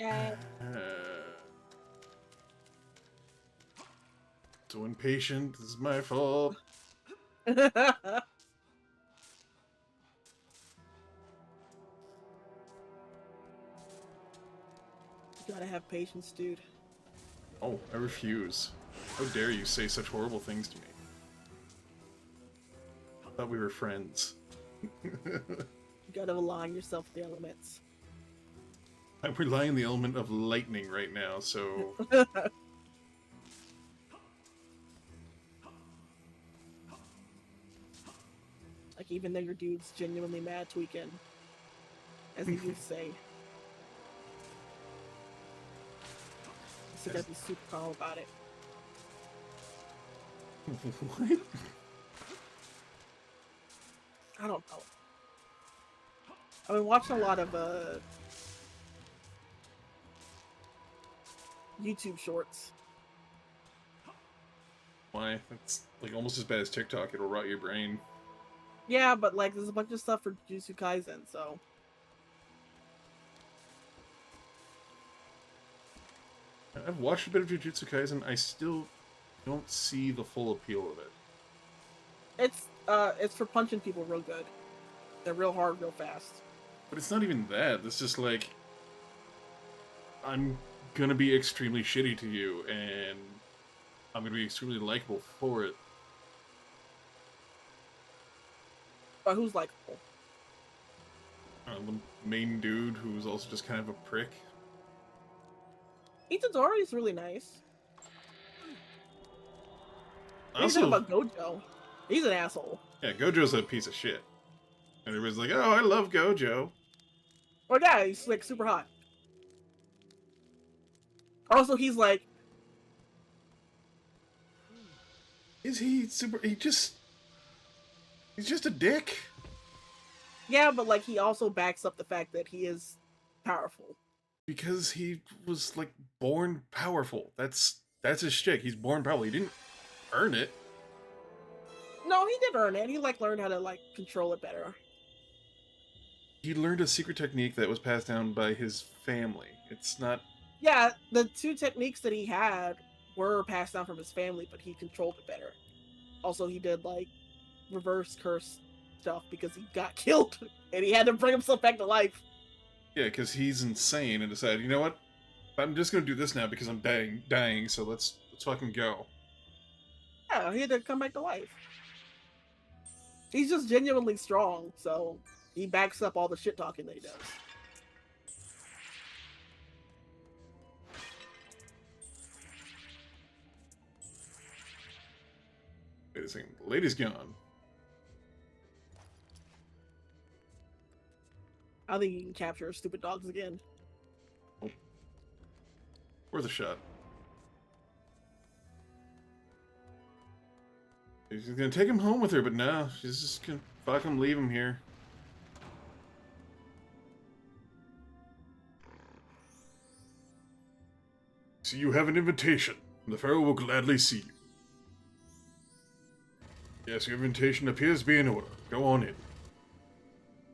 Yeah. So impatient. This is my fault. You gotta have patience, dude. Oh, I refuse. How dare you say such horrible things to me? I thought we were friends. You gotta align yourself with the elements. I'm relying on the element of lightning right now, so... Like, even though your dude's genuinely mad tweaking, as the youth say. So you gotta be super calm about it. What? I don't know. I've been watching a lot of YouTube shorts. Why? That's like almost as bad as TikTok. It'll rot your brain. Yeah, but like there's a bunch of stuff for Jujutsu Kaisen, so I've watched a bit of Jujutsu Kaisen. I still don't see the full appeal of it. it's for punching people real good. They're real hard, real fast. But it's not even that. It's just like... I'm gonna be extremely shitty to you, and I'm gonna be extremely likable for it. But who's likable? The main dude who's also just kind of a prick. Itadori's really nice. What Also, do you think about Gojo? He's an asshole. yeah, Gojo's a piece of shit. And everybody's like, oh, I love Gojo. Oh yeah, he's like super hot. Also, he's like, Is he super... He's just a dick. yeah, but like he also backs up the fact that he is powerful. Because he was, like, born powerful. That's his shtick. He's born powerful. He didn't earn it. No, he did earn it. He like learned how to like control it better. He learned a secret technique that was passed down by his family. It's not... Yeah, the two techniques that he had were passed down from his family, but he controlled it better. Also, he did like reverse curse stuff because he got killed and he had to bring himself back to life. Yeah, because he's insane and decided, you know what? I'm just gonna do this now because I'm dying. So let's fucking go. Yeah, he had to come back to life. He's just genuinely strong, so he backs up all the shit talking that he does. Wait a second. The lady's gone. I think you can capture stupid dogs again. Worth a shot. She's gonna take him home with her, but no, she's just gonna fuck him, leave him here. So you have an invitation. The Pharaoh will gladly see you. Yes, your invitation appears to be in order. Go on in.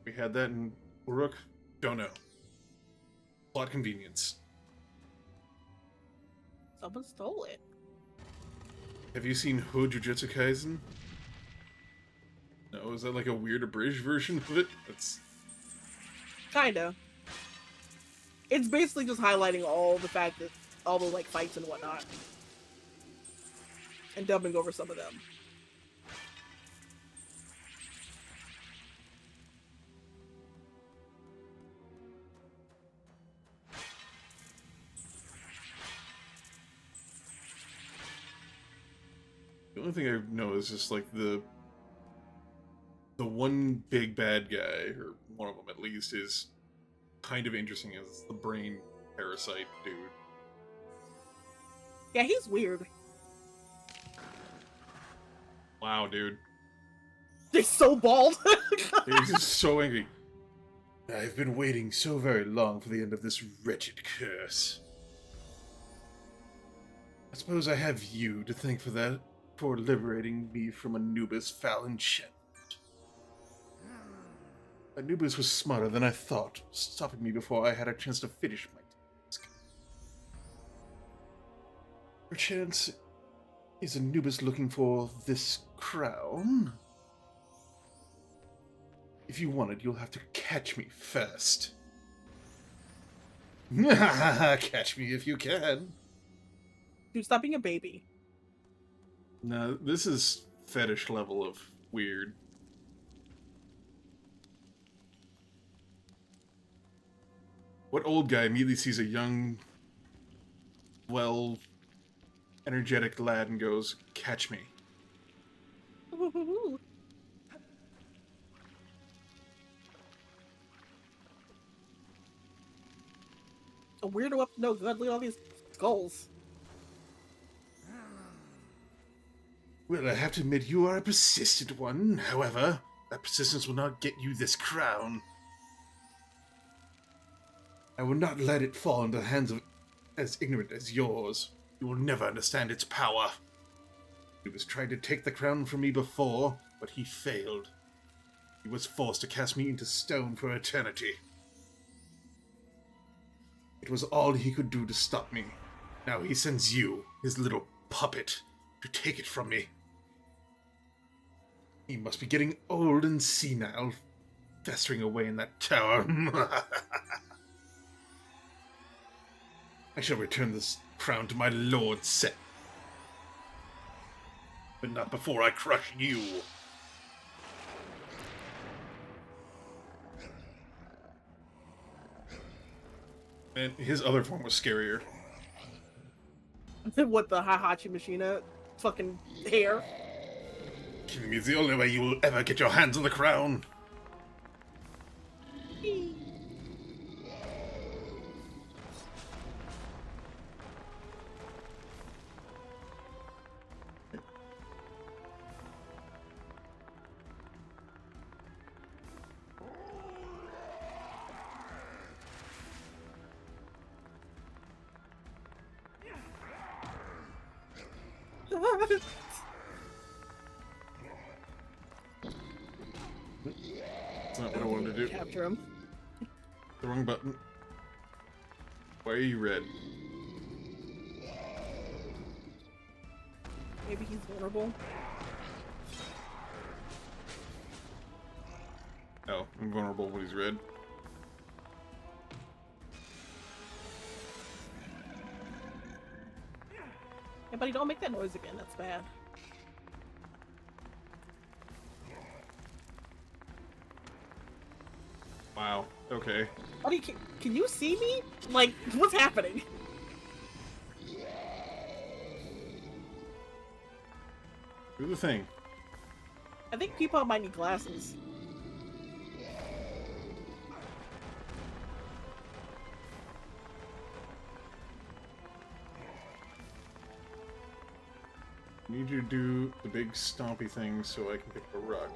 We had that in Uruk? Don't know. Plot convenience. Someone stole it. Have you seen Hood Jujutsu Kaisen? No, is that like a weird abridged version of it? That's... Kinda. It's basically just highlighting all the fact that all the like fights and whatnot. And dubbing over some of them. The only thing I know is just like the one big bad guy, or one of them at least, is kind of interesting as the brain parasite dude. Yeah, he's weird. Wow, dude. He's so bald. He's just so angry. I've been waiting so very long for the end of this wretched curse. I suppose I have you to thank for that, for liberating me from Anubis' foul enchantment. Anubis was smarter than I thought, stopping me before I had a chance to finish my task. perchance, is Anubis looking for this crown? If you want it, you'll have to catch me first. Catch me if you can. Dude, stop being a baby. No, this is fetish level of weird. What old guy immediately sees a young, well, energetic lad and goes, "Catch me"? A weirdo up to no good. Look at all these skulls. Well, I have to admit, you are a persistent one. However, that persistence will not get you this crown. I will not let it fall into the hands of as ignorant as yours. You will never understand its power. He was trying to take the crown from me before, but he failed. He was forced to cast me into stone for eternity. It was all he could do to stop me. Now he sends you, his little puppet, to take it from me. He must be getting old and senile, festering away in that tower. I shall return this crown to my lord Set. But not before I crush you. And his other form was scarier. What, the Hahachi Machina fucking hair? Killing me is the only way you will ever get your hands on the crown. That's not what I wanted to do. Capture him. The wrong button. Why are you red? Maybe he's vulnerable. Oh, I'm vulnerable when he's red. Yeah, buddy, don't make that noise again. That's bad. Wow. Okay. Buddy, can you see me? Like, what's happening? Do the thing. I think people might need glasses. I need you to do the big stompy thing so I can pick up a rock.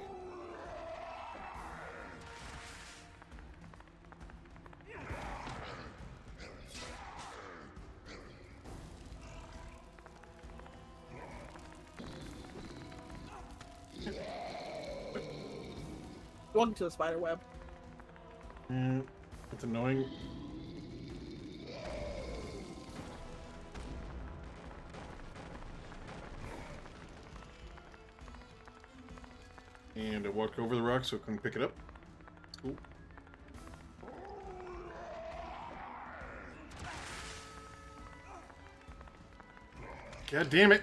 Welcome to the spider web. It's annoying. And I walked over the rock so I couldn't pick it up. Cool. God damn it!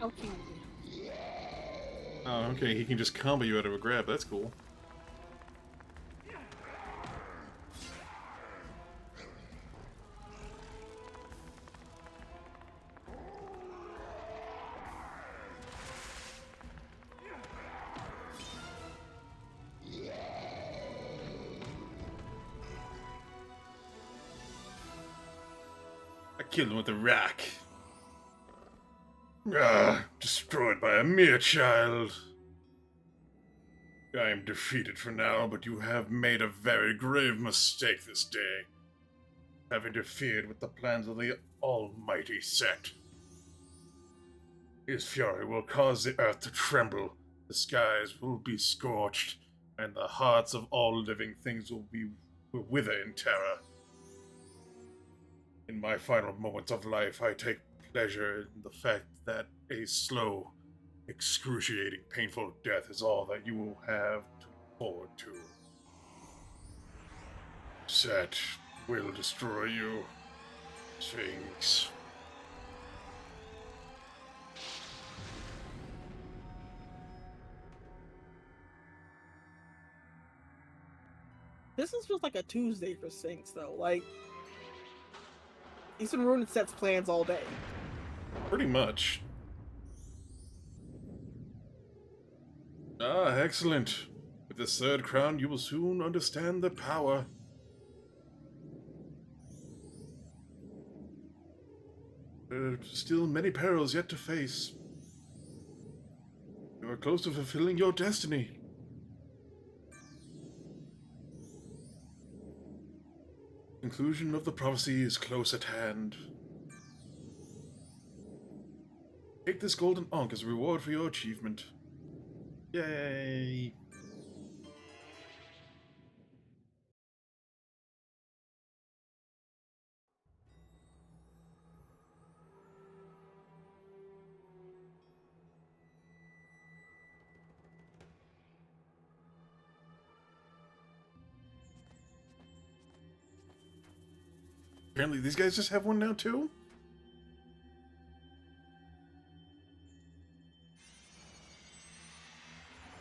Okay. Oh, okay, he can just combo you out of a grab. That's cool. I killed him with a rock. Destroyed by a mere child. I am defeated for now, but you have made a very grave mistake this day. Have interfered with the plans of the almighty Set. His fury will cause the earth to tremble, the skies will be scorched, and the hearts of all living things will be will wither in terror. In my final moments of life, I take pleasure in the fact that a slow, excruciating, painful death is all that you will have to look forward to. Set will destroy you, Sphinx. This is just like a Tuesday for Sphinx, though. Like, he's been ruining Set's plans all day. Pretty much. Ah, excellent. With this third crown, you will soon understand the power. There are still many perils yet to face. You are close to fulfilling your destiny. Conclusion of the prophecy is close at hand. Take this golden ankh as a reward for your achievement. Yay! Apparently these guys just have one now too?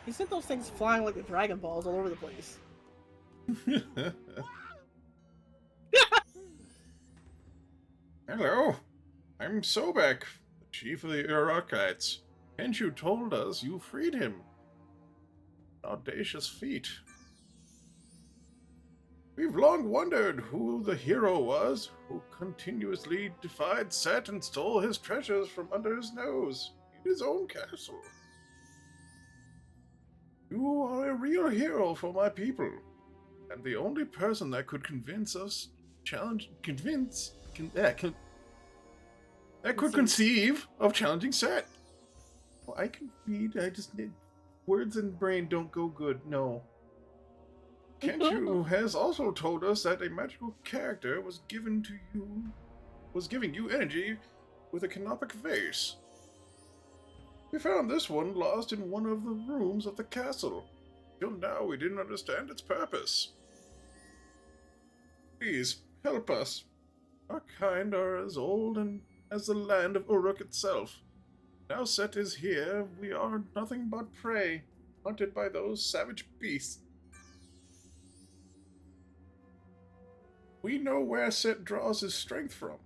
He sent those things flying like the Dragon Balls all over the place. Hello, I'm Sobek, the chief of the Urukites. And you told us you freed him. Audacious feat. We've long wondered who the hero was who continuously defied Set and stole his treasures from under his nose in his own castle. You are a real hero for my people, and the only person that could convince us, conceive of challenging Set. Well, I can read. I just need words and brain don't go good. No. Kenchu has also told us that a magical character was giving you energy with a canopic vase. We found this one lost in one of the rooms of the castle. Till now we didn't understand its purpose. Please, help us. Our kind are as old as the land of Uruk itself. Now Set is here, we are nothing but prey, hunted by those savage beasts. We know where Set draws his strength from.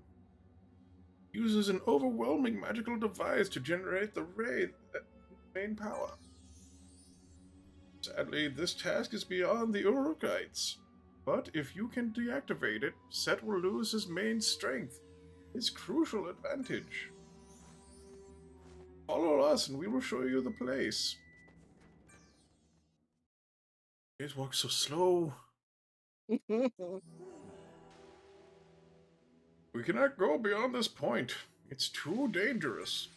He uses an overwhelming magical device to generate the ray that main power. Sadly, this task is beyond the Urukites. But if you can deactivate it, Set will lose his main strength, his crucial advantage. Follow us and we will show you the place. It walks so slow. We cannot go beyond this point. It's too dangerous.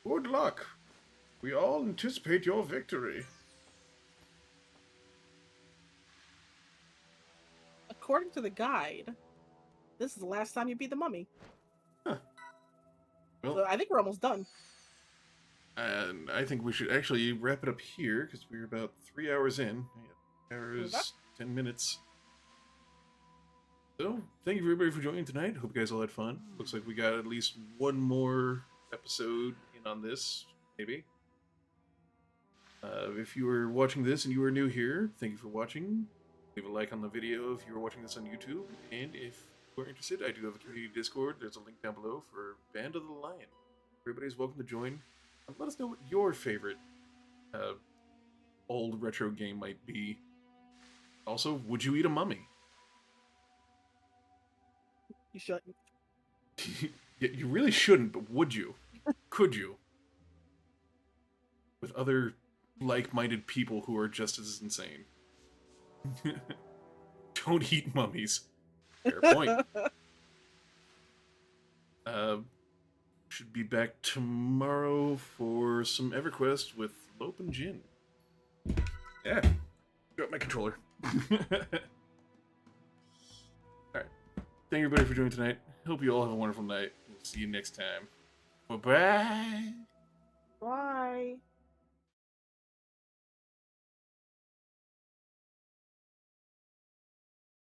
Good luck. We all anticipate your victory. According to the guide, this is the last time you beat the mummy. Huh. Well, So I think we're almost done. and I think we should actually wrap it up here because we're about 3 hours in. 3 hours, 10 minutes. So, thank you everybody for joining tonight. Hope you guys all had fun. Looks like we got at least one more episode in on this, maybe. If you were watching this and you are new here, thank you for watching. Leave a like on the video if you were watching this on YouTube. And if you are interested, I do have a community Discord. There's a link down below for Band of the Lion. Everybody's welcome to join. Let us know what your favorite old retro game might be. Also, would you eat a mummy? You shouldn't. You really shouldn't, but would you? Could you? With other like-minded people who are just as insane. Don't eat mummies. Fair point. Should be back tomorrow for some EverQuest with Lope and Jin. Yeah. Drop my controller. Alright. Thank you everybody for joining tonight. Hope you all have a wonderful night. We'll see you next time. Bye-bye. Bye.